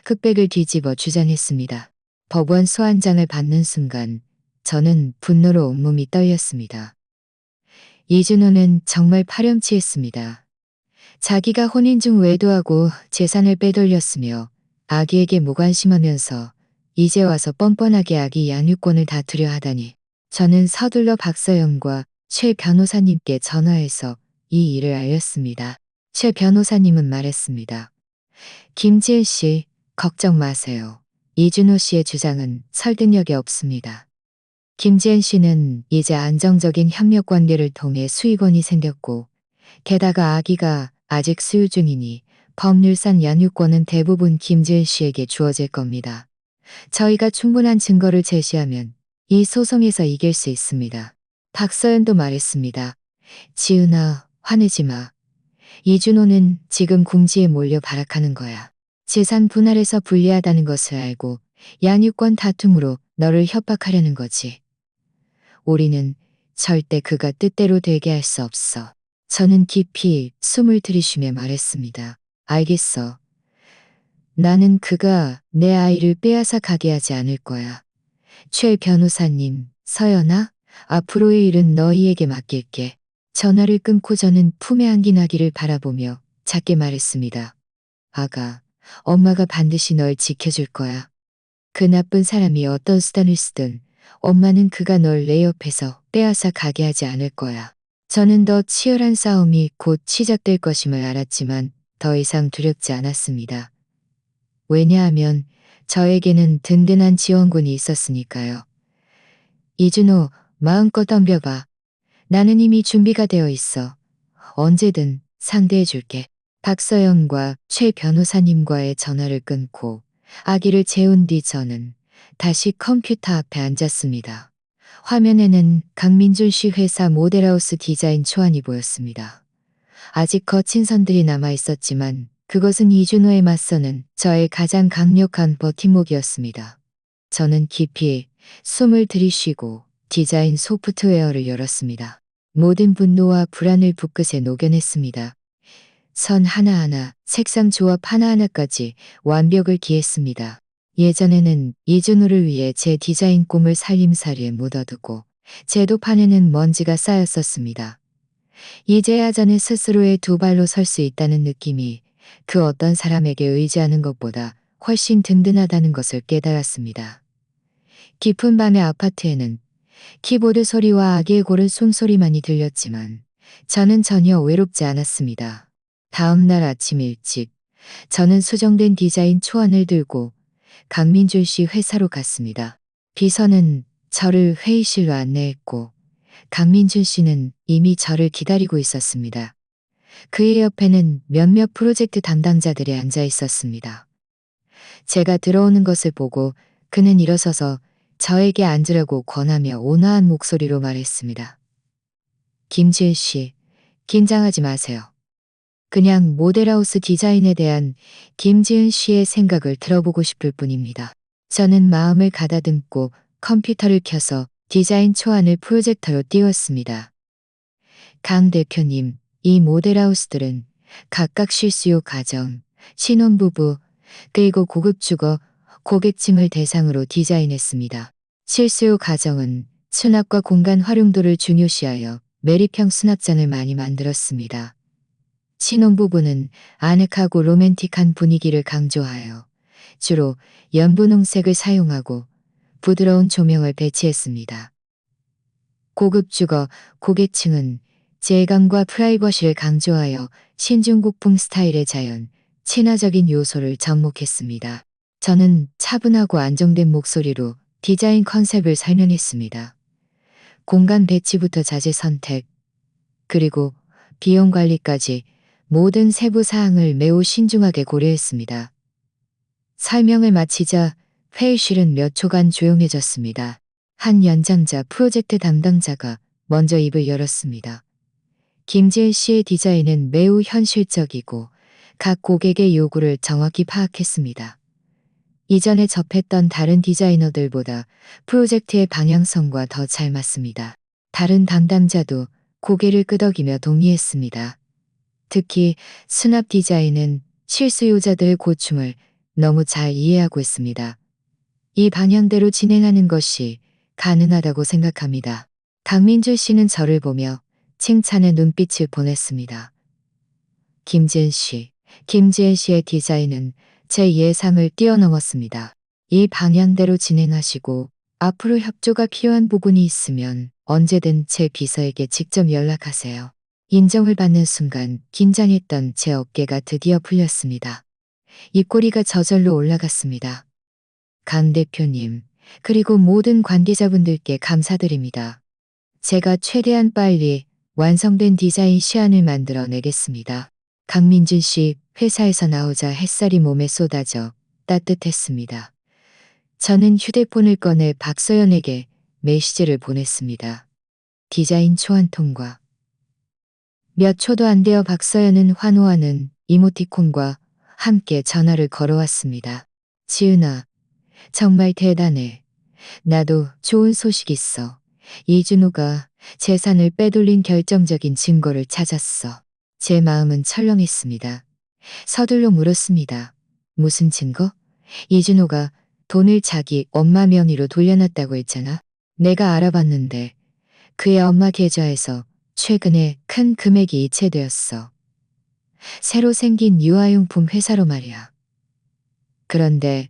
흑백을 뒤집어 주장했습니다. 법원 소환장을 받는 순간 저는 분노로 온몸이 떨렸습니다. 이준호는 정말 파렴치했습니다. 자기가 혼인 중 외도하고 재산을 빼돌렸으며 아기에게 무관심하면서 이제 와서 뻔뻔하게 아기 양육권을 다투려 하다니. 저는 서둘러 박서영과 최 변호사님께 전화해서 이 일을 알렸습니다. 최 변호사님은 말했습니다. 김지은 씨, 걱정 마세요. 이준호 씨의 주장은 설득력이 없습니다. 김지은 씨는 이제 안정적인 협력 관계를 통해 수익원이 생겼고 게다가 아기가 아직 수유 중이니 법률상 양육권은 대부분 김지은 씨에게 주어질 겁니다. 저희가 충분한 증거를 제시하면 이 소송에서 이길 수 있습니다. 박서연도 말했습니다. 지은아, 화내지 마. 이준호는 지금 궁지에 몰려 발악하는 거야. 재산 분할에서 불리하다는 것을 알고 양육권 다툼으로 너를 협박하려는 거지. 우리는 절대 그가 뜻대로 되게 할 수 없어. 저는 깊이 숨을 들이쉬며 말했습니다. 알겠어. 나는 그가 내 아이를 빼앗아 가게 하지 않을 거야. 최 변호사님, 서연아, 앞으로의 일은 너희에게 맡길게. 전화를 끊고 저는 품에 안긴 아기를 바라보며 작게 말했습니다. 아가, 엄마가 반드시 널 지켜줄 거야. 그 나쁜 사람이 어떤 수단을 쓰든 엄마는 그가 널 내 옆에서 빼앗아 가게 하지 않을 거야. 저는 더 치열한 싸움이 곧 시작될 것임을 알았지만 더 이상 두렵지 않았습니다. 왜냐하면 저에게는 든든한 지원군이 있었으니까요. 이준호, 마음껏 덤벼봐. 나는 이미 준비가 되어 있어. 언제든 상대해줄게. 박서영과 최 변호사님과의 전화를 끊고 아기를 재운 뒤 저는 다시 컴퓨터 앞에 앉았습니다. 화면에는 강민준 씨 회사 모델하우스 디자인 초안이 보였습니다. 아직 거친 선들이 남아 있었지만 그것은 이준호에 맞서는 저의 가장 강력한 버팀목이었습니다. 저는 깊이 숨을 들이쉬고 디자인 소프트웨어를 열었습니다. 모든 분노와 불안을 붓끝에 녹여냈습니다. 선 하나하나, 색상 조합 하나하나까지 완벽을 기했습니다. 예전에는 이준호를 위해 제 디자인 꿈을 살림살이에 묻어두고 제도판에는 먼지가 쌓였었습니다. 이제야 저는 스스로의 두 발로 설 수 있다는 느낌이 그 어떤 사람에게 의지하는 것보다 훨씬 든든하다는 것을 깨달았습니다. 깊은 밤의 아파트에는 키보드 소리와 아기의 고른 숨소리만이 들렸지만 저는 전혀 외롭지 않았습니다. 다음 날 아침 일찍 저는 수정된 디자인 초안을 들고 강민준 씨 회사로 갔습니다. 비서는 저를 회의실로 안내했고 강민준 씨는 이미 저를 기다리고 있었습니다. 그의 옆에는 몇몇 프로젝트 담당자들이 앉아 있었습니다. 제가 들어오는 것을 보고 그는 일어서서 저에게 앉으라고 권하며 온화한 목소리로 말했습니다. 김지은 씨, 긴장하지 마세요. 그냥 모델하우스 디자인에 대한 김지은 씨의 생각을 들어보고 싶을 뿐입니다. 저는 마음을 가다듬고 컴퓨터를 켜서 디자인 초안을 프로젝터로 띄웠습니다. 강 대표님, 이 모델하우스들은 각각 실수요 가정, 신혼부부, 그리고 고급 주거, 고객층을 대상으로 디자인했습니다. 실수요 가정은 수납과 공간 활용도를 중요시하여 매립형 수납장을 많이 만들었습니다. 신혼부부는 아늑하고 로맨틱한 분위기를 강조하여 주로 연분홍색을 사용하고 부드러운 조명을 배치했습니다. 고급 주거, 고객층은 질감과 프라이버시를 강조하여 신중국풍 스타일의 자연, 친화적인 요소를 접목했습니다. 저는 차분하고 안정된 목소리로 디자인 컨셉을 설명했습니다. 공간 배치부터 자재 선택, 그리고 비용 관리까지 모든 세부 사항을 매우 신중하게 고려했습니다. 설명을 마치자 회의실은 몇 초간 조용해졌습니다. 한 연장자 프로젝트 담당자가 먼저 입을 열었습니다. 김지은 씨의 디자인은 매우 현실적이고 각 고객의 요구를 정확히 파악했습니다. 이전에 접했던 다른 디자이너들보다 프로젝트의 방향성과 더 잘 맞습니다. 다른 담당자도 고개를 끄덕이며 동의했습니다. 특히 수납 디자인은 실수요자들의 고충을 너무 잘 이해하고 있습니다. 이 방향대로 진행하는 것이 가능하다고 생각합니다. 강민주 씨는 저를 보며 칭찬의 눈빛을 보냈습니다. 김지은 씨의 디자인은 제 예상을 뛰어넘었습니다. 이 방향대로 진행하시고 앞으로 협조가 필요한 부분이 있으면 언제든 제 비서에게 직접 연락하세요. 인정을 받는 순간 긴장했던 제 어깨가 드디어 풀렸습니다. 입꼬리가 저절로 올라갔습니다. 강 대표님, 그리고 모든 관계자분들께 감사드립니다. 제가 최대한 빨리 완성된 디자인 시안을 만들어 내겠습니다. 강민준 씨 회사에서 나오자 햇살이 몸에 쏟아져 따뜻했습니다. 저는 휴대폰을 꺼내 박서연에게 메시지를 보냈습니다. 디자인 초안 통과. 몇 초도 안 되어 박서연은 환호하는 이모티콘과 함께 전화를 걸어왔습니다. 지은아, 정말 대단해. 나도 좋은 소식 있어. 이준호가 재산을 빼돌린 결정적인 증거를 찾았어. 제 마음은 철렁했습니다. 서둘러 물었습니다. 무슨 증거? 이준호가 돈을 자기 엄마 명의로 돌려놨다고 했잖아. 내가 알아봤는데 그의 엄마 계좌에서 최근에 큰 금액이 이체되었어. 새로 생긴 유아용품 회사로 말이야. 그런데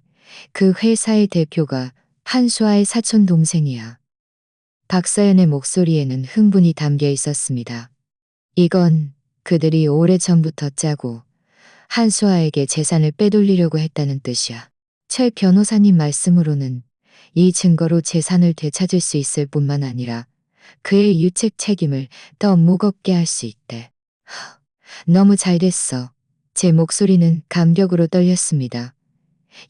그 회사의 대표가 한수아의 사촌 동생이야. 박서연의 목소리에는 흥분이 담겨 있었습니다. 이건 그들이 오래전부터 짜고 한수아에게 재산을 빼돌리려고 했다는 뜻이야. 최 변호사님 말씀으로는 이 증거로 재산을 되찾을 수 있을 뿐만 아니라 그의 유책 책임을 더 무겁게 할 수 있대. 너무 잘 됐어. 제 목소리는 감격으로 떨렸습니다.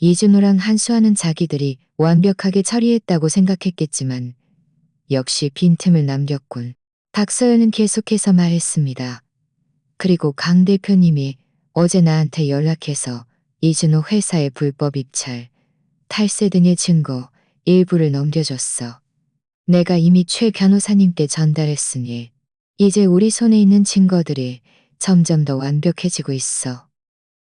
이준호랑 한수아는 자기들이 완벽하게 처리했다고 생각했겠지만 역시 빈틈을 남겼군. 박서연은 계속해서 말했습니다. 그리고 강 대표님이 어제 나한테 연락해서 이준호 회사의 불법 입찰, 탈세 등의 증거 일부를 넘겨줬어. 내가 이미 최 변호사님께 전달했으니 이제 우리 손에 있는 증거들이 점점 더 완벽해지고 있어.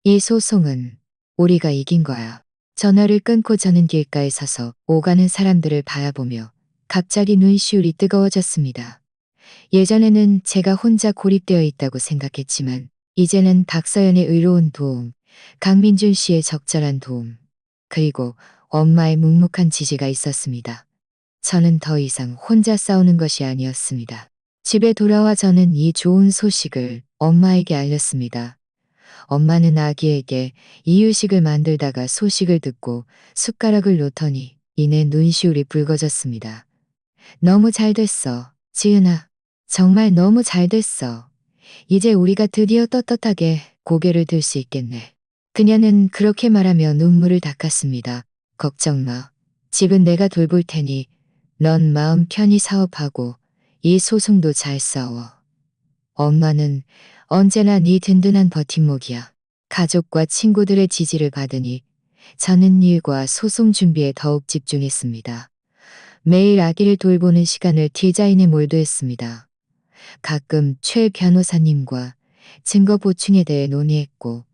이 소송은 우리가 이긴 거야. 전화를 끊고 저는 길가에 서서 오가는 사람들을 바라보며 갑자기 눈시울이 뜨거워졌습니다. 예전에는 제가 혼자 고립되어 있다고 생각했지만 이제는 박서연의 의로운 도움, 강민준 씨의 적절한 도움, 그리고 엄마의 묵묵한 지지가 있었습니다. 저는 더 이상 혼자 싸우는 것이 아니었습니다. 집에 돌아와 저는 이 좋은 소식을 엄마에게 알렸습니다. 엄마는 아기에게 이유식을 만들다가 소식을 듣고 숟가락을 놓더니 이내 눈시울이 붉어졌습니다. 너무 잘 됐어, 지은아. 정말 너무 잘 됐어. 이제 우리가 드디어 떳떳하게 고개를 들 수 있겠네. 그녀는 그렇게 말하며 눈물을 닦았습니다. 걱정 마. 집은 내가 돌볼 테니 넌 마음 편히 사업하고 이 소송도 잘 싸워. 엄마는 언제나 네 든든한 버팀목이야. 가족과 친구들의 지지를 받으니 저는 일과 소송 준비에 더욱 집중했습니다. 매일 아기를 돌보는 시간을 디자인에 몰두했습니다. 가끔 최 변호사님과 증거 보충에 대해 논의했고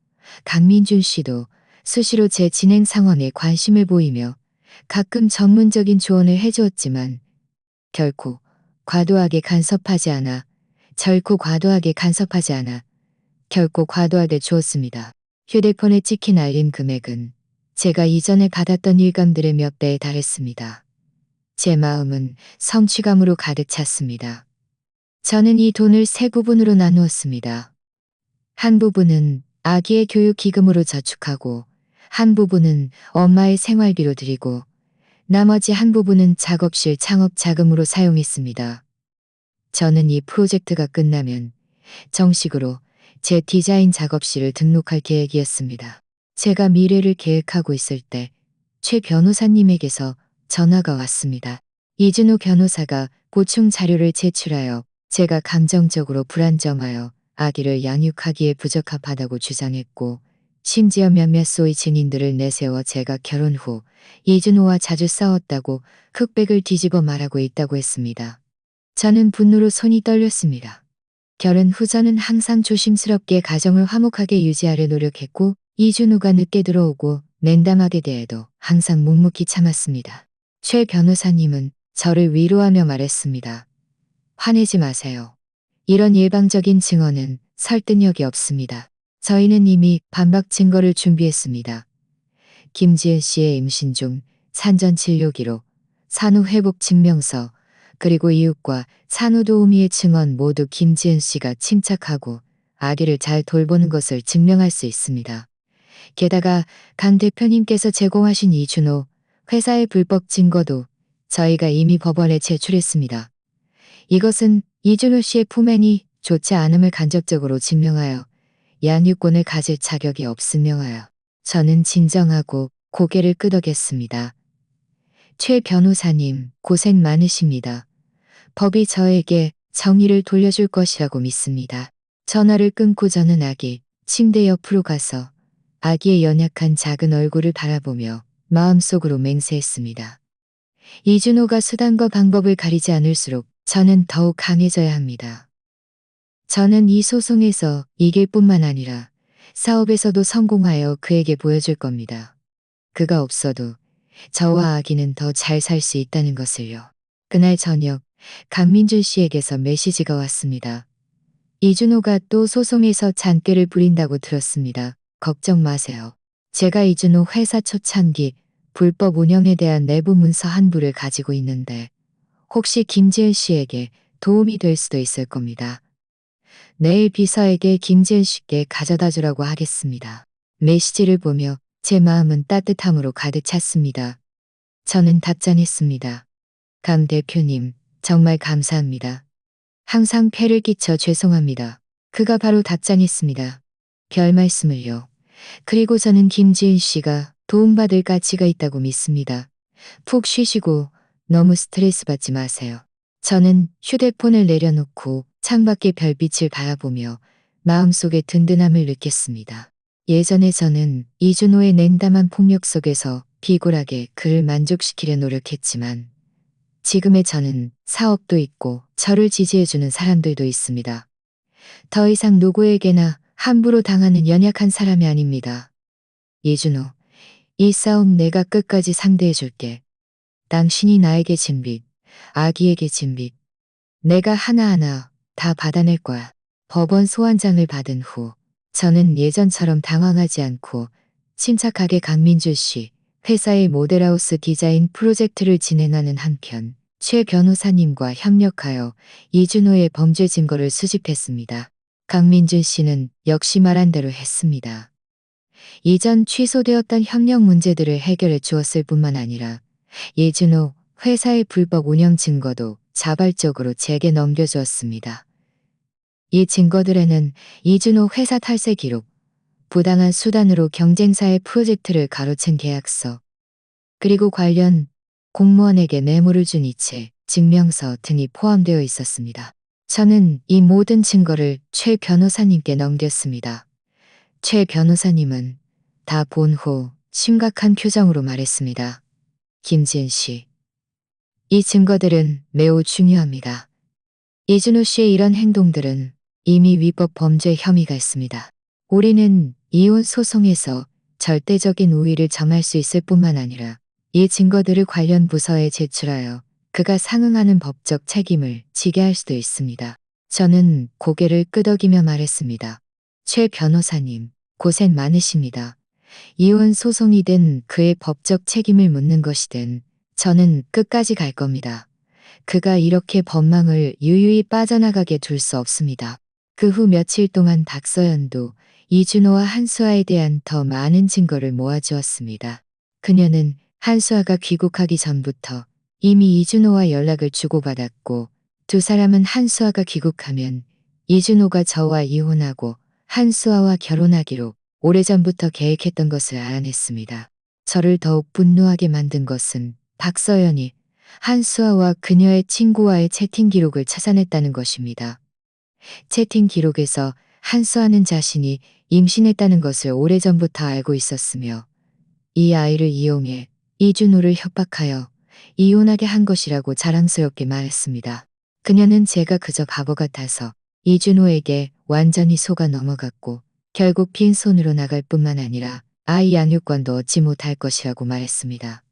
강민준 씨도 수시로 제 진행 상황에 관심을 보이며 가끔 전문적인 조언을 해주었지만 결코 과도하게 간섭하지 않아 결코 과도하게 주었습니다. 휴대폰에 찍힌 알림 금액은 제가 이전에 받았던 일감들의 몇 배에 달했습니다. 제 마음은 성취감으로 가득 찼습니다. 저는 이 돈을 세 부분으로 나누었습니다. 한 부분은 아기의 교육 기금으로 저축하고 한 부분은 엄마의 생활비로 드리고 나머지 한 부분은 작업실 창업 자금으로 사용했습니다. 저는 이 프로젝트가 끝나면 정식으로 제 디자인 작업실을 등록할 계획이었습니다. 제가 미래를 계획하고 있을 때 최 변호사님에게서 전화가 왔습니다. 이준호 변호사가 보충 자료를 제출하여 제가 감정적으로 불안정하여 아기를 양육하기에 부적합하다고 주장했고 심지어 몇몇 소위 증인들을 내세워 제가 결혼 후 이준호와 자주 싸웠다고 흑백을 뒤집어 말하고 있다고 했습니다. 저는 분노로 손이 떨렸습니다. 결혼 후 저는 항상 조심스럽게 가정을 화목하게 유지하려 노력했고 이준호가 늦게 들어오고 냉담하게 대해도 항상 묵묵히 참았습니다. 최 변호사님은 저를 위로하며 말했습니다. 화내지 마세요. 이런 일방적인 증언은 설득력이 없습니다. 저희는 이미 반박 증거를 준비했습니다. 김지은 씨의 임신 중 산전 진료 기록, 산후 회복 증명서, 그리고 이웃과 산후 도우미의 증언 모두 김지은 씨가 침착하고 아기를 잘 돌보는 것을 증명할 수 있습니다. 게다가 강 대표님께서 제공하신 이준호 회사의 불법 증거도 저희가 이미 법원에 제출했습니다. 이것은 이준호 씨의 품행이 좋지 않음을 간접적으로 증명하여 양육권을 가질 자격이 없음 명하여 저는 진정하고 고개를 끄덕였습니다. 최 변호사님, 고생 많으십니다. 법이 저에게 정의를 돌려줄 것이라고 믿습니다. 전화를 끊고 저는 아기 침대 옆으로 가서 아기의 연약한 작은 얼굴을 바라보며 마음속으로 맹세했습니다. 이준호가 수단과 방법을 가리지 않을수록 저는 더욱 강해져야 합니다. 저는 이 소송에서 이길 뿐만 아니라 사업에서도 성공하여 그에게 보여줄 겁니다. 그가 없어도 저와 아기는 더 잘 살 수 있다는 것을요. 그날 저녁 강민준 씨에게서 메시지가 왔습니다. 이준호가 또 소송에서 잔꾀를 부린다고 들었습니다. 걱정 마세요. 제가 이준호 회사 초창기 불법 운영에 대한 내부 문서 한 부를 가지고 있는데 혹시 김지은 씨에게 도움이 될 수도 있을 겁니다. 내일 비서에게 김지은 씨께 가져다 주라고 하겠습니다. 메시지를 보며 제 마음은 따뜻함으로 가득 찼습니다. 저는 답장했습니다. 강 대표님, 정말 감사합니다. 항상 폐를 끼쳐 죄송합니다. 그가 바로 답장했습니다. 별 말씀을요. 그리고 저는 김지은 씨가 도움받을 가치가 있다고 믿습니다. 푹 쉬시고 너무 스트레스 받지 마세요. 저는 휴대폰을 내려놓고 창밖의 별빛을 바라보며 마음속에 든든함을 느꼈습니다. 예전에 저는 이준호의 냉담한 폭력 속에서 비굴하게 그를 만족시키려 노력했지만 지금의 저는 사업도 있고 저를 지지해주는 사람들도 있습니다. 더 이상 누구에게나 함부로 당하는 연약한 사람이 아닙니다. 이준호, 이 싸움 내가 끝까지 상대해줄게. 당신이 나에게 진 빚, 아기에게 진 빚, 내가 하나하나 다 받아낼 거야. 법원 소환장을 받은 후 저는 예전처럼 당황하지 않고 침착하게 강민주 씨 회사의 모델하우스 디자인 프로젝트를 진행하는 한편 최 변호사님과 협력하여 이준호의 범죄 증거를 수집했습니다. 강민준 씨는 역시 말한 대로 했습니다. 이전 취소되었던 협력 문제들을 해결해 주었을 뿐만 아니라 이준호 회사의 불법 운영 증거도 자발적으로 제게 넘겨주었습니다. 이 증거들에는 이준호 회사 탈세 기록, 부당한 수단으로 경쟁사의 프로젝트를 가로챈 계약서, 그리고 관련 공무원에게 뇌물을 준 이체, 증명서 등이 포함되어 있었습니다. 저는 이 모든 증거를 최 변호사님께 넘겼습니다. 최 변호사님은 다 본 후 심각한 표정으로 말했습니다. 김지은 씨, 이 증거들은 매우 중요합니다. 이준호 씨의 이런 행동들은 이미 위법 범죄 혐의가 있습니다. 우리는 이혼 소송에서 절대적인 우위를 점할 수 있을 뿐만 아니라 이 증거들을 관련 부서에 제출하여 그가 상응하는 법적 책임을 지게 할 수도 있습니다. 저는 고개를 끄덕이며 말했습니다. 최 변호사님, 고생 많으십니다. 이혼 소송이든 그의 법적 책임을 묻는 것이든 저는 끝까지 갈 겁니다. 그가 이렇게 법망을 유유히 빠져나가게 둘 수 없습니다. 그 후 며칠 동안 박서연도 이준호와 한수아에 대한 더 많은 증거를 모아주었습니다. 그녀는 한수아가 귀국하기 전부터 이미 이준호와 연락을 주고받았고 두 사람은 한수아가 귀국하면 이준호가 저와 이혼하고 한수아와 결혼하기로 오래전부터 계획했던 것을 알아냈습니다. 저를 더욱 분노하게 만든 것은 박서연이 한수아와 그녀의 친구와의 채팅 기록을 찾아냈다는 것입니다. 채팅 기록에서 한수아는 자신이 임신했다는 것을 오래전부터 알고 있었으며 이 아이를 이용해 이준호를 협박하여 이혼하게 한 것이라고 자랑스럽게 말했습니다. 그녀는 제가 그저 바보 같아서 이준호에게 완전히 속아 넘어갔고 결국 빈손으로 나갈 뿐만 아니라 아이 양육권도 얻지 못할 것이라고 말했습니다.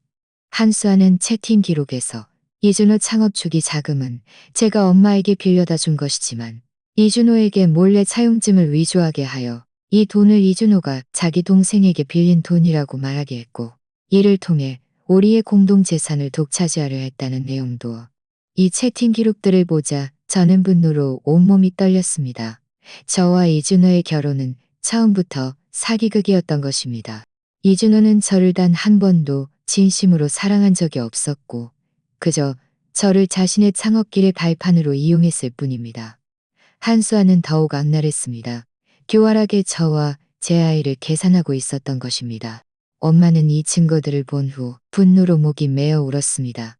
한수아는 채팅 기록에서 이준호 창업 초기 자금은 제가 엄마에게 빌려다 준 것이지만 이준호에게 몰래 차용증을 위조하게 하여 이 돈을 이준호가 자기 동생에게 빌린 돈이라고 말하게 했고 이를 통해 우리의 공동재산을 독차지하려 했다는 내용도. 이 채팅 기록들을 보자 저는 분노로 온몸이 떨렸습니다. 저와 이준호의 결혼은 처음부터 사기극이었던 것입니다. 이준호는 저를 단 한 번도 진심으로 사랑한 적이 없었고 그저 저를 자신의 창업길의 발판으로 이용했을 뿐입니다. 한수아는 더욱 악랄했습니다. 교활하게 저와 제 아이를 계산하고 있었던 것입니다. 엄마는 이 증거들을 본 후 분노로 목이 메어 울었습니다.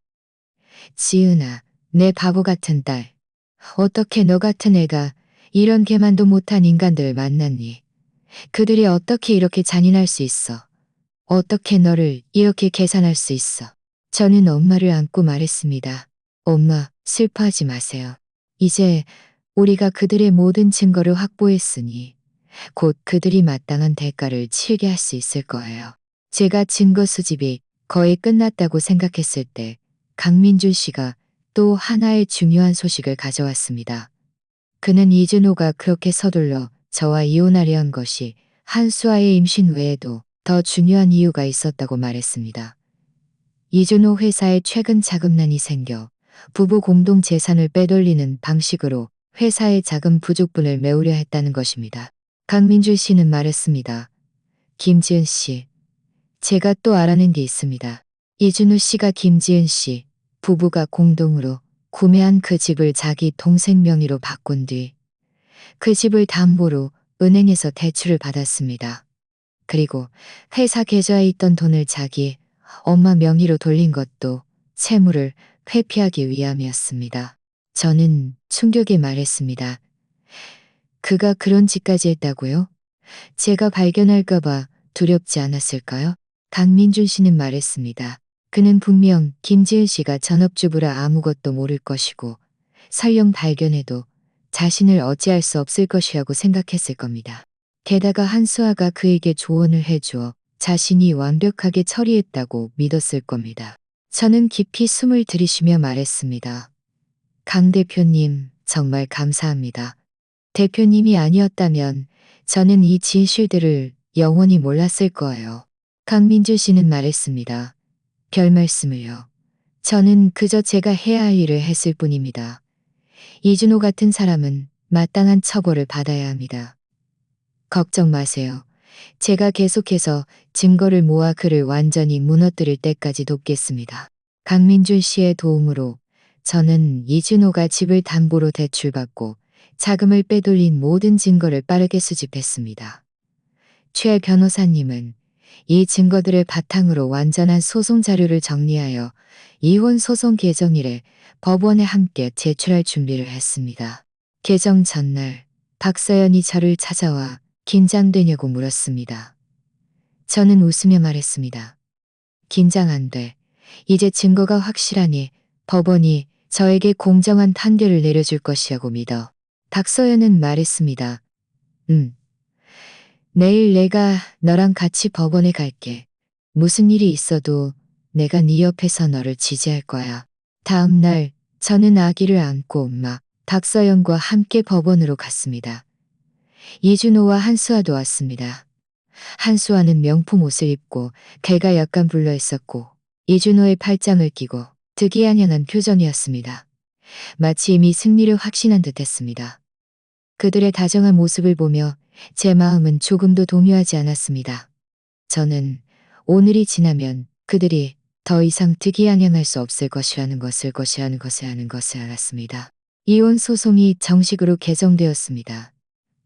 지은아, 내 바보 같은 딸. 어떻게 너 같은 애가 이런 개만도 못한 인간들을 만났니? 그들이 어떻게 이렇게 잔인할 수 있어? 어떻게 너를 이렇게 계산할 수 있어? 저는 엄마를 안고 말했습니다. 엄마, 슬퍼하지 마세요. 이제 우리가 그들의 모든 증거를 확보했으니 곧 그들이 마땅한 대가를 치르게 할 수 있을 거예요. 제가 증거 수집이 거의 끝났다고 생각했을 때 강민준 씨가 또 하나의 중요한 소식을 가져왔습니다. 그는 이준호가 그렇게 서둘러 저와 이혼하려 한 것이 한수아의 임신 외에도 더 중요한 이유가 있었다고 말했습니다. 이준호 회사에 최근 자금난이 생겨 부부 공동 재산을 빼돌리는 방식으로 회사의 자금 부족분을 메우려 했다는 것입니다. 강민주 씨는 말했습니다. 김지은 씨, 제가 또 알아낸 게 있습니다. 이준호 씨가 김지은 씨 부부가 공동으로 구매한 그 집을 자기 동생 명의로 바꾼 뒤 그 집을 담보로 은행에서 대출을 받았습니다. 그리고 회사 계좌에 있던 돈을 자기 엄마 명의로 돌린 것도 채무를 회피하기 위함이었습니다. 저는 충격에 말했습니다. 그가 그런 짓까지 했다고요? 제가 발견할까봐 두렵지 않았을까요? 강민준 씨는 말했습니다. 그는 분명 김지은 씨가 전업주부라 아무것도 모를 것이고 설령 발견해도 자신을 어찌할 수 없을 것이라고 생각했을 겁니다. 게다가 한수아가 그에게 조언을 해주어 자신이 완벽하게 처리했다고 믿었을 겁니다. 저는 깊이 숨을 들이쉬며 말했습니다. 강 대표님, 정말 감사합니다. 대표님이 아니었다면 저는 이 진실들을 영원히 몰랐을 거예요. 강민주 씨는 말했습니다. 별 말씀을요. 저는 그저 제가 해야 할 일을 했을 뿐입니다. 이준호 같은 사람은 마땅한 처벌을 받아야 합니다. 걱정 마세요. 제가 계속해서 증거를 모아 그를 완전히 무너뜨릴 때까지 돕겠습니다. 강민준 씨의 도움으로 저는 이준호가 집을 담보로 대출받고 자금을 빼돌린 모든 증거를 빠르게 수집했습니다. 최 변호사님은 이 증거들을 바탕으로 완전한 소송 자료를 정리하여 이혼 소송 개정일에 법원에 함께 제출할 준비를 했습니다. 개정 전날 박서연이 저를 찾아와 긴장되냐고 물었습니다. 저는 웃으며 말했습니다. 긴장 안 돼. 이제 증거가 확실하니 법원이 저에게 공정한 판결을 내려줄 것이라고 믿어. 박서연은 말했습니다. 내일 내가 너랑 같이 법원에 갈게. 무슨 일이 있어도 내가 네 옆에서 너를 지지할 거야. 다음 날 저는 아기를 안고 엄마 박서연과 함께 법원으로 갔습니다. 이준호와 한수아도 왔습니다. 한수아는 명품 옷을 입고 개가 약간 불러 있었고 이준호의 팔짱을 끼고 득이한양한 표정이었습니다. 마치 이미 승리를 확신한 듯했습니다. 그들의 다정한 모습을 보며 제 마음은 조금도 동요하지 않았습니다. 저는 오늘이 지나면 그들이 더 이상 득이한양할 수 없을 것이라는 것을 알았습니다. 이혼 소송이 정식으로 개정되었습니다.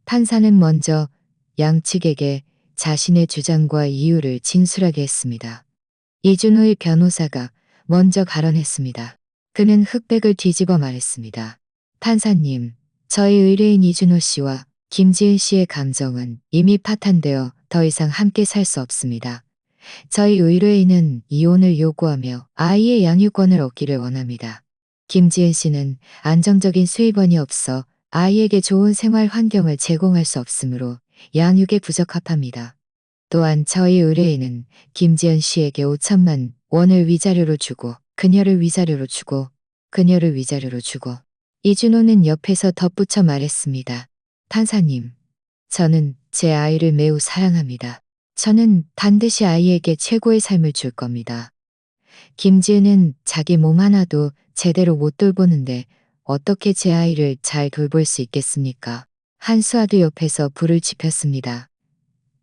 판사는 먼저 양측에게 자신의 주장과 이유를 진술하게 했습니다. 이준호의 변호사가 먼저 발언했습니다. 그는 흑백을 뒤집어 말했습니다. 판사님, 저희 의뢰인 이준호 씨와 김지은 씨의 감정은 이미 파탄되어 더 이상 함께 살 수 없습니다. 저희 의뢰인은 이혼을 요구하며 아이의 양육권을 얻기를 원합니다. 김지은 씨는 안정적인 수입원이 없어 아이에게 좋은 생활 환경을 제공할 수 없으므로 양육에 부적합합니다. 또한 저희 의뢰인은 김지은 씨에게 5천만 원을 위자료로 주고 그녀를 위자료로 주고 그녀를 위자료로 주고 이준호는 옆에서 덧붙여 말했습니다. 판사님, 저는 제 아이를 매우 사랑합니다. 저는 반드시 아이에게 최고의 삶을 줄 겁니다. 김지은은 자기 몸 하나도 제대로 못 돌보는데 어떻게 제 아이를 잘 돌볼 수 있겠습니까? 한수아도 옆에서 불을 지폈습니다.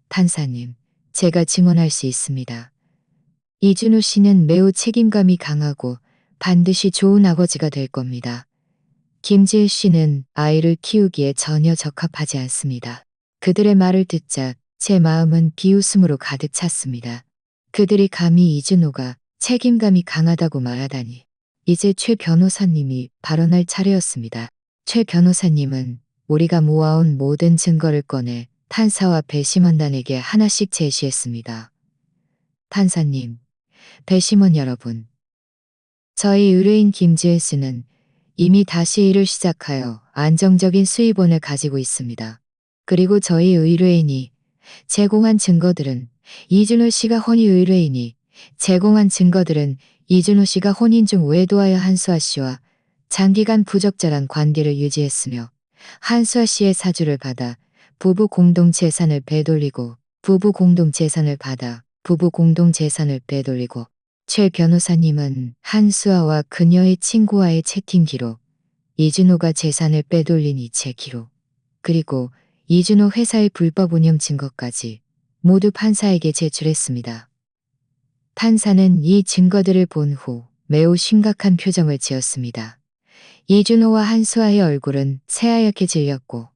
판사님, 제가 증언할 수 있습니다. 이준호 씨는 매우 책임감이 강하고 반드시 좋은 아버지가 될 겁니다. 김지은 씨는 아이를 키우기에 전혀 적합하지 않습니다. 그들의 말을 듣자 제 마음은 비웃음으로 가득 찼습니다. 그들이 감히 이준호가 책임감이 강하다고 말하다니. 이제 최 변호사님이 발언할 차례였습니다. 최 변호사님은 우리가 모아온 모든 증거를 꺼내 판사와 배심원단에게 하나씩 제시했습니다. 판사님, 배심원 여러분, 저희 의뢰인 김지은 씨는 이미 다시 일을 시작하여 안정적인 수입원을 가지고 있습니다. 그리고 저희 의뢰인이 제공한 증거들은 이준호 씨가 혼인 중 외도하여 한수아 씨와 장기간 부적절한 관계를 유지했으며 한수아 씨의 사주를 받아 부부 공동 재산을 빼돌리고 최 변호사님은 한수아와 그녀의 친구와의 채팅 기록, 이준호가 재산을 빼돌린 이체 기록, 그리고 이준호 회사의 불법 운영 증거까지 모두 판사에게 제출했습니다. 판사는 이 증거들을 본 후 매우 심각한 표정을 지었습니다. 이준호와 한수아의 얼굴은 새하얗게 질렸고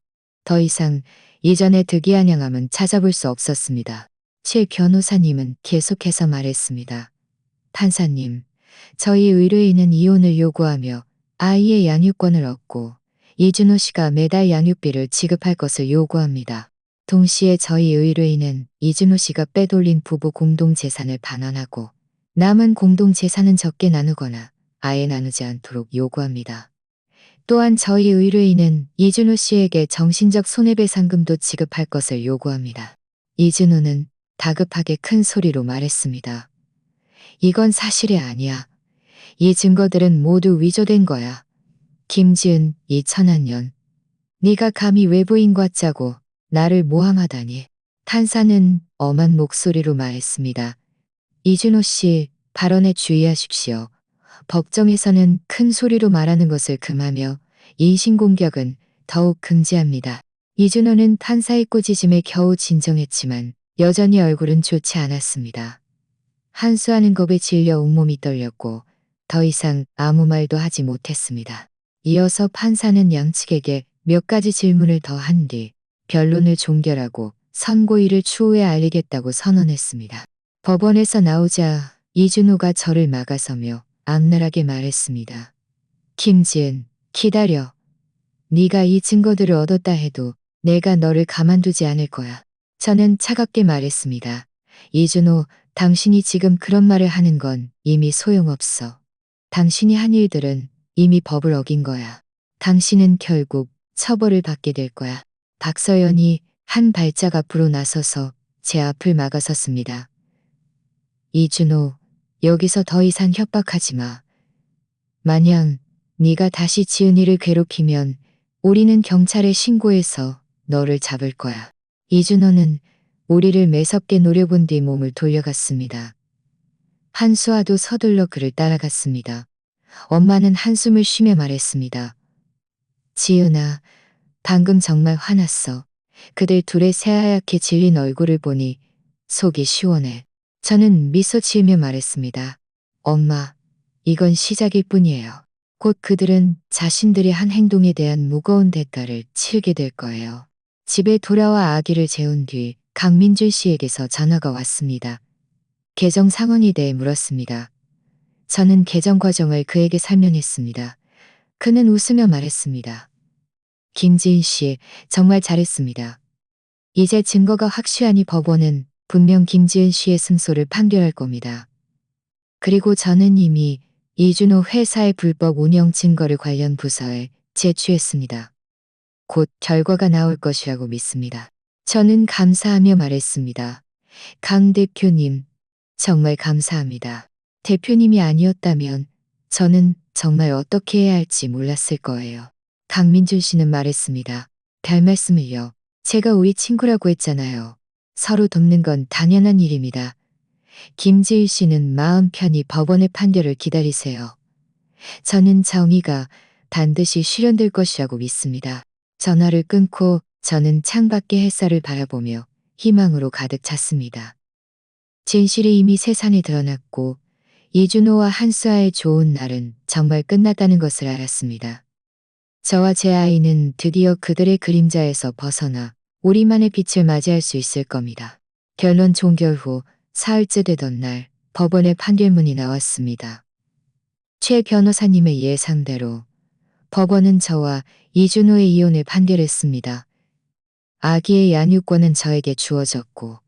더 이상 이전의 득이한 양함은 찾아볼 수 없었습니다. 최 변호사님은 계속해서 말했습니다. 판사님, 저희 의뢰인은 이혼을 요구하며 아이의 양육권을 얻고 이준호 씨가 매달 양육비를 지급할 것을 요구합니다. 동시에 저희 의뢰인은 이준호 씨가 빼돌린 부부 공동재산을 반환하고 남은 공동재산은 적게 나누거나 아예 나누지 않도록 요구합니다. 또한 저희 의뢰인은 이준호 씨에게 정신적 손해배상금도 지급할 것을 요구합니다. 이준호는 다급하게 큰 소리로 말했습니다. 이건 사실이 아니야. 이 증거들은 모두 위조된 거야. 김지은, 이 천한 년. 네가 감히 외부인과 짜고 나를 모함하다니. 판사는 엄한 목소리로 말했습니다. 이준호 씨, 발언에 주의하십시오. 법정에서는 큰 소리로 말하는 것을 금하며 인신공격은 더욱 금지합니다. 이준호는 판사의 꾸짖음에 겨우 진정했지만 여전히 얼굴은 좋지 않았습니다. 한수아는 겁에 질려 온몸이 떨렸고 더 이상 아무 말도 하지 못했습니다. 이어서 판사는 양측에게 몇 가지 질문을 더 한 뒤 변론을 종결하고 선고일을 추후에 알리겠다고 선언했습니다. 법원에서 나오자 이준호가 저를 막아서며 악랄하게 말했습니다. 김지은, 기다려. 네가 이 증거들을 얻었다 해도 내가 너를 가만두지 않을 거야. 저는 차갑게 말했습니다. 이준호, 당신이 지금 그런 말을 하는 건 이미 소용없어. 당신이 한 일들은 이미 법을 어긴 거야. 당신은 결국 처벌을 받게 될 거야. 박서연이 한 발짝 앞으로 나서서 제 앞을 막아섰습니다. 이준호, 여기서 더 이상 협박하지 마. 만약 네가 다시 지은이를 괴롭히면 우리는 경찰에 신고해서 너를 잡을 거야. 이준호는 우리를 매섭게 노려본 뒤 몸을 돌려갔습니다. 한수아도 서둘러 그를 따라갔습니다. 엄마는 한숨을 쉬며 말했습니다. 지은아, 방금 정말 화났어. 그들 둘의 새하얗게 질린 얼굴을 보니 속이 시원해. 저는 미소 지으며 말했습니다. 엄마, 이건 시작일 뿐이에요. 곧 그들은 자신들이 한 행동에 대한 무거운 대가를 치르게 될 거예요. 집에 돌아와 아기를 재운 뒤 강민준 씨에게서 전화가 왔습니다. 개정 상황에 대해 물었습니다. 저는 개정 과정을 그에게 설명했습니다. 그는 웃으며 말했습니다. 김지은 씨, 정말 잘했습니다. 이제 증거가 확실하니 법원은 분명 김지은 씨의 승소를 판결할 겁니다. 그리고 저는 이미 이준호 회사의 불법 운영 증거를 관련 부서에 제출했습니다. 곧 결과가 나올 것이라고 믿습니다. 저는 감사하며 말했습니다. 강 대표님, 정말 감사합니다. 대표님이 아니었다면 저는 정말 어떻게 해야 할지 몰랐을 거예요. 강민준 씨는 말했습니다. 별 말씀을요. 제가 우리 친구라고 했잖아요. 서로 돕는 건 당연한 일입니다. 김지일 씨는 마음 편히 법원의 판결을 기다리세요. 저는 정의가 반드시 실현될 것이라고 믿습니다. 전화를 끊고 저는 창밖의 햇살을 바라보며 희망으로 가득 찼습니다. 진실이 이미 세상에 드러났고 이준호와 한수아의 좋은 날은 정말 끝났다는 것을 알았습니다. 저와 제 아이는 드디어 그들의 그림자에서 벗어나 우리만의 빛을 맞이할 수 있을 겁니다. 결론 종결 후 사흘째 되던 날 법원의 판결문이 나왔습니다. 최 변호사님의 예상대로 법원은 저와 이준호의 이혼을 판결했습니다. 아기의 양육권은 저에게 주어졌고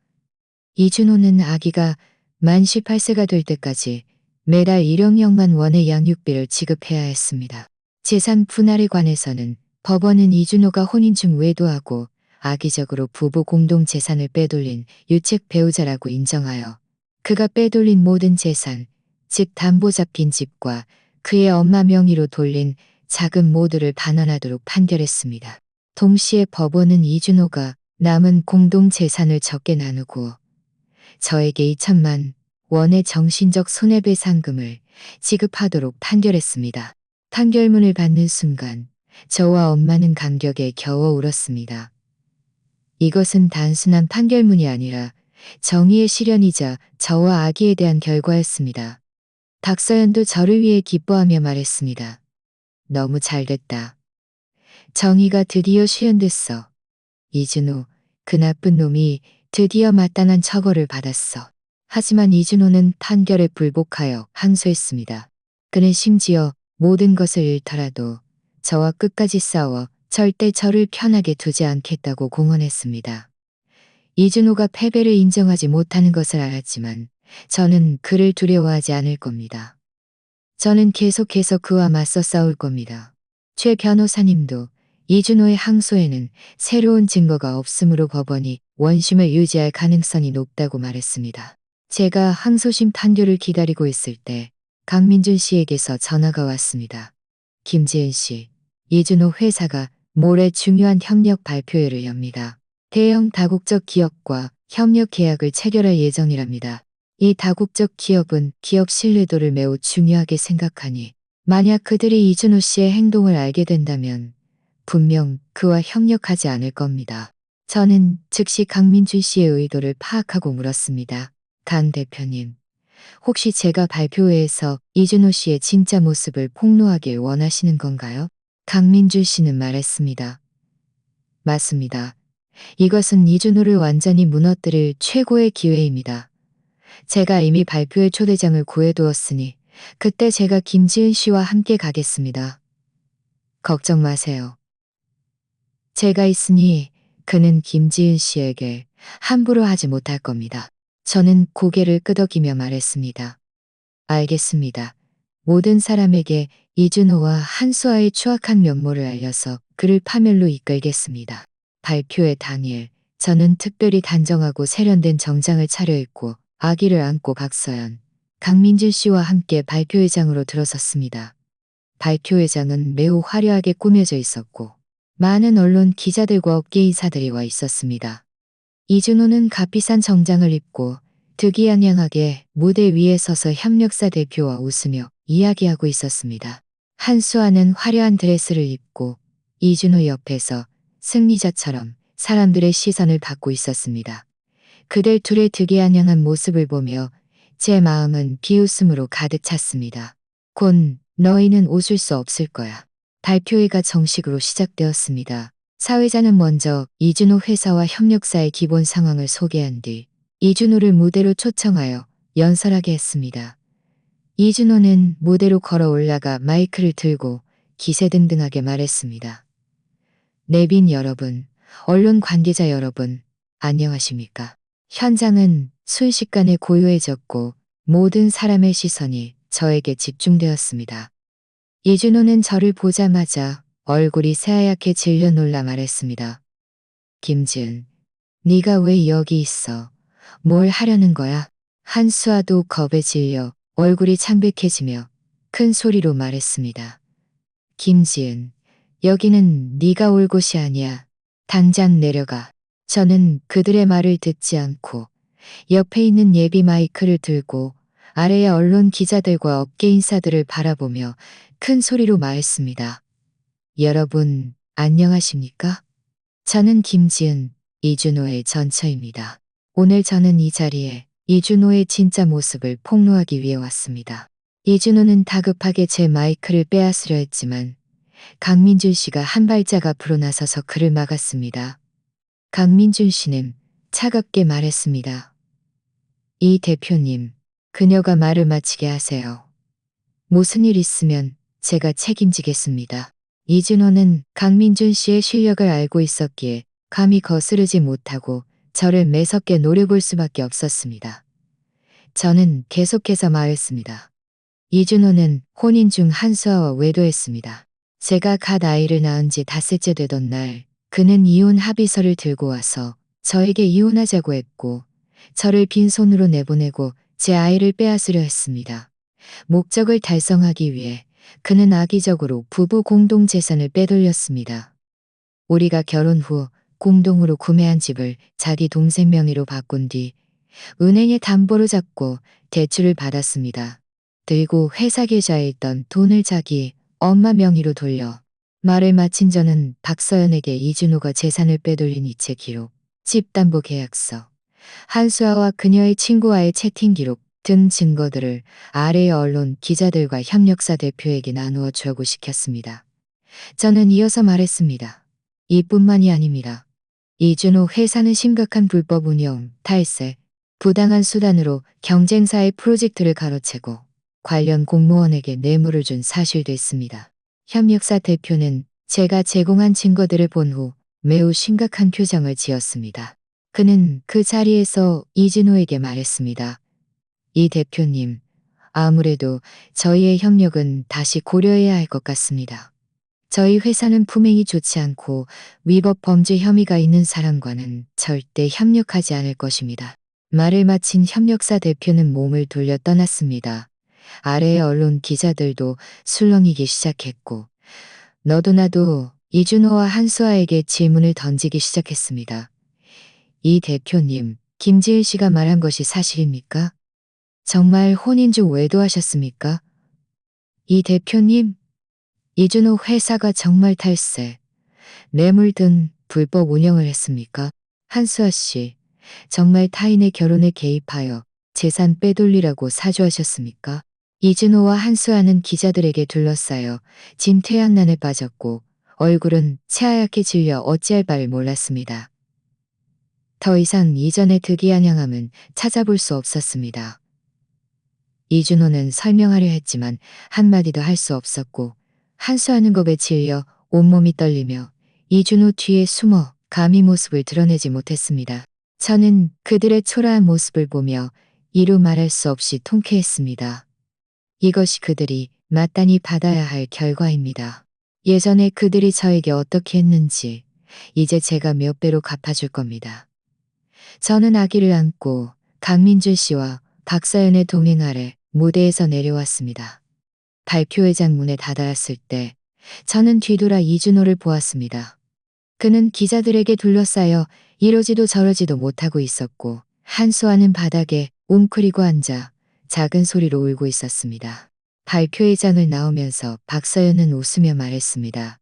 이준호는 아기가 만 18세가 될 때까지 매달 1억여만 원의 양육비를 지급해야 했습니다. 재산 분할에 관해서는 법원은 이준호가 혼인 중 외도하고 악의적으로 부부 공동 재산을 빼돌린 유책 배우자라고 인정하여 그가 빼돌린 모든 재산, 즉 담보 잡힌 집과 그의 엄마 명의로 돌린 자금 모두를 반환하도록 판결했습니다. 동시에 법원은 이준호가 남은 공동 재산을 적게 나누고 저에게 2천만 원의 정신적 손해배상금을 지급하도록 판결했습니다. 판결문을 받는 순간 저와 엄마는 감격에 겨워 울었습니다. 이것은 단순한 판결문이 아니라 정의의 실현이자 저와 아기에 대한 결과였습니다. 박서연도 저를 위해 기뻐하며 말했습니다. 너무 잘됐다. 정의가 드디어 실현됐어. 이준호, 그 나쁜 놈이 드디어 마땅한 처벌을 받았어. 하지만 이준호는 판결에 불복하여 항소했습니다. 그는 심지어 모든 것을 잃더라도 저와 끝까지 싸워 절대 저를 편하게 두지 않겠다고 공언했습니다. 이준호가 패배를 인정하지 못하는 것을 알았지만 저는 그를 두려워하지 않을 겁니다. 저는 계속해서 그와 맞서 싸울 겁니다. 최 변호사님도 이준호의 항소에는 새로운 증거가 없으므로 법원이 원심을 유지할 가능성이 높다고 말했습니다. 제가 항소심 판결을 기다리고 있을 때 강민준 씨에게서 전화가 왔습니다. 김지은 씨, 이준호 회사가 모레 중요한 협력 발표회를 엽니다. 대형 다국적 기업과 협력 계약을 체결할 예정이랍니다. 이 다국적 기업은 기업 신뢰도를 매우 중요하게 생각하니 만약 그들이 이준호 씨의 행동을 알게 된다면 분명 그와 협력하지 않을 겁니다. 저는 즉시 강민준 씨의 의도를 파악하고 물었습니다. 강 대표님, 혹시 제가 발표회에서 이준호 씨의 진짜 모습을 폭로하길 원하시는 건가요? 강민준 씨는 말했습니다. 맞습니다. 이것은 이준호를 완전히 무너뜨릴 최고의 기회입니다. 제가 이미 발표회 초대장을 구해두었으니 그때 제가 김지은 씨와 함께 가겠습니다. 걱정 마세요. 제가 있으니 그는 김지은 씨에게 함부로 하지 못할 겁니다. 저는 고개를 끄덕이며 말했습니다. 알겠습니다. 모든 사람에게 이준호와 한수아의 추악한 면모를 알려서 그를 파멸로 이끌겠습니다. 발표회 당일 저는 특별히 단정하고 세련된 정장을 차려입고 아기를 안고 박서연, 강민준 씨와 함께 발표회장으로 들어섰습니다. 발표회장은 매우 화려하게 꾸며져 있었고 많은 언론 기자들과 업계 인사들이 와 있었습니다. 이준호는 값비싼 정장을 입고 득이양양하게 무대 위에 서서 협력사 대표와 웃으며 이야기하고 있었습니다. 한수아는 화려한 드레스를 입고 이준호 옆에서 승리자처럼 사람들의 시선을 받고 있었습니다. 그들 둘의 득이양양한 모습을 보며 제 마음은 비웃음으로 가득 찼습니다. 곧 너희는 웃을 수 없을 거야. 발표회가 정식으로 시작되었습니다. 사회자는 먼저 이준호 회사와 협력사의 기본 상황을 소개한 뒤 이준호를 무대로 초청하여 연설하게 했습니다. 이준호는 무대로 걸어 올라가 마이크를 들고 기세등등하게 말했습니다. 내빈 여러분, 언론 관계자 여러분, 안녕하십니까? 현장은 순식간에 고요해졌고 모든 사람의 시선이 저에게 집중되었습니다. 이준호는 저를 보자마자 얼굴이 새하얗게 질려 놀라 말했습니다. 김지은, 네가 왜 여기 있어? 뭘 하려는 거야? 한수아도 겁에 질려 얼굴이 창백해지며 큰 소리로 말했습니다. 김지은, 여기는 네가 올 곳이 아니야. 당장 내려가. 저는 그들의 말을 듣지 않고 옆에 있는 예비 마이크를 들고 아래의 언론 기자들과 업계 인사들을 바라보며 큰 소리로 말했습니다. 여러분, 안녕하십니까? 저는 김지은, 이준호의 전처입니다. 오늘 저는 이 자리에 이준호의 진짜 모습을 폭로하기 위해 왔습니다. 이준호는 다급하게 제 마이크를 빼앗으려 했지만 강민준 씨가 한 발짝 앞으로 나서서 그를 막았습니다. 강민준 씨는 차갑게 말했습니다. 이 대표님, 그녀가 말을 마치게 하세요. 무슨 일 있으면 제가 책임지겠습니다. 이준호는 강민준 씨의 실력을 알고 있었기에 감히 거스르지 못하고 저를 매섭게 노려볼 수밖에 없었습니다. 저는 계속해서 말했습니다. 이준호는 혼인 중 한수아와 외도했습니다. 제가 갓 아이를 낳은 지 닷새째 되던 날 그는 이혼 합의서를 들고 와서 저에게 이혼하자고 했고 저를 빈손으로 내보내고 제 아이를 빼앗으려 했습니다. 목적을 달성하기 위해 그는 악의적으로 부부 공동 재산을 빼돌렸습니다. 우리가 결혼 후 공동으로 구매한 집을 자기 동생 명의로 바꾼 뒤 은행에 담보로 잡고 대출을 받았습니다. 그리고 회사 계좌에 있던 돈을 자기 엄마 명의로 돌려 말을 마친 저는 박서연에게 이준호가 재산을 빼돌린 이체 기록, 집담보 계약서, 한수아와 그녀의 친구와의 채팅 기록 등 증거들을 아래의 언론 기자들과 협력사 대표에게 나누어 주고 시켰습니다. 저는 이어서 말했습니다. 이뿐만이 아닙니다. 이준호 회사는 심각한 불법 운영, 탈세, 부당한 수단으로 경쟁사의 프로젝트를 가로채고 관련 공무원에게 뇌물을 준 사실도 있습니다. 협력사 대표는 제가 제공한 증거들을 본 후 매우 심각한 표정을 지었습니다. 그는 그 자리에서 이준호에게 말했습니다. 이 대표님, 아무래도 저희의 협력은 다시 고려해야 할 것 같습니다. 저희 회사는 품행이 좋지 않고 위법 범죄 혐의가 있는 사람과는 절대 협력하지 않을 것입니다. 말을 마친 협력사 대표는 몸을 돌려 떠났습니다. 아래의 언론 기자들도 술렁이기 시작했고 너도 나도 이준호와 한수아에게 질문을 던지기 시작했습니다. 이 대표님, 김지은 씨가 말한 것이 사실입니까? 정말 혼인 중 외도하셨습니까? 이 대표님, 이준호 회사가 정말 탈세, 뇌물 등 불법 운영을 했습니까? 한수아 씨, 정말 타인의 결혼에 개입하여 재산 빼돌리라고 사주하셨습니까? 이준호와 한수아는 기자들에게 둘러싸여 진퇴양난에 빠졌고 얼굴은 새하얗게 질려 어찌할 바를 몰랐습니다. 더 이상 이전의 득이한 향함은 찾아볼 수 없었습니다. 이준호는 설명하려 했지만 한마디도 할 수 없었고 한수아는 겁에 질려 온몸이 떨리며 이준호 뒤에 숨어 감히 모습을 드러내지 못했습니다. 저는 그들의 초라한 모습을 보며 이루 말할 수 없이 통쾌했습니다. 이것이 그들이 마땅히 받아야 할 결과입니다. 예전에 그들이 저에게 어떻게 했는지 이제 제가 몇 배로 갚아줄 겁니다. 저는 아기를 안고 강민준 씨와 박서연의 동행 아래 무대에서 내려왔습니다. 발표회장 문에 다다랐을 때 저는 뒤돌아 이준호를 보았습니다. 그는 기자들에게 둘러싸여 이러지도 저러지도 못하고 있었고 한수아는 바닥에 웅크리고 앉아 작은 소리로 울고 있었습니다. 발표회장을 나오면서 박서연은 웃으며 말했습니다.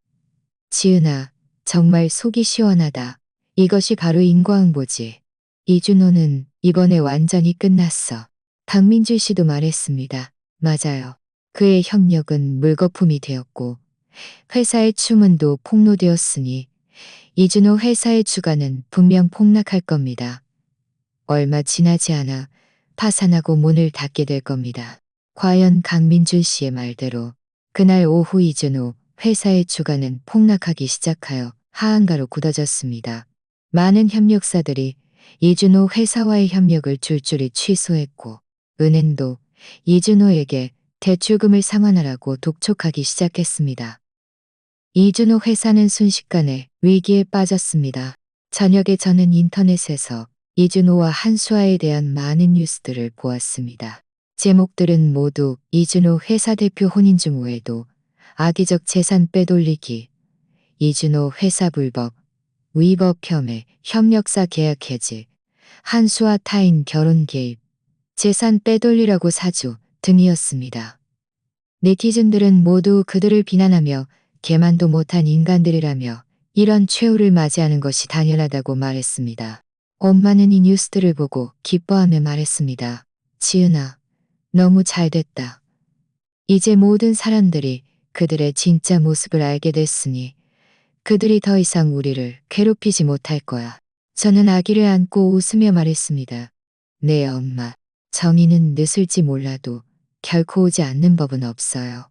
지은아, 정말 속이 시원하다. 이것이 바로 인과응보지. 이준호는 이번에 완전히 끝났어. 박민준 씨도 말했습니다. 맞아요. 그의 협력은 물거품이 되었고 회사의 추문도 폭로되었으니 이준호 회사의 주가는 분명 폭락할 겁니다. 얼마 지나지 않아 파산하고 문을 닫게 될 겁니다. 과연 강민준 씨의 말대로 그날 오후 이준호 회사의 주가는 폭락하기 시작하여 하한가로 굳어졌습니다. 많은 협력사들이 이준호 회사와의 협력을 줄줄이 취소했고 은행도 이준호에게 대출금을 상환하라고 독촉하기 시작했습니다. 이준호 회사는 순식간에 위기에 빠졌습니다. 저녁에 저는 인터넷에서 이준호와 한수아에 대한 많은 뉴스들을 보았습니다. 제목들은 모두 이준호 회사 대표 혼인증 외에도 악의적 재산 빼돌리기, 이준호 회사 불법, 위법 혐의, 협력사 계약 해지, 한수아 타인 결혼 개입, 재산 빼돌리라고 사주 등이었습니다. 네티즌들은 모두 그들을 비난하며 개만도 못한 인간들이라며 이런 최후를 맞이하는 것이 당연하다고 말했습니다. 엄마는 이 뉴스들을 보고 기뻐하며 말했습니다. 지은아, 너무 잘됐다. 이제 모든 사람들이 그들의 진짜 모습을 알게 됐으니 그들이 더 이상 우리를 괴롭히지 못할 거야. 저는 아기를 안고 웃으며 말했습니다. 네, 엄마. 정의는 늦을지 몰라도 결코 오지 않는 법은 없어요.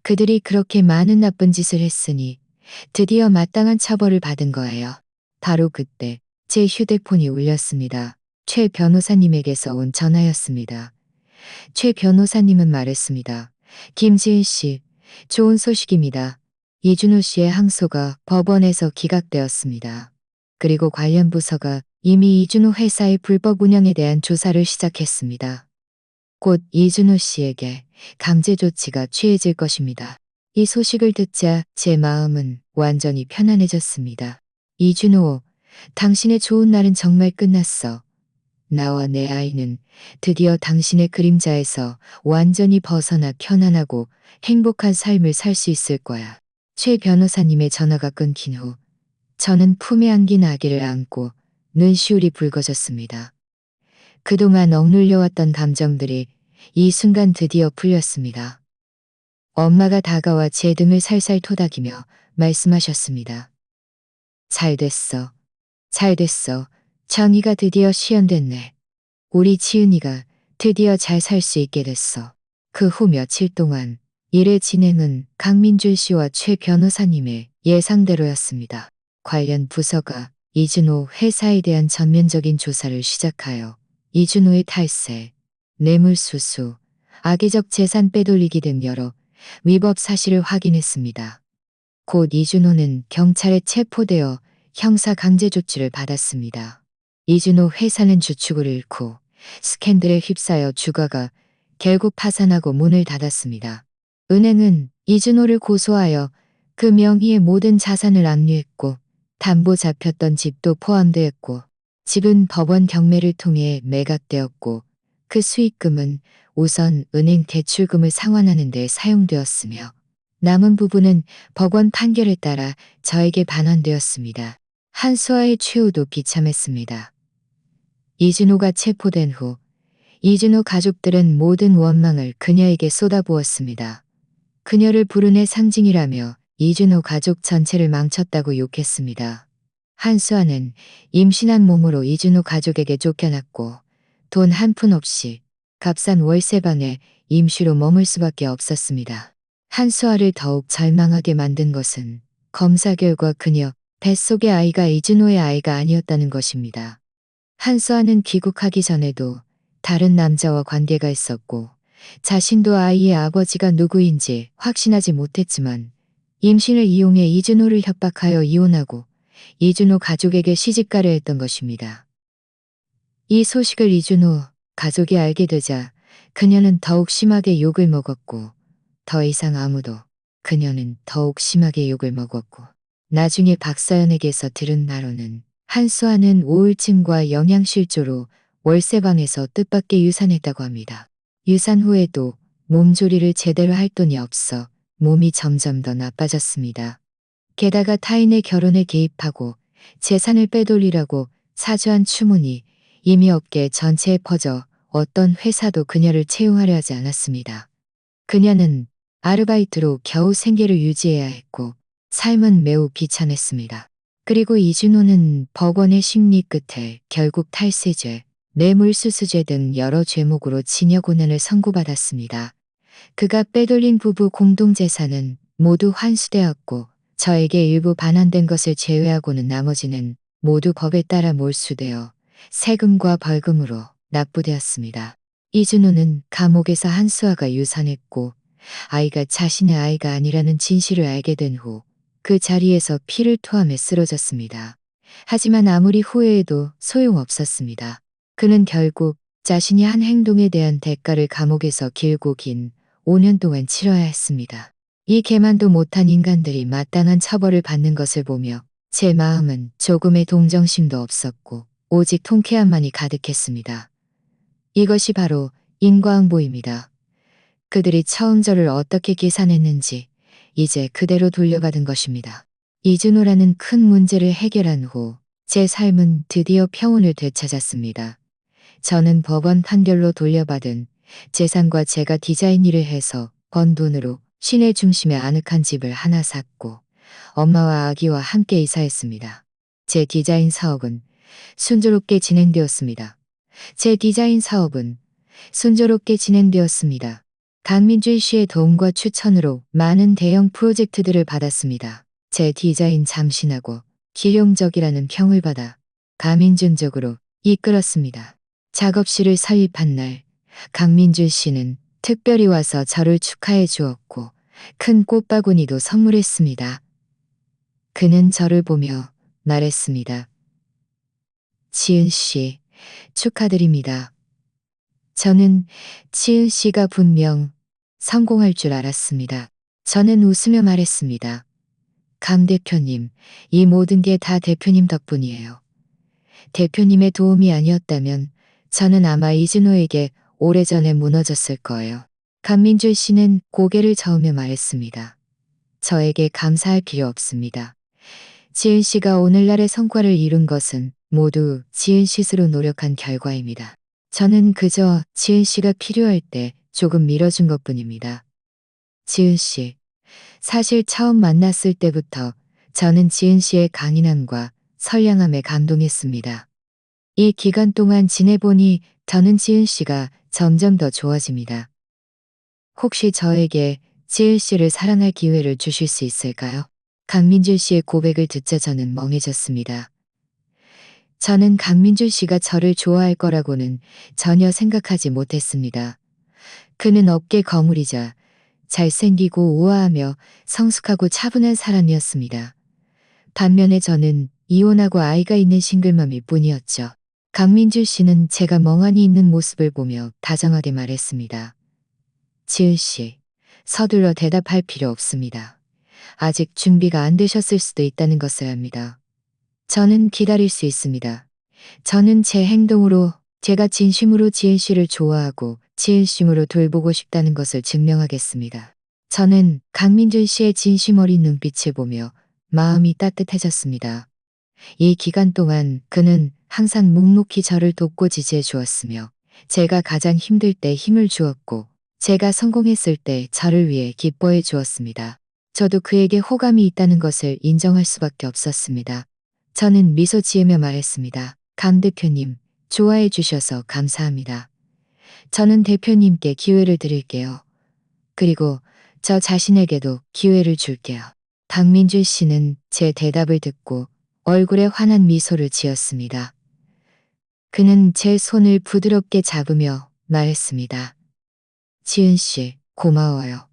그들이 그렇게 많은 나쁜 짓을 했으니 드디어 마땅한 처벌을 받은 거예요. 바로 그때 제 휴대폰이 울렸습니다. 최 변호사님에게서 온 전화였습니다. 최 변호사님은 말했습니다. 김지은 씨, 좋은 소식입니다. 이준호 씨의 항소가 법원에서 기각되었습니다. 그리고 관련 부서가 이미 이준호 회사의 불법 운영에 대한 조사를 시작했습니다. 곧 이준호 씨에게 강제 조치가 취해질 것입니다. 이 소식을 듣자 제 마음은 완전히 편안해졌습니다. 이준호, 당신의 좋은 날은 정말 끝났어. 나와 내 아이는 드디어 당신의 그림자에서 완전히 벗어나 편안하고 행복한 삶을 살 수 있을 거야. 최 변호사님의 전화가 끊긴 후 저는 품에 안긴 아기를 안고 눈시울이 붉어졌습니다. 그동안 억눌려왔던 감정들이 이 순간 드디어 풀렸습니다. 엄마가 다가와 제 등을 살살 토닥이며 말씀하셨습니다. 잘 됐어. 잘 됐어. 정의가 드디어 실현됐네. 우리 지은이가 드디어 잘 살 수 있게 됐어. 그 후 며칠 동안 일의 진행은 강민준 씨와 최 변호사님의 예상대로였습니다. 관련 부서가 이준호 회사에 대한 전면적인 조사를 시작하여 이준호의 탈세, 뇌물수수, 악의적 재산 빼돌리기 등 여러 위법 사실을 확인했습니다. 곧 이준호는 경찰에 체포되어 형사 강제 조치를 받았습니다. 이준호 회사는 주축을 잃고 스캔들에 휩싸여 주가가 결국 파산하고 문을 닫았습니다. 은행은 이준호를 고소하여 그 명의의 모든 자산을 압류했고 담보 잡혔던 집도 포함되었고 집은 법원 경매를 통해 매각되었고 그 수익금은 우선 은행 대출금을 상환하는 데 사용되었으며 남은 부분은 법원 판결에 따라 저에게 반환되었습니다. 한수아의 최후도 비참했습니다. 이준호가 체포된 후 이준호 가족들은 모든 원망을 그녀에게 쏟아부었습니다. 그녀를 불운의 상징이라며 이준호 가족 전체를 망쳤다고 욕했습니다. 한수아는 임신한 몸으로 이준호 가족에게 쫓겨났고 돈 한 푼 없이 값싼 월세방에 임시로 머물 수밖에 없었습니다. 한수아를 더욱 절망하게 만든 것은 검사 결과 그녀 뱃속의 아이가 이준호의 아이가 아니었다는 것입니다. 한수아는 귀국하기 전에도 다른 남자와 관계가 있었고 자신도 아이의 아버지가 누구인지 확신하지 못했지만 임신을 이용해 이준호를 협박하여 이혼하고 이준호 가족에게 시집가려 했던 것입니다. 이 소식을 이준호 가족이 알게 되자 그녀는 더욱 심하게 욕을 먹었고 더 이상 아무도 그녀는 더욱 심하게 욕을 먹었고 나중에 박사연에게서 들은 바로는 한수아는 우울증과 영양실조로 월세방에서 뜻밖의 유산했다고 합니다. 유산 후에도 몸조리를 제대로 할 돈이 없어 몸이 점점 더 나빠졌습니다. 게다가 타인의 결혼에 개입하고 재산을 빼돌리라고 사주한 추문이 이미 업계 전체에 퍼져 어떤 회사도 그녀를 채용하려 하지 않았습니다. 그녀는 아르바이트로 겨우 생계를 유지해야 했고 삶은 매우 비참했습니다. 그리고 이준호는 법원의 심리 끝에 결국 탈세죄, 뇌물수수죄 등 여러 죄목으로 징역 5년을 선고받았습니다. 그가 빼돌린 부부 공동재산은 모두 환수되었고 저에게 일부 반환된 것을 제외하고는 나머지는 모두 법에 따라 몰수되어 세금과 벌금으로 납부되었습니다. 이준호는 감옥에서 한수아가 유산했고 아이가 자신의 아이가 아니라는 진실을 알게 된 후 그 자리에서 피를 토하며 쓰러졌습니다. 하지만 아무리 후회해도 소용없었습니다. 그는 결국 자신이 한 행동에 대한 대가를 감옥에서 길고 긴 5년 동안 치러야 했습니다. 이 개만도 못한 인간들이 마땅한 처벌을 받는 것을 보며 제 마음은 조금의 동정심도 없었고 오직 통쾌함만이 가득했습니다. 이것이 바로 인과응보입니다. 그들이 처음 저를 어떻게 계산했는지 이제 그대로 돌려받은 것입니다. 이준호라는 큰 문제를 해결한 후 제 삶은 드디어 평온을 되찾았습니다. 저는 법원 판결로 돌려받은 재산과 제가 디자인 일을 해서 번 돈으로 시내 중심에 아늑한 집을 하나 샀고 엄마와 아기와 함께 이사했습니다. 제 디자인 사업은 순조롭게 진행되었습니다. 제 디자인 사업은 순조롭게 진행되었습니다. 강민준 씨의 도움과 추천으로 많은 대형 프로젝트들을 받았습니다. 제 디자인 참신하고 기용적이라는 평을 받아 가민준적으로 이끌었습니다. 작업실을 설립한 날 강민준 씨는 특별히 와서 저를 축하해 주었고 큰 꽃바구니도 선물했습니다. 그는 저를 보며 말했습니다. 지은 씨, 축하드립니다. 저는 지은 씨가 분명 성공할 줄 알았습니다. 저는 웃으며 말했습니다. 강 대표님, 이 모든 게 다 대표님 덕분이에요. 대표님의 도움이 아니었다면 저는 아마 이준호에게 오래전에 무너졌을 거예요. 강민준 씨는 고개를 저으며 말했습니다. 저에게 감사할 필요 없습니다. 지은 씨가 오늘날의 성과를 이룬 것은 모두 지은 씨 스스로 노력한 결과입니다. 저는 그저 지은 씨가 필요할 때 조금 밀어준 것뿐입니다. 지은 씨, 사실 처음 만났을 때부터 저는 지은 씨의 강인함과 선량함에 감동했습니다. 이 기간 동안 지내보니 저는 지은 씨가 점점 더 좋아집니다. 혹시 저에게 지은 씨를 사랑할 기회를 주실 수 있을까요? 강민준 씨의 고백을 듣자 저는 멍해졌습니다. 저는 강민준 씨가 저를 좋아할 거라고는 전혀 생각하지 못했습니다. 그는 어깨 거물이자 잘생기고 우아하며 성숙하고 차분한 사람이었습니다. 반면에 저는 이혼하고 아이가 있는 싱글맘일 뿐이었죠. 강민준 씨는 제가 멍하니 있는 모습을 보며 다정하게 말했습니다. 지은 씨, 서둘러 대답할 필요 없습니다. 아직 준비가 안 되셨을 수도 있다는 것을 압니다. 저는 기다릴 수 있습니다. 저는 제 행동으로 제가 진심으로 지은 씨를 좋아하고 진심으로 돌보고 싶다는 것을 증명하겠습니다. 저는 강민준 씨의 진심 어린 눈빛을 보며 마음이 따뜻해졌습니다. 이 기간 동안 그는 항상 묵묵히 저를 돕고 지지해 주었으며 제가 가장 힘들 때 힘을 주었고 제가 성공했을 때 저를 위해 기뻐해 주었습니다. 저도 그에게 호감이 있다는 것을 인정할 수밖에 없었습니다. 저는 미소 지으며 말했습니다. 강 대표님, 좋아해 주셔서 감사합니다. 저는 대표님께 기회를 드릴게요. 그리고 저 자신에게도 기회를 줄게요. 강민준 씨는 제 대답을 듣고 얼굴에 환한 미소를 지었습니다. 그는 제 손을 부드럽게 잡으며 말했습니다. 지은 씨, 고마워요.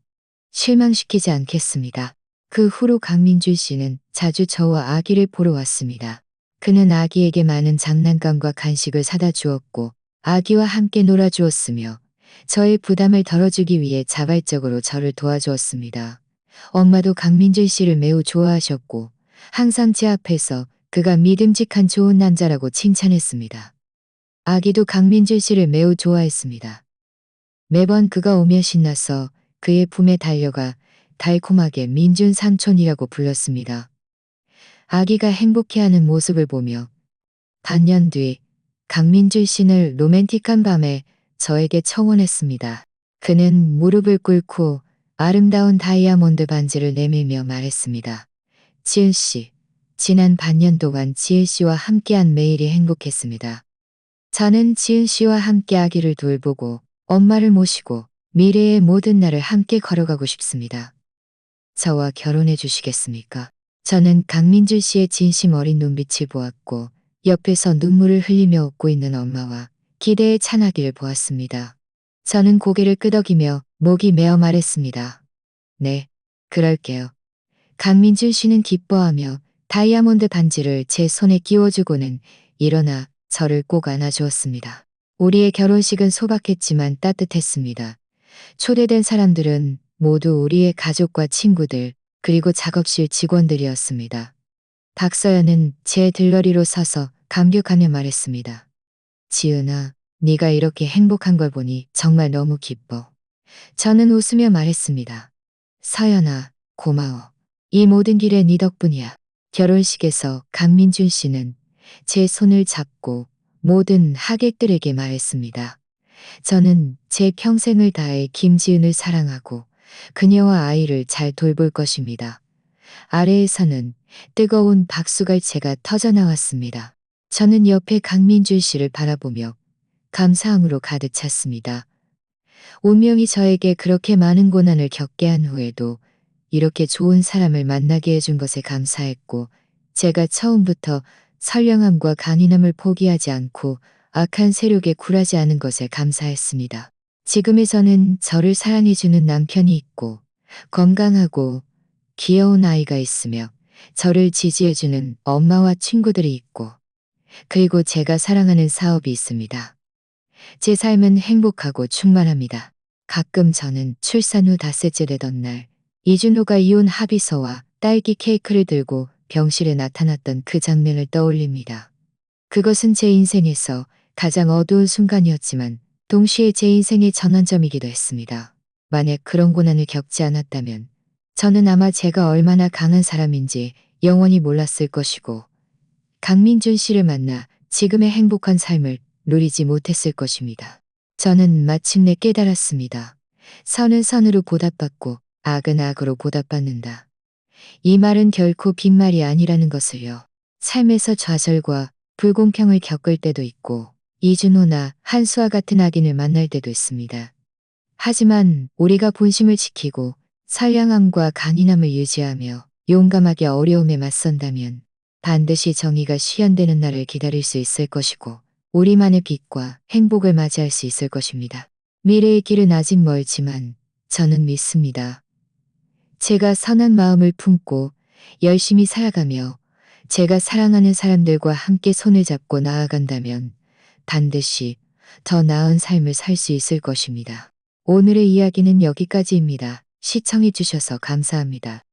실망시키지 않겠습니다. 그 후로 강민준 씨는 자주 저와 아기를 보러 왔습니다. 그는 아기에게 많은 장난감과 간식을 사다 주었고 아기와 함께 놀아주었으며 저의 부담을 덜어주기 위해 자발적으로 저를 도와주었습니다. 엄마도 강민준 씨를 매우 좋아하셨고 항상 제 앞에서 그가 믿음직한 좋은 남자라고 칭찬했습니다. 아기도 강민준 씨를 매우 좋아했습니다. 매번 그가 오면 신나서 그의 품에 달려가 달콤하게 민준 삼촌이라고 불렀습니다. 아기가 행복해하는 모습을 보며 반년 뒤 강민준 씨는 로맨틱한 밤에 저에게 청혼했습니다. 그는 무릎을 꿇고 아름다운 다이아몬드 반지를 내밀며 말했습니다. 지은 씨, 지난 반년 동안 지은 씨와 함께한 매일이 행복했습니다. 저는 지은 씨와 함께 아기를 돌보고 엄마를 모시고 미래의 모든 날을 함께 걸어가고 싶습니다. 저와 결혼해 주시겠습니까? 저는 강민준 씨의 진심 어린 눈빛을 보았고 옆에서 눈물을 흘리며 웃고 있는 엄마와 기대의 찬하기를 보았습니다. 저는 고개를 끄덕이며 목이 메어 말했습니다. 네, 그럴게요. 강민준 씨는 기뻐하며 다이아몬드 반지를 제 손에 끼워주고는 일어나 저를 꼭 안아주었습니다. 우리의 결혼식은 소박했지만 따뜻했습니다. 초대된 사람들은 모두 우리의 가족과 친구들, 그리고 작업실 직원들이었습니다. 박서연은 제 들러리로 서서 감격하며 말했습니다. 지은아, 네가 이렇게 행복한 걸 보니 정말 너무 기뻐. 저는 웃으며 말했습니다. 서연아, 고마워. 이 모든 길에 네 덕분이야. 결혼식에서 강민준 씨는 제 손을 잡고 모든 하객들에게 말했습니다. 저는 제 평생을 다해 김지은을 사랑하고 그녀와 아이를 잘 돌볼 것입니다. 아래에서는 뜨거운 박수갈채가 터져나왔습니다. 저는 옆에 강민준 씨를 바라보며 감사함으로 가득 찼습니다. 운명이 저에게 그렇게 많은 고난을 겪게 한 후에도 이렇게 좋은 사람을 만나게 해준 것에 감사했고, 제가 처음부터 선량함과 간인함을 포기하지 않고 악한 세력에 굴하지 않은 것에 감사했습니다. 지금의 저는 저를 사랑해주는 남편이 있고 건강하고 귀여운 아이가 있으며 저를 지지해주는 엄마와 친구들이 있고, 그리고 제가 사랑하는 사업이 있습니다. 제 삶은 행복하고 충만합니다. 가끔 저는 출산 후 닷새째 되던 날 이준호가 이혼 합의서와 딸기 케이크를 들고 병실에 나타났던 그 장면을 떠올립니다. 그것은 제 인생에서 가장 어두운 순간이었지만 동시에 제 인생의 전환점이기도 했습니다. 만약 그런 고난을 겪지 않았다면 저는 아마 제가 얼마나 강한 사람인지 영원히 몰랐을 것이고, 강민준 씨를 만나 지금의 행복한 삶을 누리지 못했을 것입니다. 저는 마침내 깨달았습니다. 선은 선으로 보답받고 악은 악으로 보답받는다. 이 말은 결코 빈말이 아니라는 것을요. 삶에서 좌절과 불공평을 겪을 때도 있고 이준호나 한수와 같은 악인을 만날 때도 있습니다. 하지만 우리가 본심을 지키고 선량함과 간인함을 유지하며 용감하게 어려움에 맞선다면 반드시 정의가 실현되는 날을 기다릴 수 있을 것이고 우리만의 빛과 행복을 맞이할 수 있을 것입니다. 미래의 길은 아직 멀지만 저는 믿습니다. 제가 선한 마음을 품고 열심히 살아가며 제가 사랑하는 사람들과 함께 손을 잡고 나아간다면 반드시 더 나은 삶을 살 수 있을 것입니다. 오늘의 이야기는 여기까지입니다. 시청해 주셔서 감사합니다.